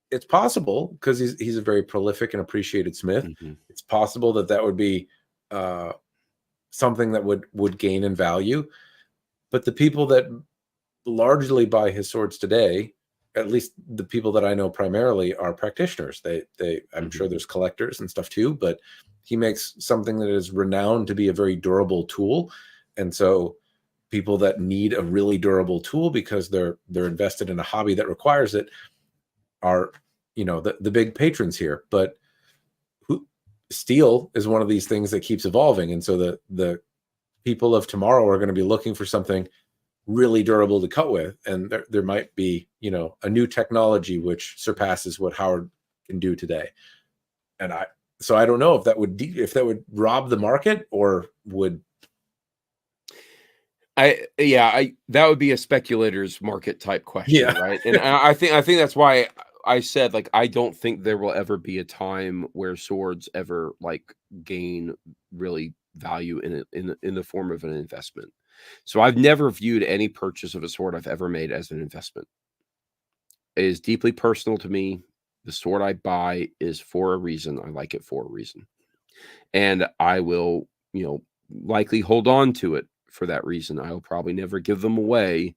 It's possible, because he's a very prolific and appreciated smith. It's possible that would be something that would gain in value. But the people that largely buy his swords today, at least the people that I know primarily, are practitioners. I'm sure there's collectors and stuff too, but he makes something that is renowned to be a very durable tool. And so people that need a really durable tool because they're invested in a hobby that requires it are, the big patrons here. But steel is one of these things that keeps evolving. And so the people of tomorrow are going to be looking for something really durable to cut with, and there might be a new technology which surpasses what Howard can do today. And I don't know if that would rob the market, or would that would be a speculator's market type question, yeah. right? And I think that's why I said, like, I don't think there will ever be a time where swords ever like gain really value in the form of an investment. So I've never viewed any purchase of a sword I've ever made as an investment. It is deeply personal to me. The sword I buy is for a reason. I like it for a reason. And I will, likely hold on to it for that reason. I will probably never give them away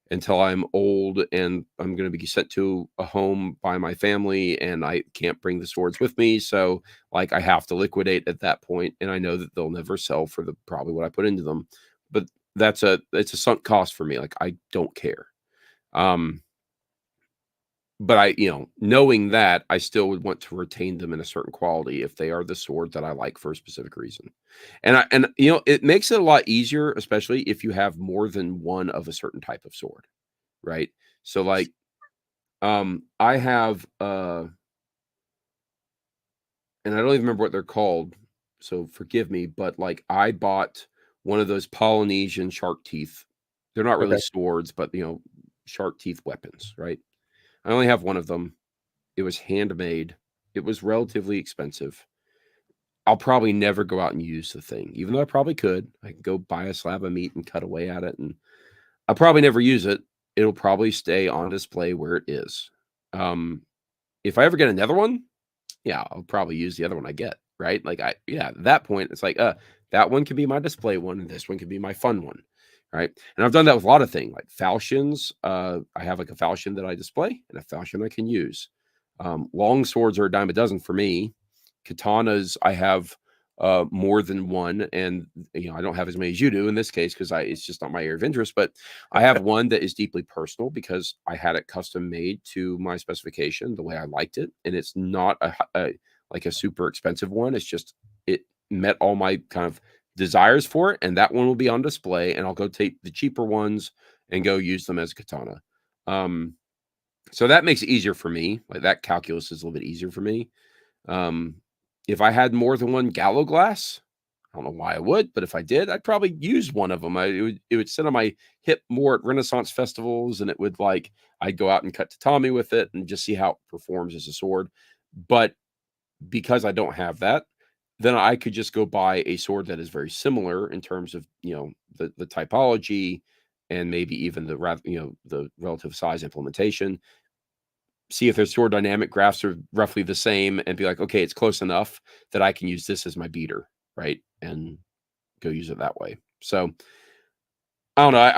until I'm old and I'm going to be sent to a home by my family and I can't bring the swords with me. So like I have to liquidate at that point, and I know that they'll never sell for probably what I put into them. But it's a sunk cost for me. Like I don't care. but I, knowing that, I still would want to retain them in a certain quality if they are the sword that I like for a specific reason. And it makes it a lot easier, especially if you have more than one of a certain type of sword, right? So like, I have, and I don't even remember what they're called, so forgive me, but like I bought one of those Polynesian shark teeth. They're not really Okay. swords, but shark teeth weapons, right? I only have one of them. It was handmade. It was relatively expensive. I'll probably never go out and use the thing, even though I probably could. I can go buy a slab of meat and cut away at it, and I'll probably never use it. It'll probably stay on display where it is. If I ever get another one, yeah, I'll probably use the other one I get, right? Like at that point, it's like, that one can be my display one, and this one can be my fun one, right? And I've done that with a lot of things, like falchions. I have like a falchion that I display and a falchion I can use. Long swords are a dime a dozen for me. Katanas, I have more than one, and I don't have as many as you do in this case because it's just not my area of interest. But I have one that is deeply personal because I had it custom made to my specification the way I liked it, and it's not like a super expensive one. It's just it met all my kind of desires for it, and that one will be on display, and I'll go take the cheaper ones and go use them as a katana. So that makes it easier for me. Like that calculus is a little bit easier for me. If I had more than one gallo glass, I don't know why I would, but if I did, I'd probably use one of them. It would sit on my hip more at Renaissance festivals, and it would I'd go out and cut tatami with it and just see how it performs as a sword. But because I don't have that, then I could just go buy a sword that is very similar in terms of the typology and maybe even the relative size implementation. See if their sword dynamic graphs are roughly the same and be like, okay, it's close enough that I can use this as my beater, right? And go use it that way. So I don't know.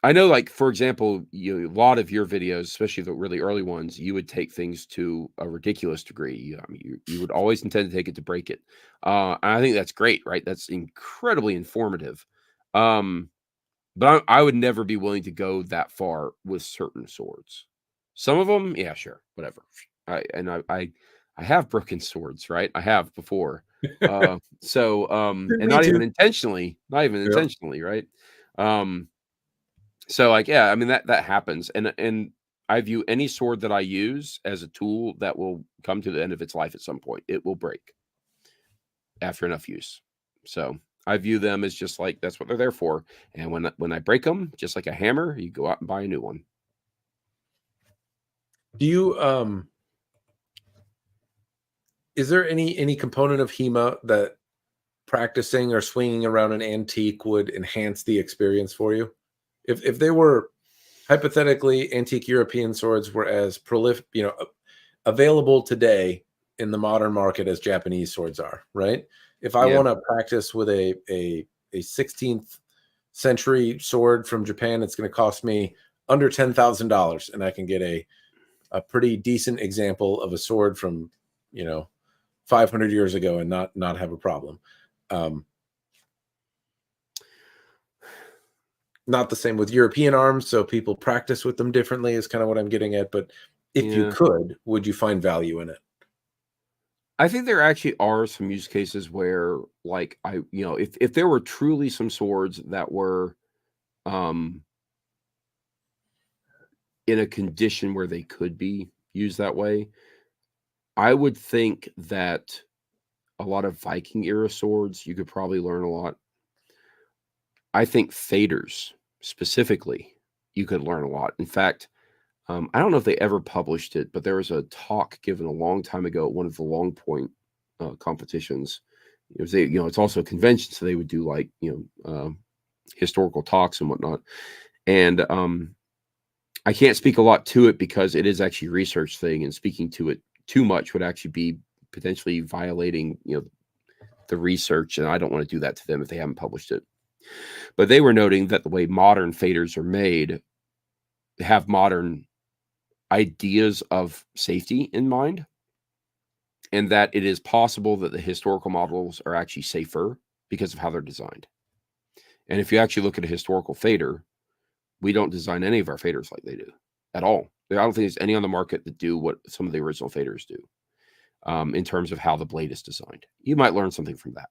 I know, like, for example, a lot of your videos, especially the really early ones, you would take things to a ridiculous degree. I mean, you would always intend to take it to break it. And I think that's great, right? That's incredibly informative. But I would never be willing to go that far with certain swords. Some of them, yeah, sure, whatever. I have broken swords, right? I have before. And Me not even too. intentionally, Yeah. right? So like, yeah, I mean that happens. And I view any sword that I use as a tool that will come to the end of its life at some point. It will break after enough use. So I view them as just like that's what they're there for. And when I break them, just like a hammer, you go out and buy a new one. Do you is there any component of HEMA that practicing or swinging around an antique would enhance the experience for you? If they were hypothetically antique European swords were as prolific, available today in the modern market as Japanese swords are, right? If I Yeah. want to practice with a 16th century sword from Japan, it's going to cost me under $10,000, and I can get a pretty decent example of a sword from 500 years ago and not have a problem. Not the same with European arms, so people practice with them differently is kind of what I'm getting at. But if you Yeah. could, would you find value in it? I think there actually are some use cases where like if there were truly some swords that were um in a condition where they could be used that way, I would think that a lot of Viking era swords, you could probably learn a lot. I think faders specifically, you could learn a lot. In fact, I don't know if they ever published it, but there was a talk given a long time ago at one of the long point competitions. It was it's also a convention, so they would do like historical talks and whatnot. And I can't speak a lot to it because it is actually a research thing, and speaking to it too much would actually be potentially violating the research, and I don't want to do that to them if they haven't published it. But they were noting that the way modern faders are made have modern ideas of safety in mind, and that it is possible that the historical models are actually safer because of how they're designed. And if you actually look at a historical fader, we don't design any of our faders like they do. at all. I don't think there's any on the market that do what some of the original faders do, in terms of how the blade is designed. You might learn something from that.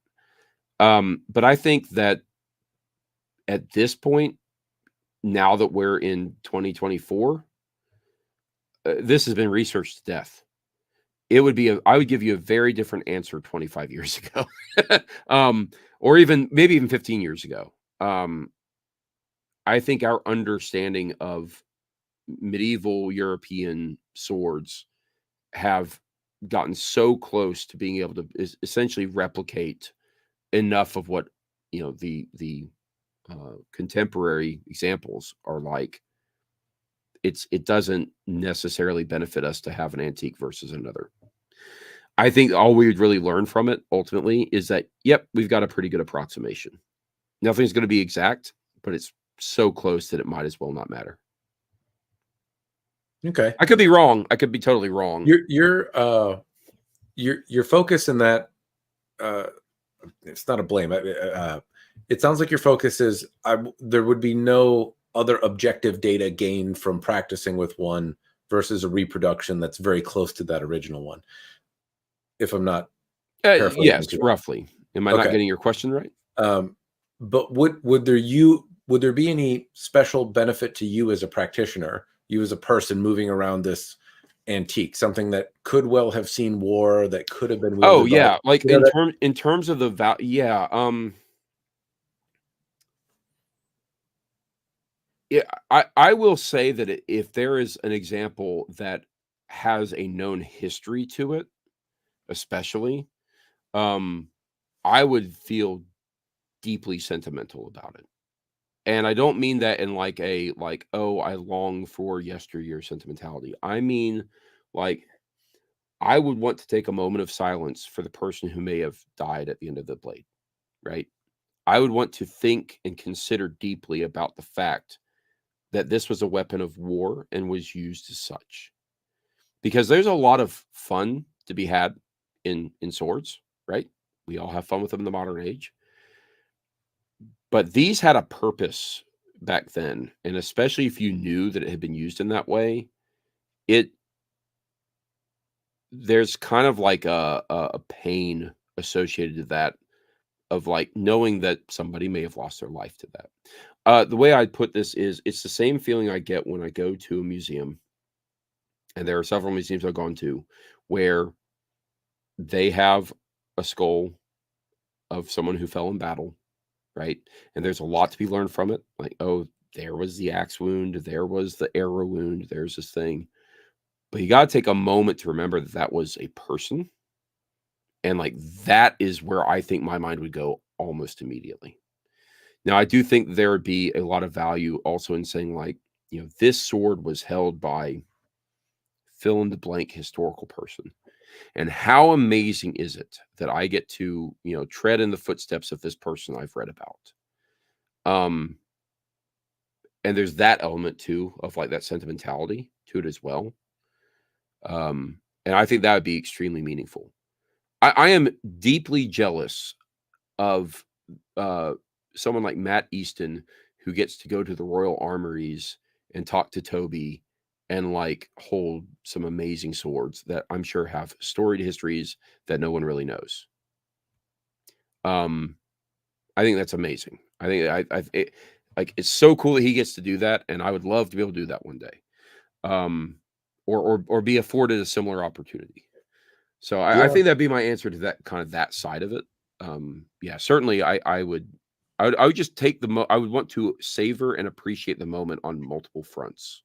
But I think that at this point, now that we're in 2024, this has been researched to death. It would be I would give you a very different answer 25 years ago, or maybe even 15 years ago. I think our understanding of medieval European swords have gotten so close to being able to essentially replicate enough of what the contemporary examples are like. It doesn't necessarily benefit us to have an antique versus another. I think all we would really learn from it ultimately is that, yep, we've got a pretty good approximation. Nothing's going to be exact, but it's so close that it might as well not matter. Okay. I could be wrong. I could be totally wrong. Your focus in that, it's not a blame. It sounds like your focus is there would be no other objective data gained from practicing with one versus a reproduction that's very close to that original one. If I'm not, yes, roughly. Am I not Okay. getting your question right? But would there be any special benefit to you as a practitioner, you as a person moving around this antique, something that could well have seen war, that could have been wielded Oh yeah, by, like in terms of the value, yeah. Yeah, I will say that if there is an example that has a known history to it, especially, I would feel deeply sentimental about it. And I don't mean that in like oh, I long for yesteryear sentimentality. I mean, like, I would want to take a moment of silence for the person who may have died at the end of the blade, right? I would want to think and consider deeply about the fact that this was a weapon of war and was used as such. Because there's a lot of fun to be had in swords, right? We all have fun with them in the modern age. But these had a purpose back then, and especially if you knew that it had been used in that way, there's kind of like a pain associated to that, of like knowing that somebody may have lost their life to that. The way I'd put this is, it's the same feeling I get when I go to a museum, and there are several museums I've gone to where they have a skull of someone who fell in battle, right? And there's a lot to be learned from it. Like, oh, there was the axe wound, there was the arrow wound, there's this thing. But you got to take a moment to remember that that was a person. And like, that is where I think my mind would go almost immediately. Now, I do think there would be a lot of value also in saying, like, this sword was held by fill in the blank historical person. And how amazing is it that I get to, tread in the footsteps of this person I've read about? And there's that element too, of like that sentimentality to it as well. And I think that would be extremely meaningful. I am deeply jealous of someone like Matt Easton, who gets to go to the Royal Armories and talk to Toby and like hold some amazing swords that I'm sure have storied histories that no one really knows. I think that's amazing. I think it's so cool that he gets to do that, and I would love to be able to do that one day, or be afforded a similar opportunity. So I think that'd be my answer to that kind of that side of it. Yeah, certainly I would just take I would want to savor and appreciate the moment on multiple fronts,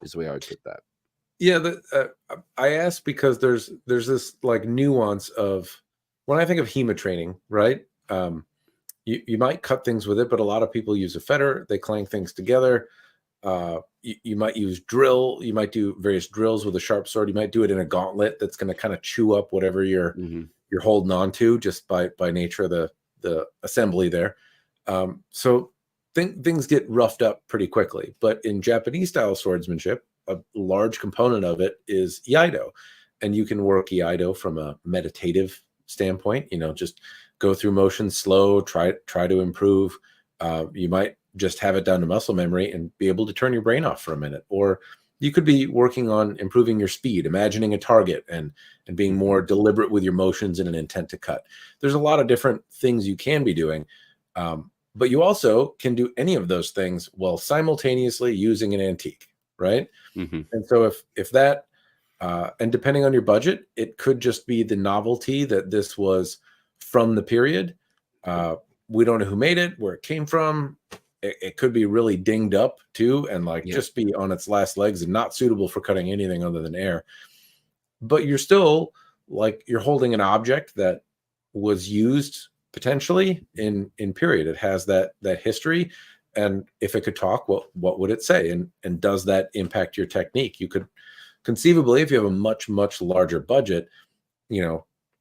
is the way I would put that. Yeah, I ask because there's this like nuance of, when I think of HEMA training, right? You might cut things with it, but a lot of people use a fetter. They clang things together. You might use drill. You might do various drills with a sharp sword. You might do it in a gauntlet that's going to kind of chew up whatever you're holding on to, just by nature of the assembly there. So things get roughed up pretty quickly. But in Japanese style swordsmanship, a large component of it is iaido, and you can work iaido from a meditative standpoint. Just go through motions slow, try to improve. You might just have it down to muscle memory and be able to turn your brain off for a minute. Or You could be working on improving your speed, imagining a target, and being more deliberate with your motions and an intent to cut. There's a lot of different things you can be doing, but you also can do any of those things while simultaneously using an antique, right? Mm-hmm. And so if that and depending on your budget, it could just be the novelty that this was from the period. We don't know who made it, where it came from. It could be really dinged up too, and like just be on its last legs and not suitable for cutting anything other than air. But you're still like you're holding an object that was used potentially in period. It has that history, and if it could talk, what would it say? And does that impact your technique? You could conceivably, if you have a much larger budget,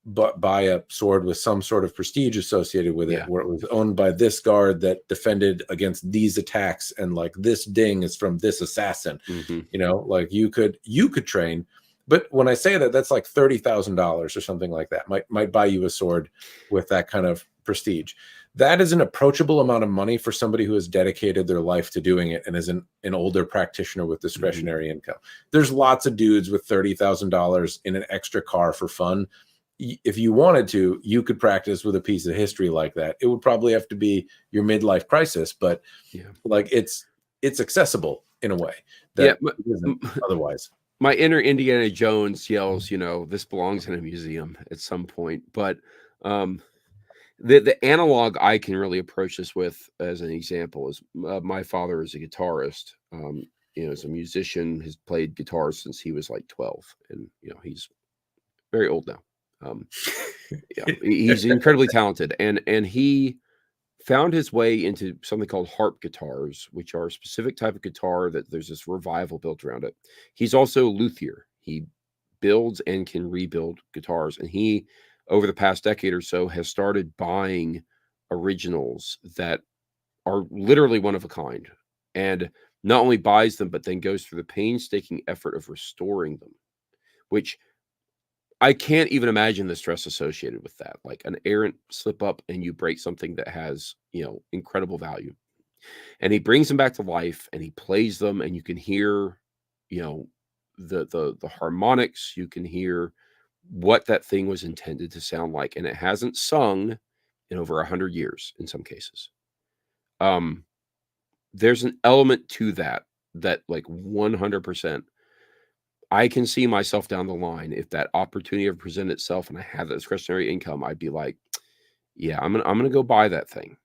but buy a sword with some sort of prestige associated with it, where it was owned by this guard that defended against these attacks, and like this ding is from this assassin. Like you could train. But when I say that, that's like $30,000 or something like that. Might buy you a sword with that kind of prestige. That is an approachable amount of money for somebody who has dedicated their life to doing it and is an older practitioner with discretionary income. There's lots of dudes with $30,000 in an extra car for fun. If you wanted to, you could practice with a piece of history like that. It would probably have to be your midlife crisis, but like it's accessible in a way that isn't otherwise. My inner Indiana Jones yells, this belongs in a museum at some point. But the analog I can really approach this with, as an example, is my father is a guitarist. As a musician, has played guitar since he was like 12, and he's very old now. He's incredibly talented, and he found his way into something called harp guitars, which are a specific type of guitar that there's this revival built around it. He's also a luthier. He builds and can rebuild guitars, and he, over the past decade or so, has started buying originals that are literally one of a kind, and not only buys them, but then goes through the painstaking effort of restoring them, which I can't even imagine the stress associated with that. Like an errant slip up and you break something that has, incredible value. And he brings them back to life and he plays them, and you can hear, the harmonics. You can hear what that thing was intended to sound like, and it hasn't sung in over 100 years in some cases. There's an element to that like 100%. I can see myself down the line, if that opportunity ever presented itself and I have that discretionary income, I'd be like, yeah, I'm gonna go buy that thing.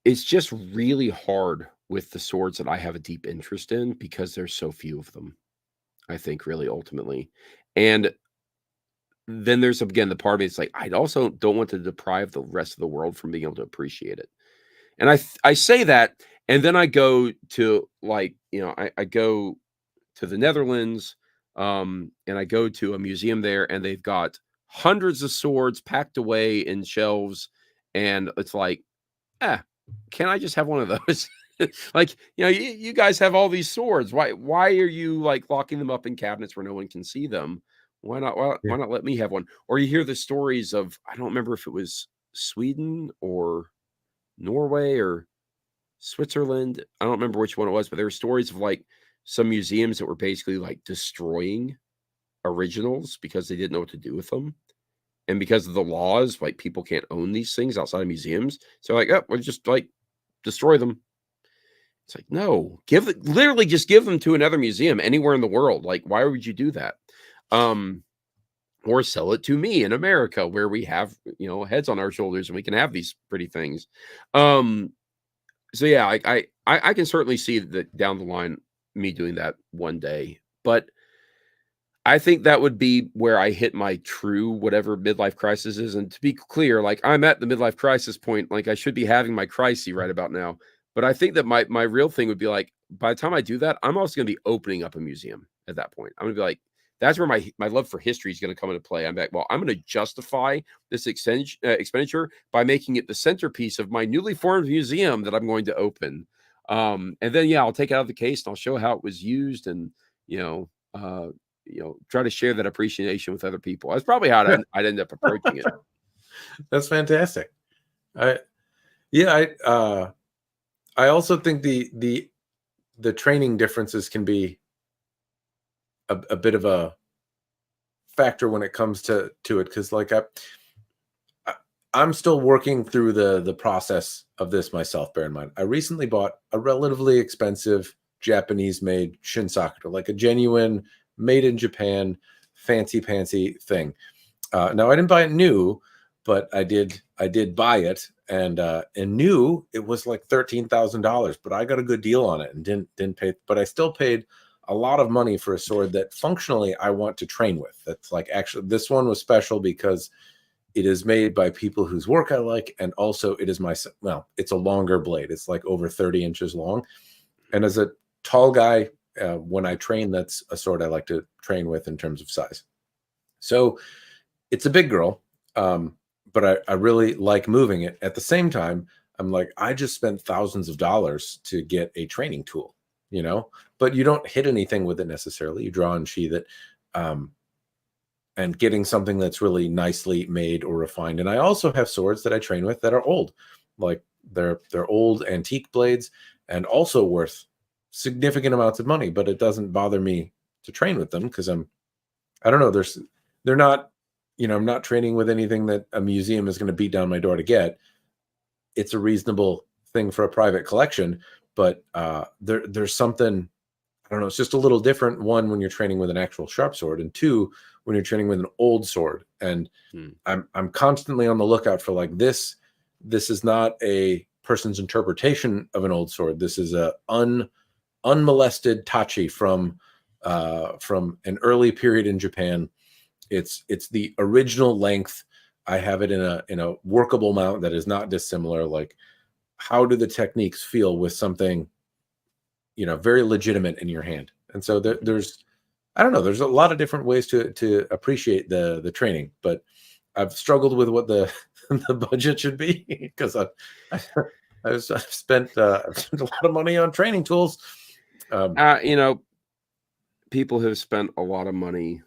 It's just really hard with the swords that I have a deep interest in, because there's so few of them, I think, really ultimately. And then there's, again, the part of me, it's like, I also don't want to deprive the rest of the world from being able to appreciate it. And I say that, and then I go to I go to the Netherlands, and I go to a museum there, and they've got hundreds of swords packed away in shelves, and it's like, can I just have one of those? Like, you guys have all these swords. Why are you like locking them up in cabinets where no one can see them? Why not? Why not let me have one? Or you hear the stories of, I don't remember if it was Sweden or Norway or Switzerland. I don't remember which one it was, but there were stories of like some museums that were basically like destroying originals because they didn't know what to do with them. And because of the laws, like, people can't own these things outside of museums. So like, we'll just like destroy them. It's like, no, literally just give them to another museum anywhere in the world. Like, why would you do that? Or sell it to me in America, where we have, heads on our shoulders and we can have these pretty things. So yeah, I can certainly see that down the line, me doing that one day, but I think that would be where I hit my true whatever midlife crisis is. And to be clear, like, I'm at the midlife crisis point, like I should be having my crisis right about now. But I think that my real thing would be like, by the time I do that, I'm also going to be opening up a museum at that point. I'm going to be like, that's where my love for history is going to come into play. I'm like, well, I'm going to justify this expenditure by making it the centerpiece of my newly formed museum that I'm going to open. And then, I'll take it out of the case and I'll show how it was used, and, try to share that appreciation with other people. That's probably how I'd end up approaching it. That's fantastic. I also think the training differences can be a bit of a factor when it comes to it, because like I'm still working through the process of this myself. Bear in mind, I recently bought a relatively expensive Japanese made Shinsakuto, like a genuine made in Japan fancy pantsy thing. Now I didn't buy it new, but I did buy it, and new it was like $13,000, but I got a good deal on it and didn't pay, but I still paid a lot of money for a sword that functionally I want to train with. That's like, actually, this one was special because it is made by people whose work I like, and also it is well, it's a longer blade. It's like over 30 inches long, and as a tall guy, when I train, that's a sword I like to train with in terms of size. So it's a big girl, but I really like moving it. At the same time, I'm like, I just spent thousands of dollars to get a training tool, but you don't hit anything with it necessarily. You draw and sheath it, and getting something that's really nicely made or refined. And I also have swords that I train with that are old, like they're old antique blades, and also worth significant amounts of money, but it doesn't bother me to train with them because I don't know, they're not, I'm not training with anything that a museum is going to beat down my door to get. It's a reasonable thing for a private collection, but there's something, I don't know, it's just a little different. One, when you're training with an actual sharp sword, and two, when you're training with an old sword. And I'm constantly on the lookout for like this. This is not a person's interpretation of an old sword. This is a unmolested tachi from an early period in Japan. It's the original length. I have it in a workable mount that is not dissimilar. Like, how do the techniques feel with something, very legitimate in your hand? And so there's, I don't know, there's a lot of different ways to appreciate the training, but I've struggled with what the budget should be, because I've spent a lot of money on training tools. People have spent a lot of money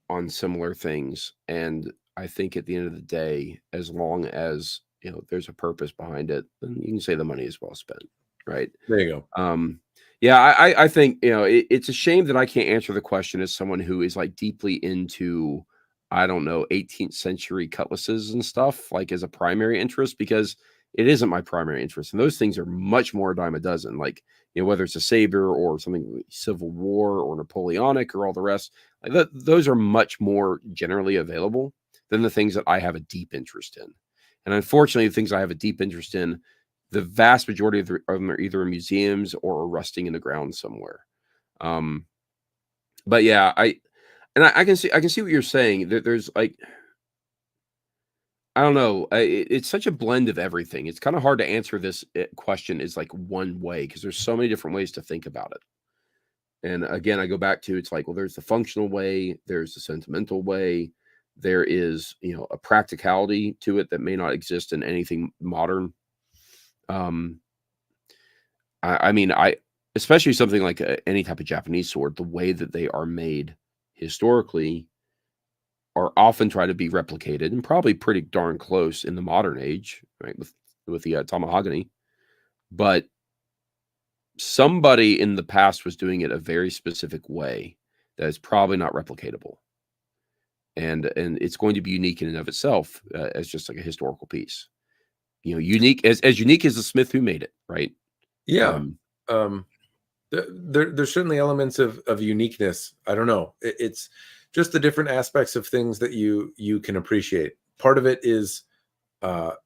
on similar things, and I think at the end of the day, as long as there's a purpose behind it, then you can say the money is well spent, right? There you go. Yeah, I think it's a shame that I can't answer the question as someone who is like deeply into, I don't know, 18th century cutlasses and stuff, like as a primary interest, because it isn't my primary interest, and those things are much more a dime a dozen. Like, whether it's a saber or something like Civil War or Napoleonic or all the rest, like those are much more generally available than the things that I have a deep interest in. And unfortunately, the things I have a deep interest in, the vast majority of them are either in museums or are rusting in the ground somewhere. But yeah, I can see what you're saying. There's like, I don't know. It's such a blend of everything. It's kind of hard to answer this question is like one way, because there's so many different ways to think about it. And again, I go back to, it's like, well, there's the functional way, there's the sentimental way, there is, a practicality to it that may not exist in anything modern. I mean, especially something like any type of Japanese sword, the way that they are made historically are often try to be replicated, and probably pretty darn close in the modern age, right? With the Tamahagani, but somebody in the past was doing it a very specific way that is probably not replicatable, and it's going to be unique in and of itself, as just like a historical piece. Unique as unique as the smith who made it, right? Yeah. There's certainly elements of uniqueness. I don't know. It's just the different aspects of things that you can appreciate. Part of it is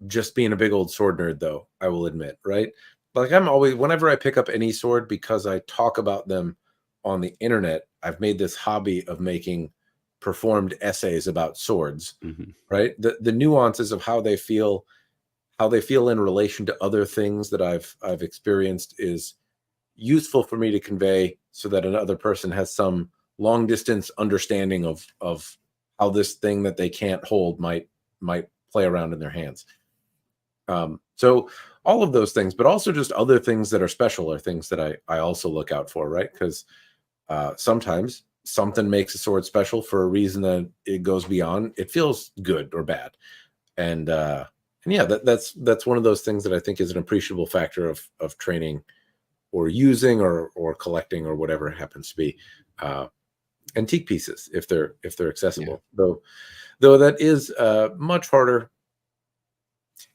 just being a big old sword nerd, though, I will admit, right? Like, I'm always, whenever I pick up any sword, because I talk about them on the internet, I've made this hobby of making performed essays about swords, right? The nuances of how they feel in relation to other things that I've experienced is useful for me to convey, so that another person has some long distance understanding of how this thing that they can't hold might play around in their hands. So all of those things, but also just other things that are special are things that I also look out for, right? Because sometimes something makes a sword special for a reason that it goes beyond, it feels good or bad. And And yeah, that's one of those things that I think is an appreciable factor of training or using or collecting or whatever it happens to be. Antique pieces if they're Yeah. accessible. Though that is much harder.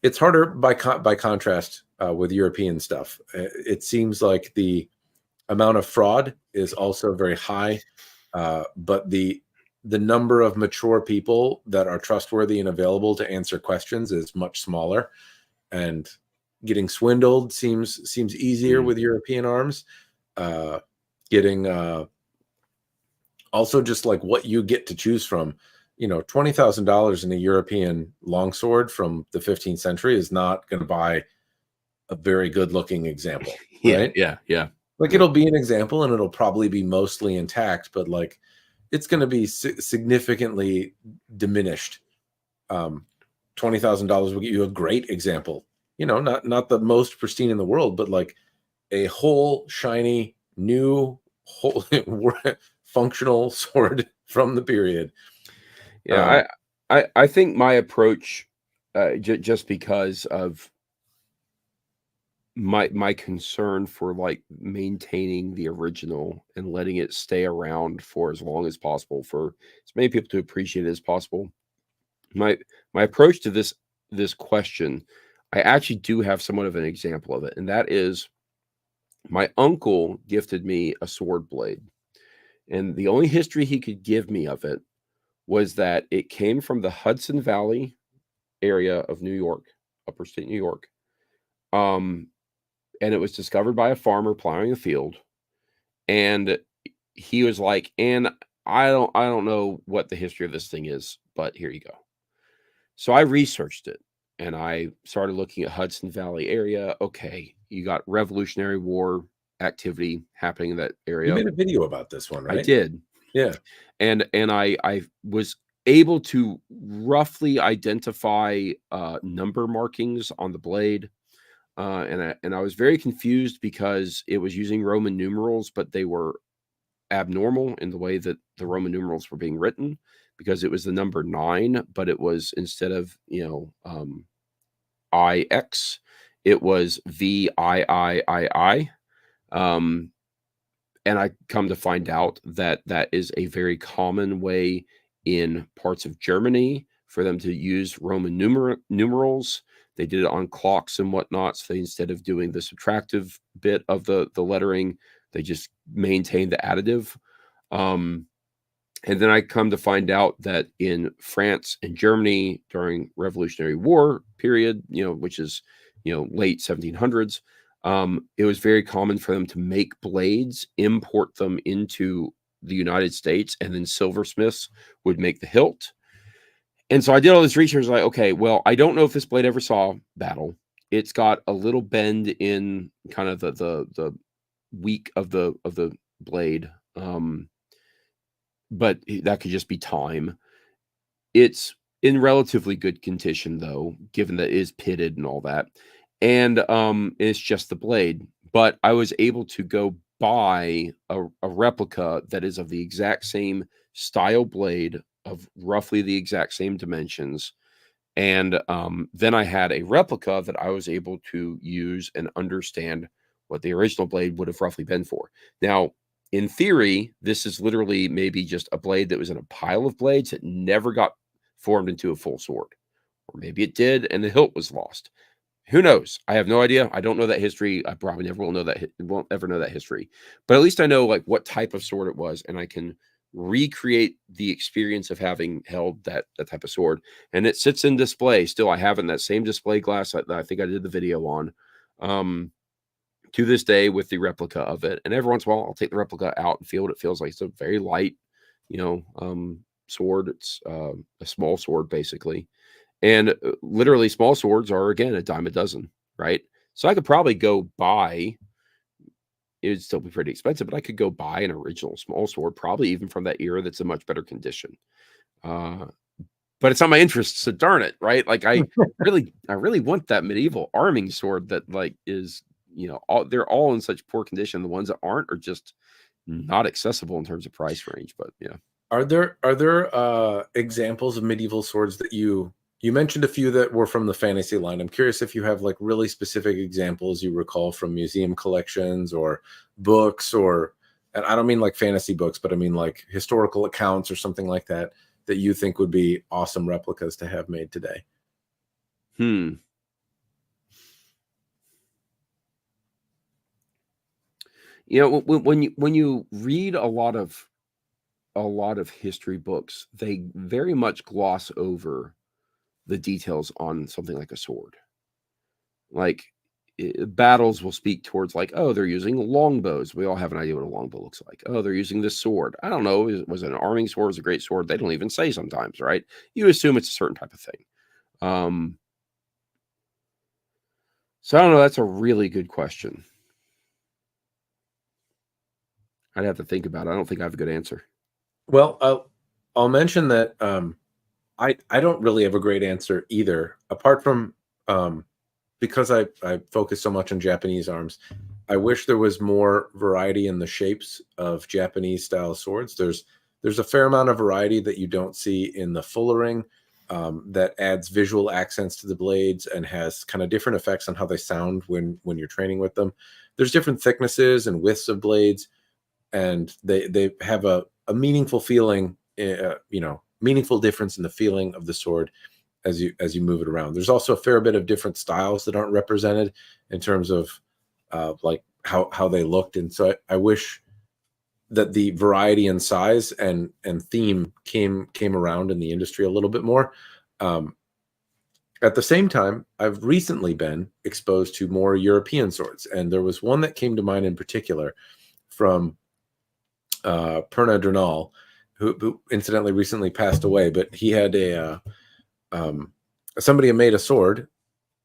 It's harder by contrast with European stuff. It seems like the amount of fraud is also very high, but the number of mature people that are trustworthy and available to answer questions is much smaller, and getting swindled seems easier with European arms. Getting also just like what you get to choose from, $20,000 in a European longsword from the 15th century is not going to buy a very good looking example, Yeah, right? yeah. Like it'll be an example and it'll probably be mostly intact, but like it's going to be significantly diminished. $20,000 will get you a great example. Not the most pristine in the world, but like a whole shiny new whole functional sword from the period. Yeah, I think my approach, just because of my concern for like maintaining the original and letting it stay around for as long as possible for as many people to appreciate it as possible. My my approach to this question, I actually do have somewhat of an example of it, and that is my uncle gifted me a sword blade, and the only history he could give me of it was that it came from the Hudson Valley area of New York, upper state New York. Um, and it was discovered by a farmer plowing a field. And he was like, and I don't know what the history of this thing is, but here you go. So I researched it and I started looking at Hudson Valley area. Okay, you got Revolutionary War activity happening in that You area. made a video about this one, I right? did. Yeah. And I was able to roughly identify number markings on the blade. And I was very confused because it was using Roman numerals, but they were abnormal in the way that the Roman numerals were being written, because it was the number 9, but it was, instead of IX, it was VIII. And I come to find out that that is a very common way in parts of Germany for them to use Roman numerals. They did it on clocks and whatnot. So they, instead of doing the subtractive bit of the lettering, they just maintained the additive. And then I come to find out that in France and Germany during Revolutionary War period, which is, late 1700s, it was very common for them to make blades, import them into the United States, and then silversmiths would make the hilt. And so I did all this research, like, okay, well, I don't know if this blade ever saw battle. It's got a little bend in kind of the weak of the blade. But that could just be time. It's in relatively good condition, though, given that it is pitted and all that. And it's just the blade. But I was able to go buy a replica that is of the exact same style blade, of roughly the exact same dimensions. And then I had a replica that I was able to use and understand what the original blade would have roughly been for. Now, in theory, this is literally maybe just a blade that was in a pile of blades that never got formed into a full sword. Or maybe it did and the hilt was lost. Who knows? I have no idea. I don't know that history. I probably never will know that. Won't ever know that history. But at least I know like what type of sword it was, and I can recreate the experience of having held that type of sword. And it sits in display still. I have it in that same display glass that I think I did the video on. To this day, with the replica of it. And every once in a while, I'll take the replica out and feel what it feels like. It's a very light, sword. It's a small sword, basically. And literally, small swords are, again, a dime a dozen, right? So I could probably go buy, it would still be pretty expensive, but I could go buy an original small sword, probably even from that era, that's in much better condition. But it's not my interest, so darn it, right? Like I really want that medieval arming sword that like is, they're all in such poor condition. The ones that aren't are just not accessible in terms of price range. But yeah. Are there examples of medieval swords that you You mentioned a few that were from the fantasy line. I'm curious if you have like really specific examples you recall from museum collections or books, or, and I don't mean like fantasy books, but I mean like historical accounts or something like that, that you think would be awesome replicas to have made today. You know, when you read a lot of history books, they very much gloss over the details on something like a sword. Like battles will speak towards like, oh, they're using longbows. We all have an idea what a longbow looks like. Oh, they're using this sword. I don't know. Was it an arming sword? Was it a great sword? They don't even say sometimes, right? You assume it's a certain type of thing. So I don't know. That's a really good question. I'd have to think about it. I don't think I have a good answer. Well, I'll mention that I don't really have a great answer either, apart from because I focus so much on Japanese arms. I wish there was more variety in the shapes of Japanese style swords. There's a fair amount of variety that you don't see in the fullering, that adds visual accents to the blades and has kind of different effects on how they sound when you're training with them. There's different thicknesses and widths of blades, and they have a meaningful feeling, meaningful difference in the feeling of the sword as you move it around. There's also a fair bit of different styles that aren't represented in terms of like how they looked, and so I wish that the variety and size and theme came around in the industry a little bit more. At the same time, I've recently been exposed to more European swords, and there was one that came to mind in particular from Perna Dernal, who incidentally recently passed away, but he had somebody had made a sword,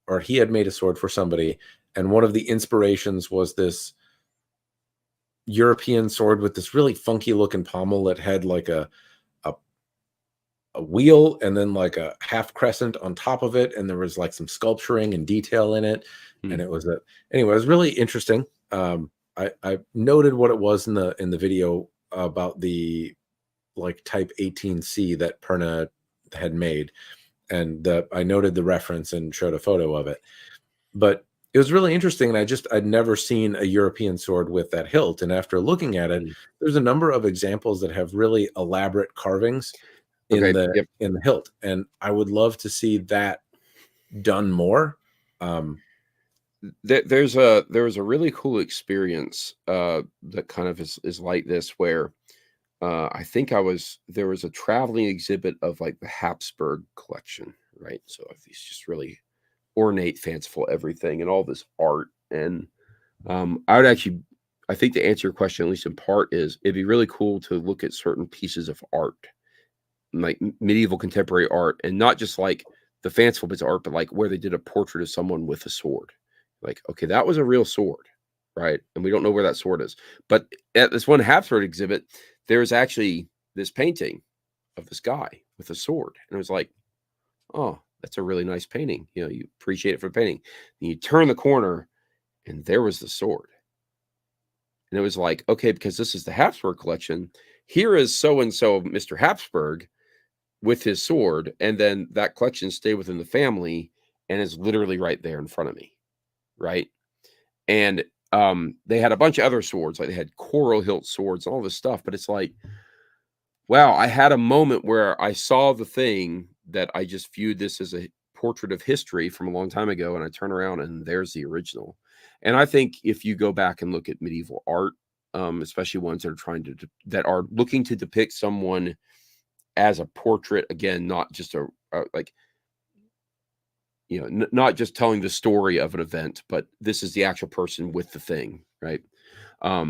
or he had made a sword for somebody, and one of the inspirations was this European sword with this really funky looking pommel that had like a wheel and then like a half crescent on top of it, and there was like some sculpturing and detail in it, and it was anyway, it was really interesting. I noted what it was in the video about the like Type 18C that Perna had made, and I noted the reference and showed a photo of it. But it was really interesting, and I'd never seen a European sword with that hilt. And after looking at it, there's a number of examples that have really elaborate carvings in the hilt, and I would love to see that done more. There was a really cool experience that kind of is like this, where I think there was a traveling exhibit of like the Habsburg collection, right? So these just really ornate, fanciful everything and all this art. And I think to answer your question, at least in part, is it'd be really cool to look at certain pieces of art, like medieval contemporary art, and not just like the fanciful bits of art, but like where they did a portrait of someone with a sword. Like, okay, that was a real sword, right? And we don't know where that sword is. But at this one Habsburg exhibit, there's actually this painting of this guy with a sword. And it was like, oh, that's a really nice painting. You know, you appreciate it for the painting. And you turn the corner and there was the sword. And it was like, okay, because this is the Habsburg collection, here is so-and-so Mr. Habsburg with his sword. And then that collection stayed within the family and is literally right there in front of me. Right. And they had a bunch of other swords, like they had coral hilt swords, all this stuff. But it's like, wow, I had a moment where I saw the thing that I just viewed this as a portrait of history from a long time ago, and I turn around and there's the original. And I think if you go back and look at medieval art, especially ones that are that are looking to depict someone as a portrait, again, not just like, you know, not just telling the story of an event, but this is the actual person with the thing, right? I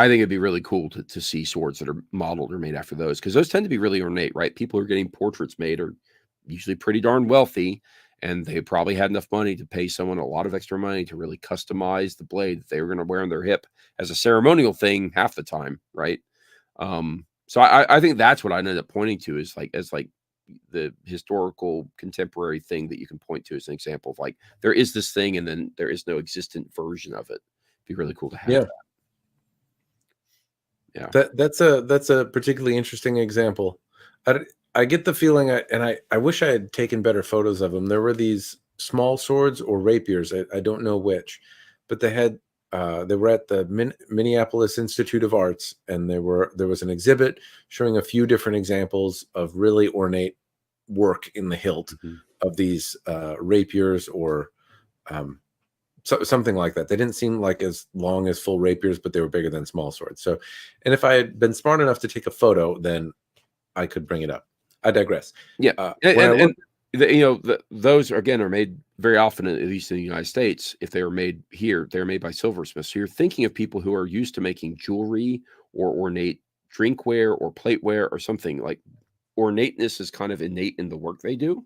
think it'd be really cool to see swords that are modeled or made after those, because those tend to be really ornate, right? People who are getting portraits made are usually pretty darn wealthy, and they probably had enough money to pay someone a lot of extra money to really customize the blade that they were going to wear on their hip as a ceremonial thing half the time, right? So I think that's what I ended up pointing to is like as like the historical contemporary thing that you can point to as an example of like there is this thing and then there is no existent version of it. It'd be really cool to have that. Yeah. That's a particularly interesting example. I get the feeling, I wish I had taken better photos of them. There were these small swords or rapiers. I don't know which, but they were at the Minneapolis Institute of Arts, and there was an exhibit showing a few different examples of really ornate work in the hilt of these rapiers or something like that. They didn't seem like as long as full rapiers, but they were bigger than small swords. So, and if I had been smart enough to take a photo, then I could bring it up. I digress. Yeah, When those again are made very often, at least in the United States. If they were made here, they're made by silversmiths. So you're thinking of people who are used to making jewelry or ornate drinkware or plateware or something. Like ornateness is kind of innate in the work they do.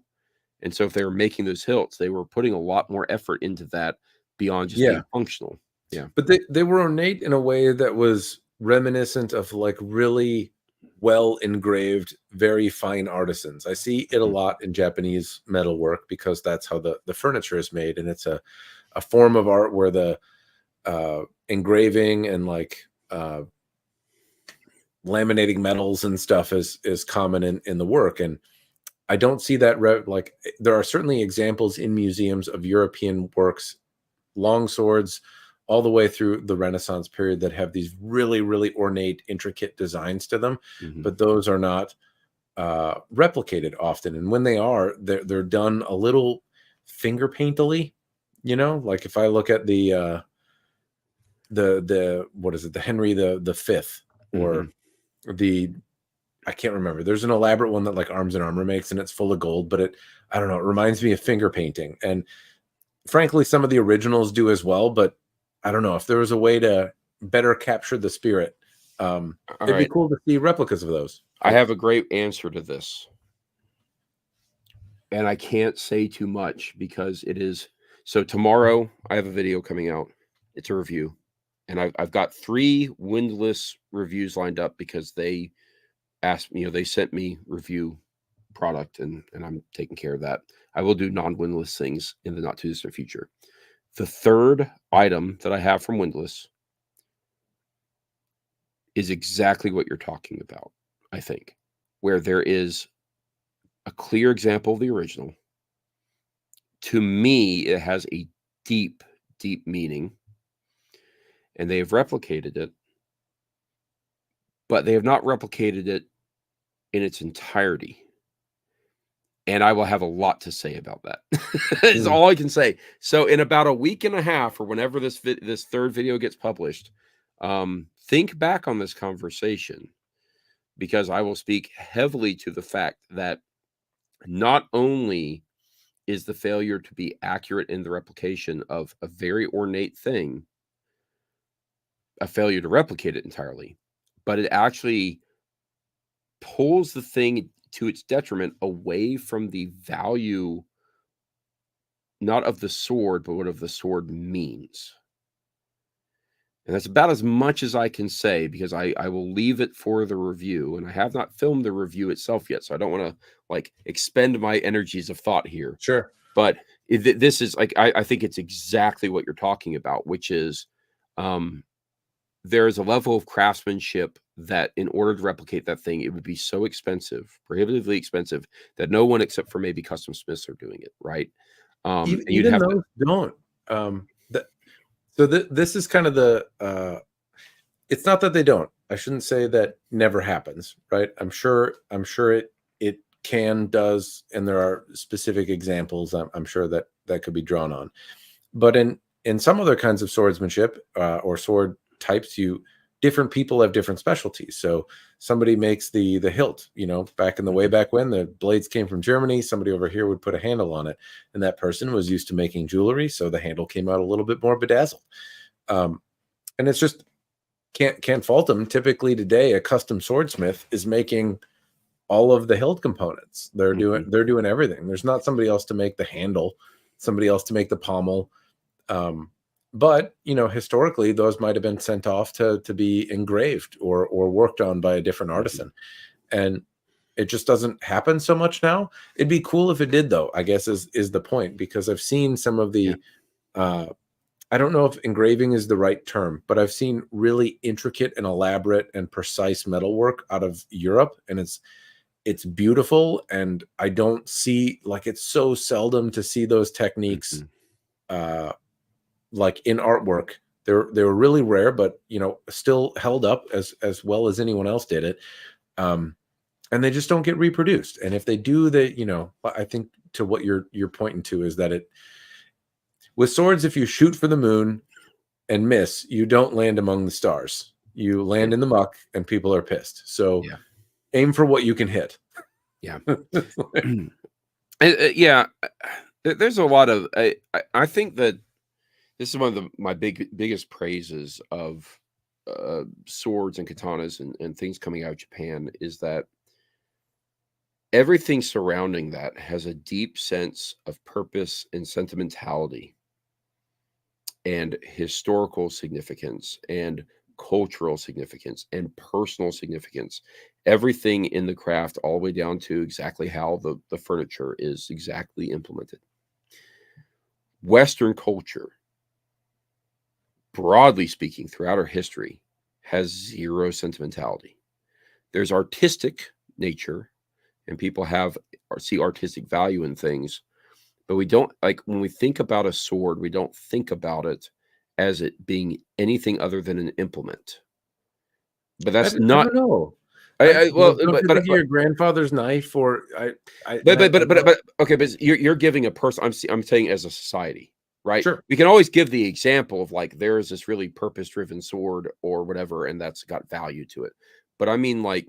And so if they were making those hilts, they were putting a lot more effort into that beyond just being functional. Yeah. But they were ornate in a way that was reminiscent of like really well engraved, very fine artisans. I see it a lot in Japanese metalwork because that's how the furniture is made. And it's a form of art where the engraving and like laminating metals and stuff is common in the work. And I don't see that like there are certainly examples in museums of European works, long swords, all the way through the Renaissance period that have these really, really ornate, intricate designs to them. But those are not replicated often. And when they are, they're done a little finger paintily, you know, like if I look at the what is it? The Henry the Fifth or I can't remember. There's an elaborate one that like Arms and Armor makes, and it's full of gold, but I don't know. It reminds me of finger painting. And frankly, some of the originals do as well, but I don't know if there was a way to better capture the spirit. It'd be cool to see replicas of those. I have a great answer to this. And I can't say too much because it is. So tomorrow I have a video coming out. It's a review. And I've got 3 windless reviews lined up because they asked me, they sent me review product and I'm taking care of that. I will do non-windless things in the not too distant future. The third item that I have from windless is exactly what you're talking about, I think, where there is a clear example of the original. To me, it has a deep, deep meaning, and they have replicated it, but they have not replicated it in its entirety. And I will have a lot to say about that. Is all I can say. So in about a week and a half, or whenever this third video gets published, think back on this conversation, because I will speak heavily to the fact that not only is the failure to be accurate in the replication of a very ornate thing a failure to replicate it entirely, but it actually pulls the thing to its detriment away from the value, not of the sword, but what of the sword means. And that's about as much as I can say, because I will leave it for the review, and I have not filmed the review itself yet, so I don't want to like expend my energies of thought here. Sure. But this is like, I think it's exactly what you're talking about, which is there is a level of craftsmanship that in order to replicate that thing, it would be so expensive, prohibitively expensive, that no one except for maybe custom smiths are doing it, right? Even those don't. So this is kind of the it's not that they don't. I shouldn't say that never happens, right? I'm sure it can, does, and there are specific examples I'm sure that could be drawn on. But in some other kinds of swordsmanship or sword types, different people have different specialties. So somebody makes the hilt, back in the way back when the blades came from Germany, somebody over here would put a handle on it, and that person was used to making jewelry, so the handle came out a little bit more bedazzled. And it's just can't fault them. Typically today, a custom swordsmith is making all of the hilt components. They're doing everything. There's not somebody else to make the handle, somebody else to make the pommel. But historically, those might have been sent off to be engraved or worked on by a different artisan, and it just doesn't happen so much now. It'd be cool if it did, though, I guess is the point, because I've seen some of the I don't know if engraving is the right term, but I've seen really intricate and elaborate and precise metalwork out of Europe, and it's beautiful, and I don't see, like, it's so seldom to see those techniques like in artwork. They were really rare, but still held up as well as anyone else did it. And they just don't get reproduced. And if they do, I think to what you're pointing to is that with swords, if you shoot for the moon and miss, you don't land among the stars. You land in the muck, and people are pissed. So aim for what you can hit. Yeah. Yeah. There's a lot of, I think that this is one of my biggest praises of swords and katanas and things coming out of Japan is that everything surrounding that has a deep sense of purpose and sentimentality and historical significance and cultural significance and personal significance. Everything in the craft, all the way down to exactly how the furniture is exactly implemented. Western culture, broadly speaking, throughout our history, has zero sentimentality. There's artistic nature, and people see artistic value in things, but we don't, like, when we think about a sword, we don't think about it as it being anything other than an implement. But that's I not. don't know. Well, don't you think of your grandfather's knife, or okay, but you're giving a person. I'm saying as a society, right? Sure. We can always give the example of, like, there is this really purpose-driven sword or whatever, and that's got value to it. But I mean, like,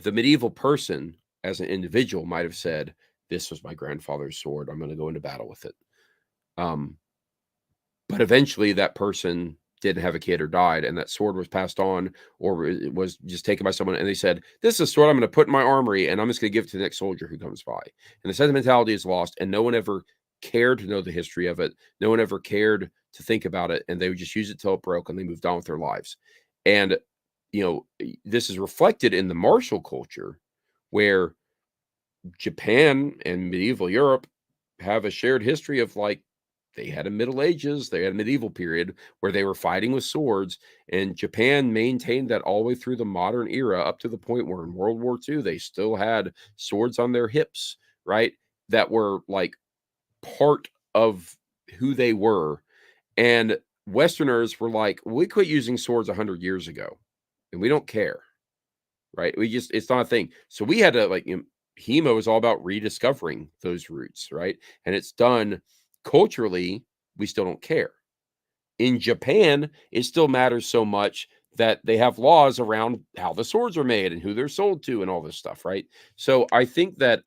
the medieval person as an individual might have said, "This was my grandfather's sword. I'm going to go into battle with it." But eventually that person didn't have a kid or died, and that sword was passed on, or it was just taken by someone, and they said, "This is a sword I'm going to put in my armory, and I'm just going to give it to the next soldier who comes by." And the sentimentality is lost, and no one ever cared to know the history of it. No one ever cared to think about it, and they would just use it till it broke, and they moved on with their lives. And this is reflected in the martial culture, where Japan and medieval Europe have a shared history of, like, they had a Middle Ages, they had a medieval period where they were fighting with swords, and Japan maintained that all the way through the modern era, up to the point where in World War II, they still had swords on their hips, right? That were, like, part of who they were. And Westerners were like, we quit using swords 100 years ago, and we don't care, right? It's not a thing. So we had to, like, HEMA is all about rediscovering those roots, right? And it's done culturally. We still don't care. In Japan, it still matters so much that they have laws around how the swords are made and who they're sold to and all this stuff, right? So I think that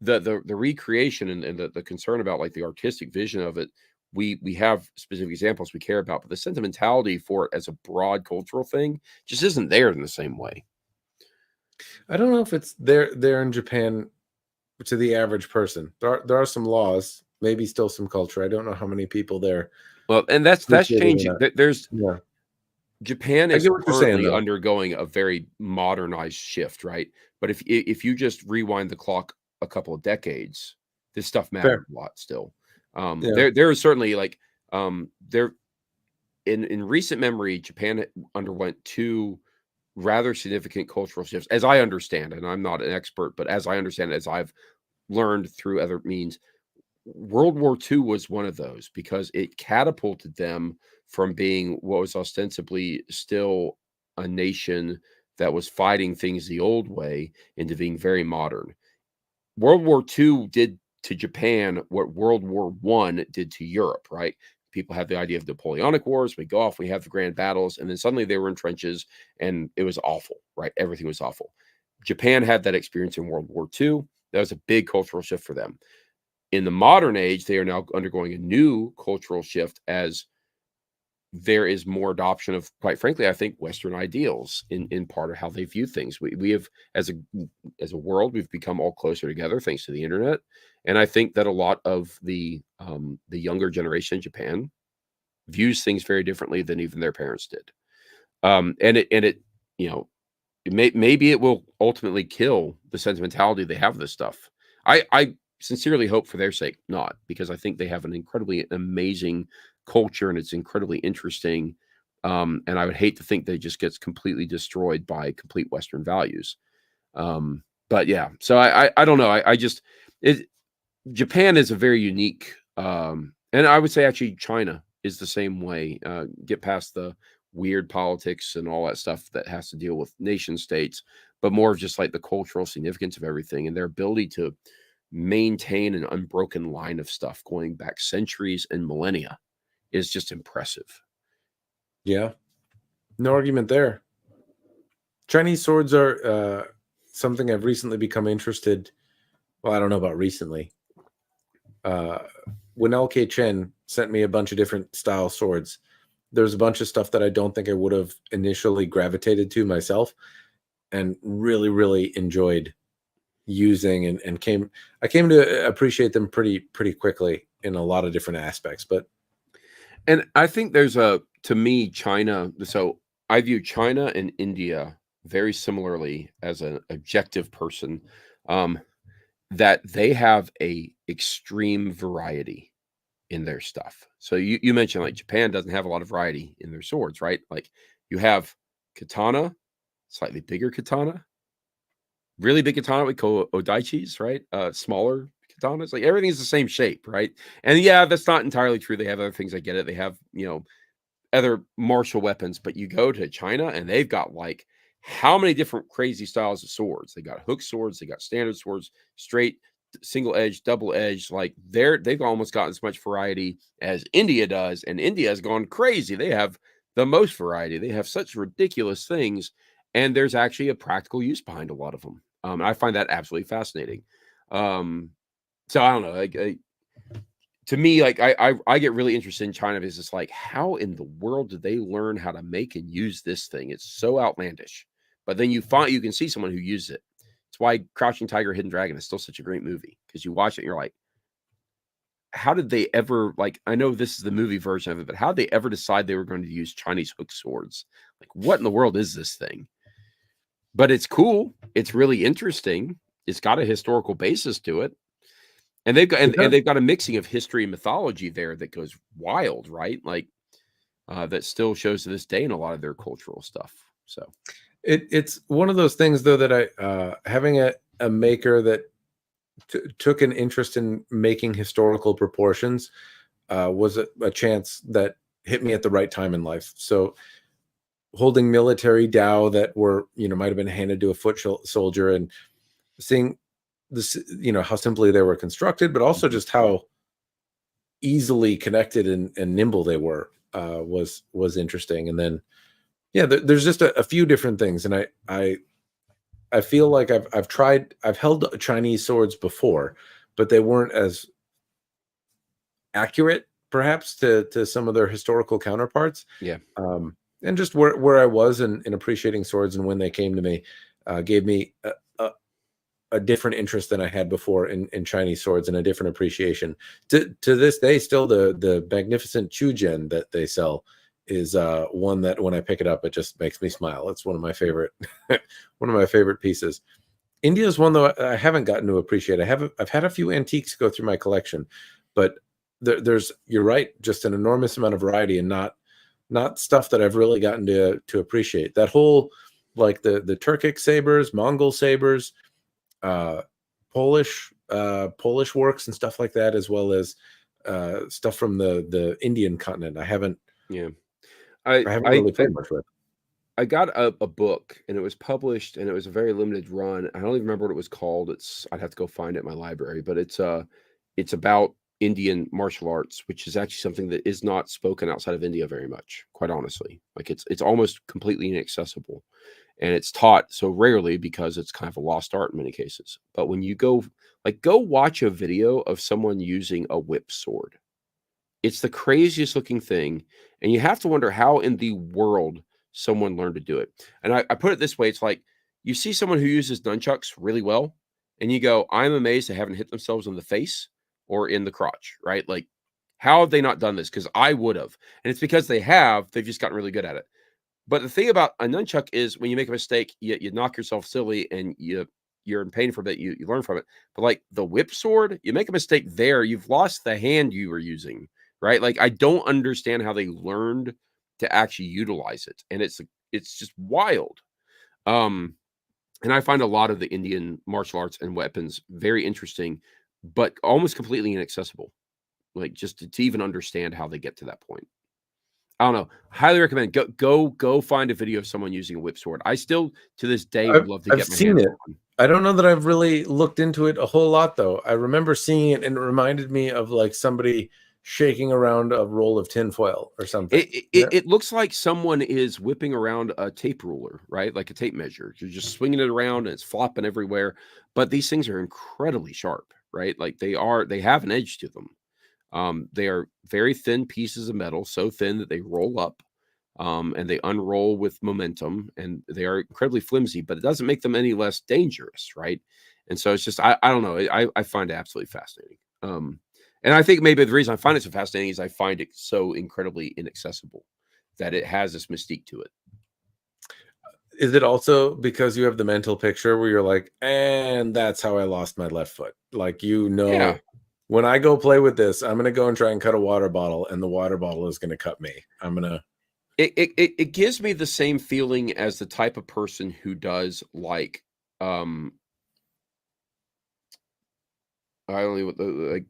the recreation and the concern about, like, the artistic vision of it, we have specific examples we care about, but the sentimentality for it as a broad cultural thing just isn't there in the same way. I don't know if it's there in Japan to the average person. There are some laws, maybe still some culture. I don't know how many people there. Well, and that's changing. There's Japan is currently undergoing a very modernized shift, right? But if you just rewind the clock a couple of decades, this stuff mattered a lot still. There is certainly, like, there in recent memory, Japan underwent two rather significant cultural shifts, as I understand, and I'm not an expert, but as I understand it, as I've learned through other means. World War II was one of those, because it catapulted them from being what was ostensibly still a nation that was fighting things the old way into being very modern. World War II did to Japan what World War I did to Europe, right? People had the idea of Napoleonic Wars. We go off, we have the grand battles, and then suddenly they were in trenches, and it was awful, right? Everything was awful. Japan had that experience in World War II. That was a big cultural shift for them. In the modern age, they are now undergoing a new cultural shift as there is more adoption of, quite frankly, I think, Western ideals in part of how they view things. We have, as a world, we've become all closer together thanks to the internet, and I think that a lot of the younger generation in Japan views things very differently than even their parents did. Maybe it will ultimately kill the sentimentality they have of this stuff. I sincerely hope for their sake not, because I think they have an incredibly amazing culture and it's incredibly interesting. And I would hate to think that it just gets completely destroyed by complete Western values. But yeah, so I don't know. I just Japan is a very unique, and I would say actually China is the same way. Get past the weird politics and all that stuff that has to deal with nation states, but more of just like the cultural significance of everything and their ability to maintain an unbroken line of stuff going back centuries and millennia is just impressive. Yeah, no argument there. Chinese swords are something I've recently become interested. Well, I don't know about recently. When LK Chen sent me a bunch of different style swords, there's a bunch of stuff that I don't think I would have initially gravitated to myself, and really, really enjoyed using, and I came to appreciate them pretty quickly in a lot of different aspects. But And I think there's to me, China. So I view China and India very similarly as an objective person, um, that they have a extreme variety in their stuff. So you mentioned like Japan doesn't have a lot of variety in their swords, right? Like you have katana, slightly bigger katana, really big katana we call odaichis, right? Smaller katanas, like everything's the same shape, right? And yeah, that's not entirely true. They have other things. I get it. They have, other martial weapons, but you go to China and they've got like how many different crazy styles of swords? They got hook swords, they got standard swords, straight, single edge, double edge. Like they've almost got as much variety as India does, and India has gone crazy. They have the most variety. They have such ridiculous things, and there's actually a practical use behind a lot of them. I find that absolutely fascinating. So I don't know. To me, like I get really interested in China because it's like, how in the world did they learn how to make and use this thing? It's so outlandish. But then you can see someone who uses it. It's why Crouching Tiger, Hidden Dragon is still such a great movie, because you watch it and you're like, how did they ever, like, I know this is the movie version of it, but how did they ever decide they were going to use Chinese hook swords? Like, what in the world is this thing? But it's cool. It's really interesting. It's got a historical basis to it. And they've got and they've got a mixing of history and mythology there that goes wild, right? Like that still shows to this day in a lot of their cultural stuff. So it's one of those things, though, that I having a maker that took an interest in making historical proportions was a chance that hit me at the right time in life. So holding military Dao that were, might have been handed to a foot soldier, and seeing this, how simply they were constructed, but also just how easily connected and nimble they were, was interesting. And then, yeah, there's just a few different things. And I feel like I've held Chinese swords before, but they weren't as accurate perhaps to some of their historical counterparts. yeah. And just where I was in appreciating swords, and when they came to me, gave me a different interest than I had before in Chinese swords, and a different appreciation. To this day, still the magnificent Chujian that they sell is one that when I pick it up, it just makes me smile. It's one of my favorite one of my favorite pieces. India is one, though, I haven't gotten to appreciate. I've had a few antiques go through my collection, but there's, you're right, just an enormous amount of variety, and not stuff that I've really gotten to appreciate. That whole, like the Turkic sabers, Mongol sabers, Polish works and stuff like that, as well as stuff from the Indian continent. I haven't really played much with. I got a book, and it was published, and it was a very limited run. I don't even remember what it was called. I'd have to go find it in my library, but it's about Indian martial arts, which is actually something that is not spoken outside of India very much, quite honestly. Like it's almost completely inaccessible, and it's taught so rarely because it's kind of a lost art in many cases. But when you go watch a video of someone using a whip sword, it's the craziest looking thing, and you have to wonder how in the world someone learned to do it. And I put it this way: it's like you see someone who uses nunchucks really well, and you go, "I'm amazed they haven't hit themselves in the face or in the crotch." Right? Like, how have they not done this? Because I would have, and it's because they have. They've just gotten really good at it. But the thing about a nunchuck is, when you make a mistake, you knock yourself silly, and you're in pain for a bit. You learn from it. But like the whip sword, you make a mistake there, you've lost the hand you were using. Right? Like, I don't understand how they learned to actually utilize it, and it's just wild. Um, And I find a lot of the Indian martial arts and weapons very interesting, but almost completely inaccessible. Like just to even understand how they get to that point. I don't know. Highly recommend. Go find a video of someone using a whip sword. I still to this day would love to I've get my seen hands it. on one. I don't know that I've really looked into it a whole lot, though. I remember seeing it, and it reminded me of like somebody shaking around a roll of tinfoil or something. It looks like someone is whipping around a tape ruler, right? Like a tape measure. You're just swinging it around and it's flopping everywhere. But these things are incredibly sharp, right? Like they have an edge to them. They are very thin pieces of metal, so thin that they roll up, and they unroll with momentum, and they are incredibly flimsy, but it doesn't make them any less dangerous, right? And so it's just I don't know. I find it absolutely fascinating. And I think maybe the reason I find it so fascinating is I find it so incredibly inaccessible that it has this mystique to it. Is it also because you have the mental picture where you're like, and that's how I lost my left foot? Like, Yeah. when I go play with this, I'm going to go and try and cut a water bottle, and the water bottle is going to cut me. I'm going to. It gives me the same feeling as the type of person who does like I don't know like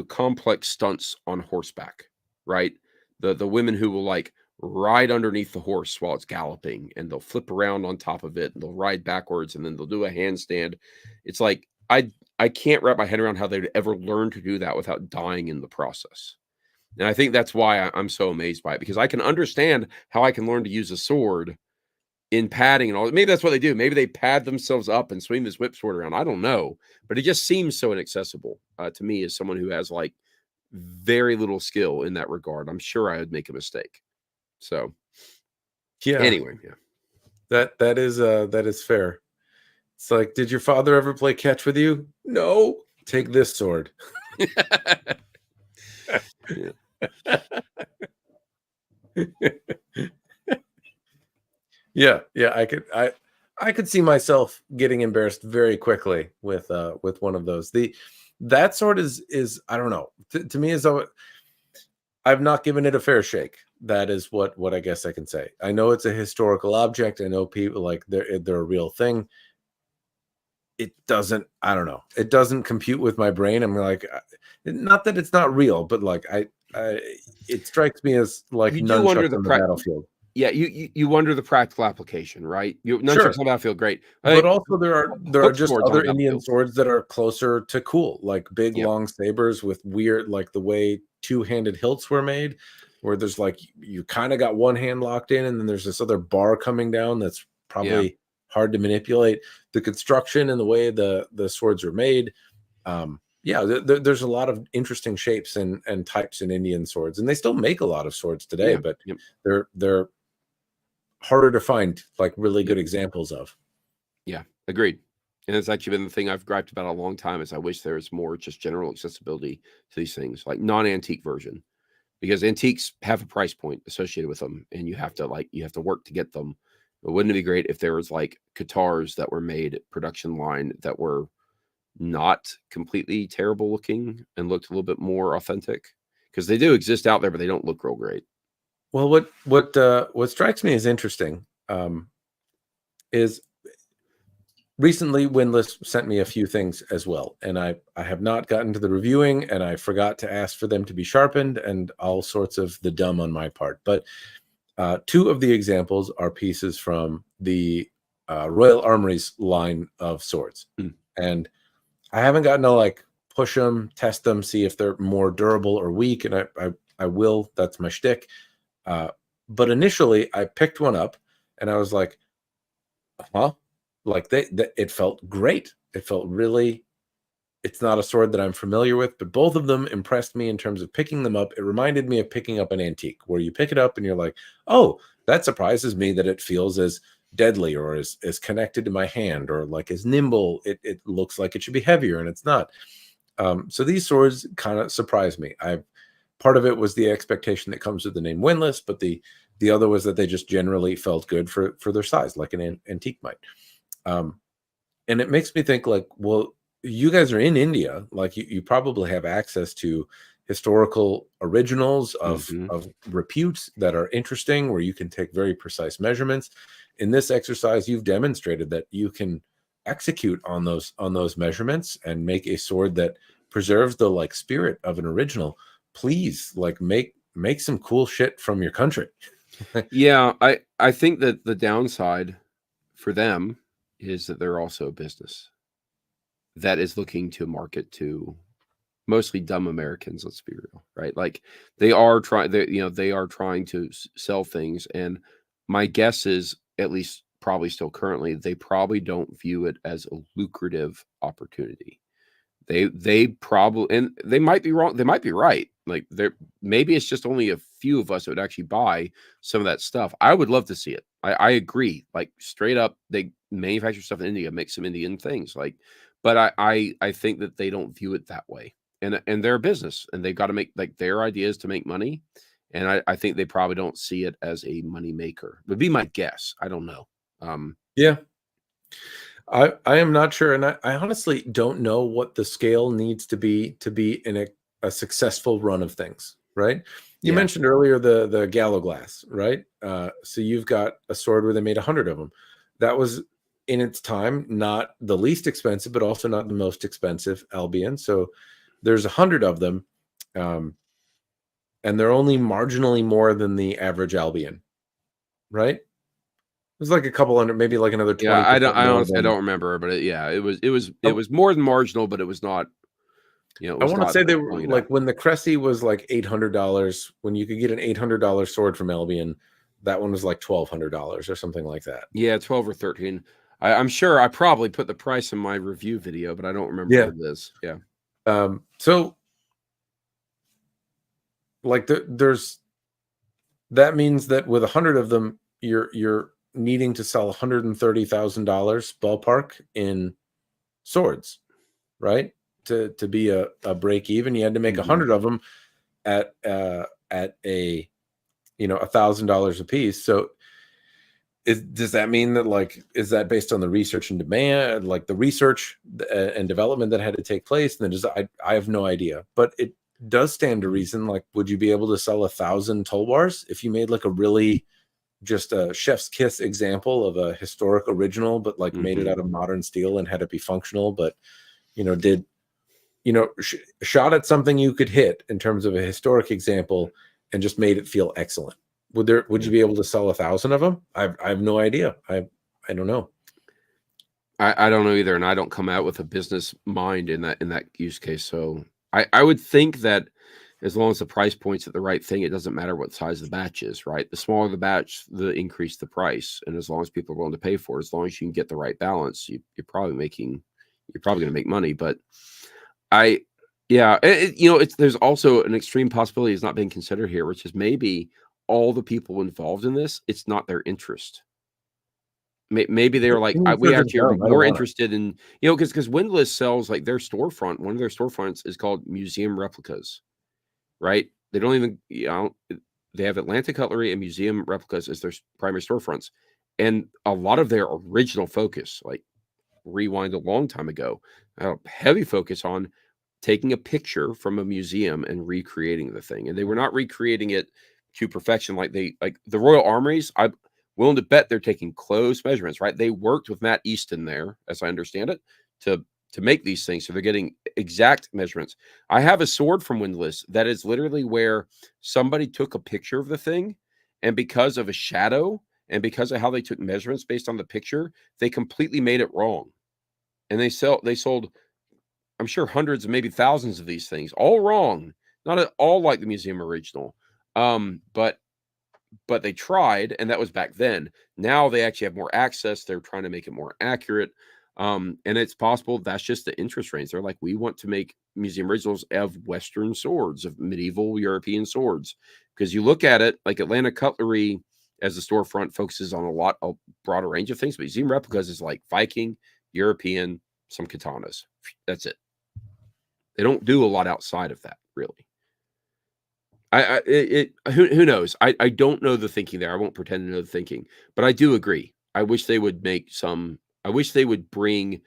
complex stunts on horseback, right? The women who will like ride underneath the horse while it's galloping, and they'll flip around on top of it, and they'll ride backwards, and then they'll do a handstand. It's like I can't wrap my head around how they'd ever learn to do that without dying in the process. And I think that's why I'm so amazed by it, because I can understand how I can learn to use a sword in padding and all. Maybe that's what they do. Maybe they pad themselves up and swing this whip sword around. I don't know, but it just seems so inaccessible to me as someone who has like very little skill in that regard. I'm sure I would make a mistake. So, Yeah, anyway, yeah. that is fair. It's like, did your father ever play catch with you? No. Take this sword. Yeah, I could see myself getting embarrassed very quickly with one of those. That sword is I don't know. To me, is though I've not given it a fair shake. That is what I guess I can say. I know it's a historical object. I know people like they're a real thing. It doesn't, I don't know. It doesn't compute with my brain. I'm like, not that it's not real, but like it strikes me as like You do wonder nunchucks the on the battlefield. Yeah, you wonder the practical application, right? Sure. Nunchucks on the battlefield, great. But also there are Hook just swords on other the Indian battlefield. swords that are closer to cool, like big Yeah. long sabers with weird, like the way two-handed hilts were made, where there's like you kind of got one hand locked in, and then there's this other bar coming down that's probably hard to manipulate. The construction and the way the swords are made, there's a lot of interesting shapes and types in Indian swords, and they still make a lot of swords today, Yeah. but Yep. they're harder to find like really good Yep. examples of. Yeah, agreed. And it's actually been the thing I've griped about a long time is I wish there was more just general accessibility to these things, like non-antique version, because antiques have a price point associated with them, and you have to work to get them. But wouldn't it be great if there was like guitars that were made production line that were not completely terrible looking and looked a little bit more authentic? Because they do exist out there, but they don't look real great. Well, what strikes me as interesting is recently Windless sent me a few things as well, and I have not gotten to the reviewing, and I forgot to ask for them to be sharpened, and all sorts of the dumb on my part. But two of the examples are pieces from the Royal Armory's line of swords, and I haven't gotten to like push them, test them, see if they're more durable or weak, and I will. That's my shtick. But initially, I picked one up, and I was like, "Huh." Like it felt great. It felt really. It's not a sword that I'm familiar with, but both of them impressed me in terms of picking them up. It reminded me of picking up an antique, where you pick it up and you're like, "Oh, that surprises me that it feels as deadly or as connected to my hand or like as nimble. It looks like it should be heavier and it's not." So these swords kind of surprised me. Part of it was the expectation that comes with the name Windless, but the other was that they just generally felt good for their size, like an antique might. And it makes me think like, well, you guys are in India, like you probably have access to historical originals of repute that are interesting, where you can take very precise measurements. in this exercise, you've demonstrated that you can execute on those measurements and make a sword that preserves the like spirit of an original. Please, like, make some cool shit from your country. Yeah, I think that the downside for them is that they're also a business that is looking to market to mostly dumb Americans. Let's be real, right? Like they are trying, they are trying to sell things, and my guess is, at least probably still currently, they probably don't view it as a lucrative opportunity. They probably, and they might be wrong. They might be right. Like maybe it's just only a few of us that would actually buy some of that stuff. I would love to see it. I agree. Like straight up, they manufacture stuff in India, make some Indian things. Like, but I think that they don't view it that way. And they're a business, and they've got to make, like, their idea is to make money. And I think they probably don't see it as a money maker. Would be my guess. I don't know. Yeah. I am not sure, and I honestly don't know what the scale needs to be in a successful run of things, right? You Yeah. mentioned earlier the Gallo glass, right? So you've got a sword where they made 100 of them. That was, in its time, not the least expensive, but also not the most expensive Albion. So there's 100 of them, and they're only marginally more than the average Albion, right? It was like a couple hundred, maybe like another 20% Yeah, I more honestly, I than. don't remember, but it was more than marginal, but it was not, it I was want to not say they were pulling it like, out. when the Cressy was like $800, when you could get an $800 sword from Albion, that one was like $1,200 or something like that. Yeah, 12 or 13. I'm sure I probably put the price in my review video, but I don't remember Yeah. what it is. Yeah. So like there's, that means that with 100 of them, you're needing to sell $130,000 ballpark in swords, right? To be a break even, you had to make 100 of them at a $1,000 a piece. So does that mean that, like, is that based on the research and demand, like the research and development that had to take place? And then I have no idea, but it does stand to reason. Like, would you be able to sell 1,000 Tulwars if you made like a really, just a chef's kiss example of a historic original, but like made it out of modern steel and had it be functional, but did shot at something you could hit in terms of a historic example and just made it feel excellent? Would you be able to sell 1,000 of them? I have no idea. I don't know. I don't know either, and I don't come out with a business mind in that use case. So I would think that as long as the price point's at the right thing, it doesn't matter what size the batch is, right? The smaller the batch, the increase the price, and as long as people are willing to pay for it, as long as you can get the right balance, you're probably going to make money. But there's also an extreme possibility is not being considered here, which is maybe all the people involved in this, it's not their interest. Maybe they were like, we actually are more interested in, because Windlass sells like their storefront. One of their storefronts is called Museum Replicas, right? They don't even, they have Atlanta Cutlery and Museum Replicas as their primary storefronts. And a lot of their original focus, like rewind a long time ago, a heavy focus on taking a picture from a museum and recreating the thing. And they were not recreating it to perfection like the Royal Armories. I'm willing to bet they're taking close measurements, right? They worked with Matt Easton there, as I understand it, to make these things. So they're getting exact measurements. I have a sword from Windlass that is literally where somebody took a picture of the thing, and because of a shadow and because of how they took measurements based on the picture, they completely made it wrong. And they sold, I'm sure, hundreds and maybe thousands of these things, all wrong, not at all like the museum original. But they tried, and that was back then. Now they actually have more access. They're trying to make it more accurate. And it's possible that's just the interest range. They're like, we want to make museum originals of Western swords, of medieval European swords. Because you look at it, like Atlanta Cutlery as a storefront focuses on a broader range of things, but Museum Replicas is like Viking, European, some katanas. That's it. They don't do a lot outside of that, really. Who knows? I don't know the thinking there. I won't pretend to know the thinking, but I do agree. I wish they would bring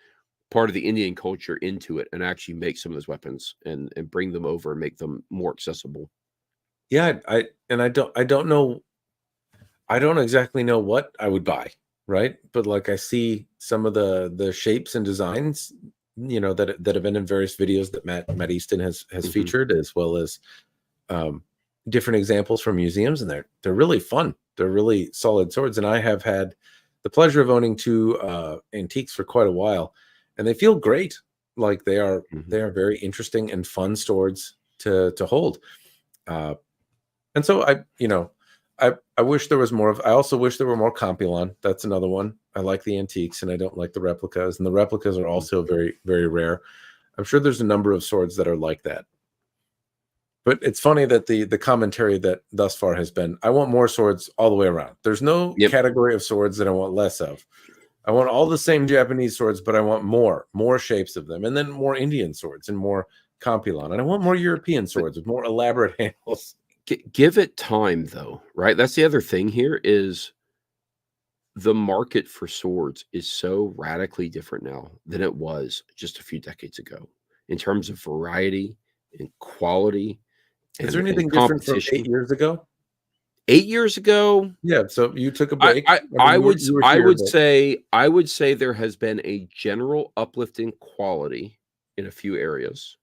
part of the Indian culture into it and actually make some of those weapons and bring them over and make them more accessible. Yeah, I don't know. I don't exactly know what I would buy. right? But like I see some of the shapes and designs, that have been in various videos that Matt Easton has featured, as well as different examples from museums, and they're really fun. They're really solid swords, and I have had the pleasure of owning two antiques for quite a while, and they feel great. Like they are very interesting and fun swords to hold. And so I wish there was more of. I also wish there were more Compulon. That's another one. I like the antiques, and I don't like the replicas. And the replicas are also very, very rare. I'm sure there's a number of swords that are like that. But it's funny that the commentary that thus far has been, I want more swords all the way around. There's no category of swords that I want less of. I want all the same Japanese swords, but I want more shapes of them, and then more Indian swords and more Compulon. And I want more European swords with more elaborate handles. Give it time, though, right? That's the other thing here is the market for swords is so radically different now than it was just a few decades ago in terms of variety and quality. Is there anything different from 8 years ago? 8 years ago? Yeah, so you took a break. I would say there has been a general uplift in quality in a few areas,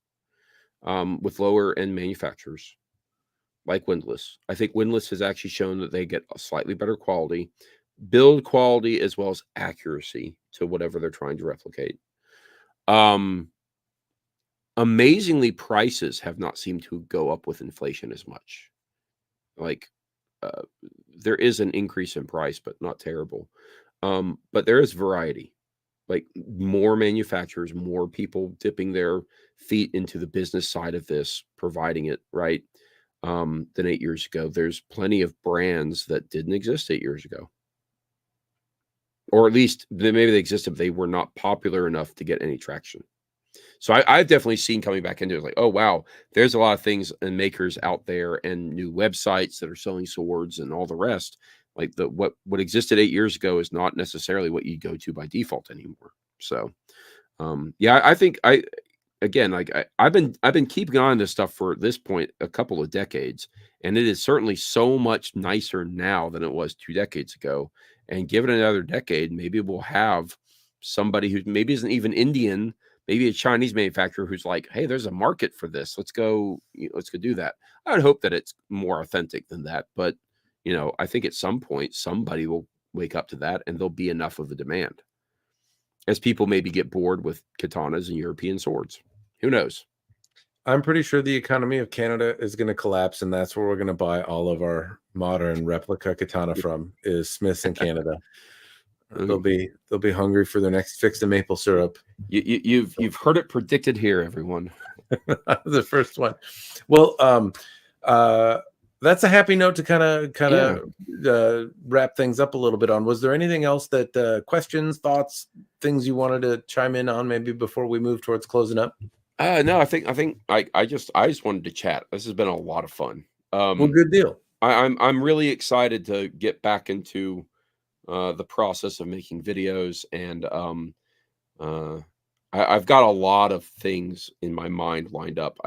with lower end manufacturers like Windlass. I think Windlass has actually shown that they get a slightly better quality, build quality, as well as accuracy to whatever they're trying to replicate. Amazingly, prices have not seemed to go up with inflation as much. Like, there is an increase in price, but not terrible. But there is variety, like more manufacturers, more people dipping their feet into the business side of this, providing it, right? Than 8 years ago. There's plenty of brands that didn't exist 8 years ago. Or at least maybe they existed, but they were not popular enough to get any traction. So I've definitely seen coming back into it, like, oh, wow, there's a lot of things and makers out there and new websites that are selling swords and all the rest. Like what existed 8 years ago is not necessarily what you go to by default anymore. So, yeah, I think I've been keeping on this stuff for at this point a couple of decades, and it is certainly so much nicer now than it was 2 decades ago. And give it another decade, maybe we'll have somebody who maybe isn't even Indian, maybe a Chinese manufacturer who's like, hey, there's a market for this. Let's go do that. I would hope that it's more authentic than that. But, I think at some point somebody will wake up to that and there'll be enough of a demand as people maybe get bored with katanas and European swords. Who knows? I'm pretty sure the economy of Canada is going to collapse, and that's where we're going to buy all of our modern replica katana from, is Smiths in Canada. They'll be hungry for their next fix of maple syrup. You've heard it predicted here, everyone. The first one. Well, that's a happy note to kind of wrap things up a little bit on. Was there anything else that questions, thoughts, things you wanted to chime in on maybe before we move towards closing up? No, I think I just wanted to chat. This has been a lot of fun. Well, good deal. I'm really excited to get back into the process of making videos, and I've got a lot of things in my mind lined up.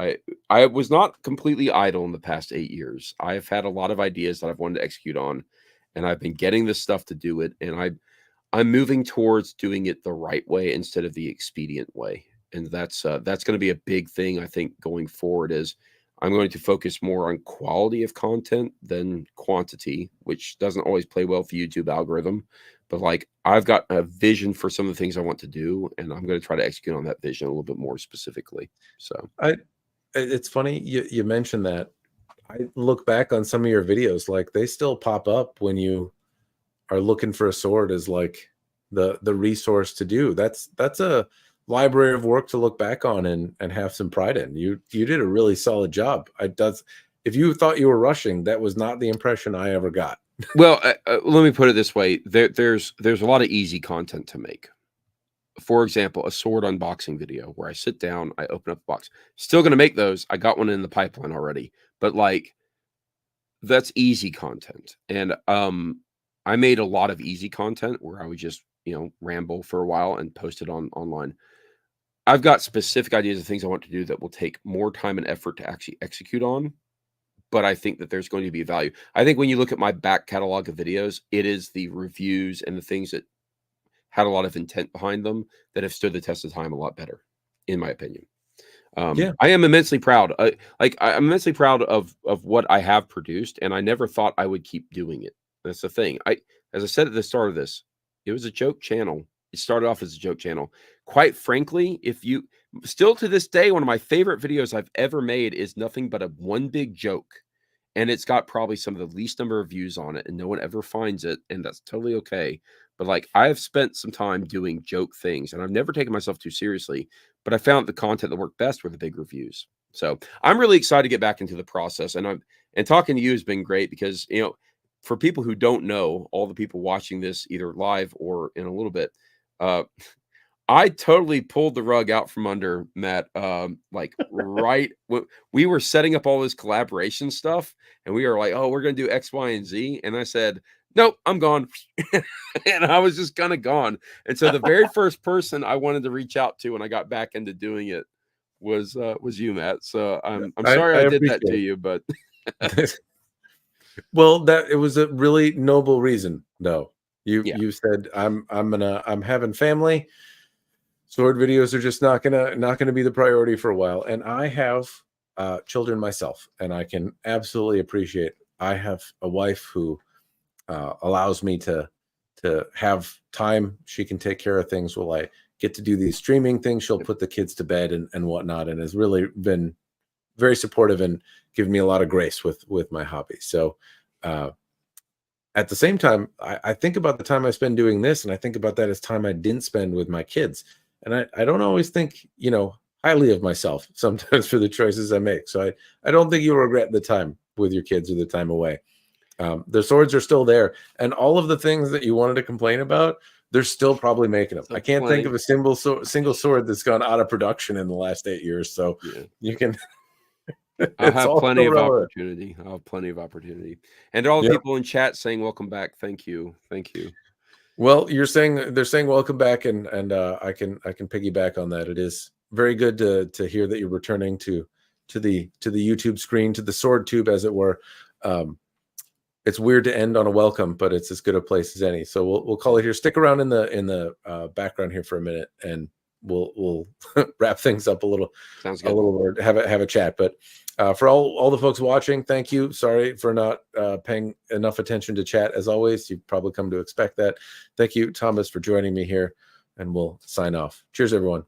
I was not completely idle in the past 8 years. I've had a lot of ideas that I've wanted to execute on, and I've been getting this stuff to do it, and I'm moving towards doing it the right way instead of the expedient way. And that's going to be a big thing, I think, going forward. Is I'm going to focus more on quality of content than quantity, which doesn't always play well for YouTube algorithm. But like, I've got a vision for some of the things I want to do, and I'm going to try to execute on that vision a little bit more specifically. So it's funny you mentioned that. I look back on some of your videos, like they still pop up when you are looking for a sword as like the resource to do. That's a library of work to look back on and have some pride in. You did a really solid job. If you thought you were rushing, that was not the impression I ever got. Well, let me put it this way. There's a lot of easy content to make. For example, a sword unboxing video where I sit down, I open up the box. Still going to make those. I got one in the pipeline already, but like, that's easy content. And I made a lot of easy content where I would just ramble for a while and post it online. I've got specific ideas of things I want to do that will take more time and effort to actually execute on, but I think that there's going to be value. I think when you look at my back catalog of videos, it is the reviews and the things that had a lot of intent behind them that have stood the test of time a lot better, in my opinion. Yeah. I am immensely proud. I'm immensely proud of what I have produced, and I never thought I would keep doing it. That's the thing. As I said at the start of this, it was a joke channel. It started off as a joke channel. Quite frankly, if you still to this day, one of my favorite videos I've ever made is nothing but a one big joke. And it's got probably some of the least number of views on it, and no one ever finds it, and that's totally okay. But like, I have spent some time doing joke things, and I've never taken myself too seriously, but I found the content that worked best were the big reviews. So I'm really excited to get back into the process. And talking to you has been great because, you know, for people who don't know, all the people watching this either live or in a little bit, uh, I totally pulled the rug out from under Matt. Like right when we were setting up all this collaboration stuff, and we were like, "Oh, we're gonna do X, Y, and Z," and I said, "Nope, I'm gone," and I was just kind of gone. And so the very first person I wanted to reach out to when I got back into doing it was you, Matt. So I'm sorry I I did that to appreciate you, but it. Well, that it was a really noble reason, though. yeah, You said I'm having family. Sword videos are just not gonna be the priority for a while. And I have children myself, and I can absolutely appreciate. I have a wife who allows me to have time. She can take care of things while I get to do these streaming things. She'll put the kids to bed and whatnot, and has really been very supportive and given me a lot of grace with my hobby. So at the same time, I think about the time I spend doing this, and I think about that as time I didn't spend with my kids. And I don't always think, highly of myself sometimes for the choices I make. So I don't think you'll regret the time with your kids or the time away. The swords are still there, and all of the things that you wanted to complain about, they're still probably making them. so I can't plenty. think of a single sword that's gone out of production in the last 8 years. So Yeah. you can. I'll It's have all plenty still of relevant. opportunity. I'll have plenty of opportunity. And all the Yep. people in chat saying welcome back. Thank you. Thank you. Well, they're saying welcome back, and I can piggyback on that. It is very good to hear that you're returning to the YouTube screen, to the sword tube, as it were. It's weird to end on a welcome, but it's as good a place as any. So we'll call it here. Stick around in the background here for a minute, and we'll wrap things up a little. Sounds good. A little more, have a chat. But for all the folks watching, thank you. Sorry for not paying enough attention to chat. As always, you've probably come to expect that. Thank you, Thomas, for joining me here, and we'll sign off. Cheers, everyone.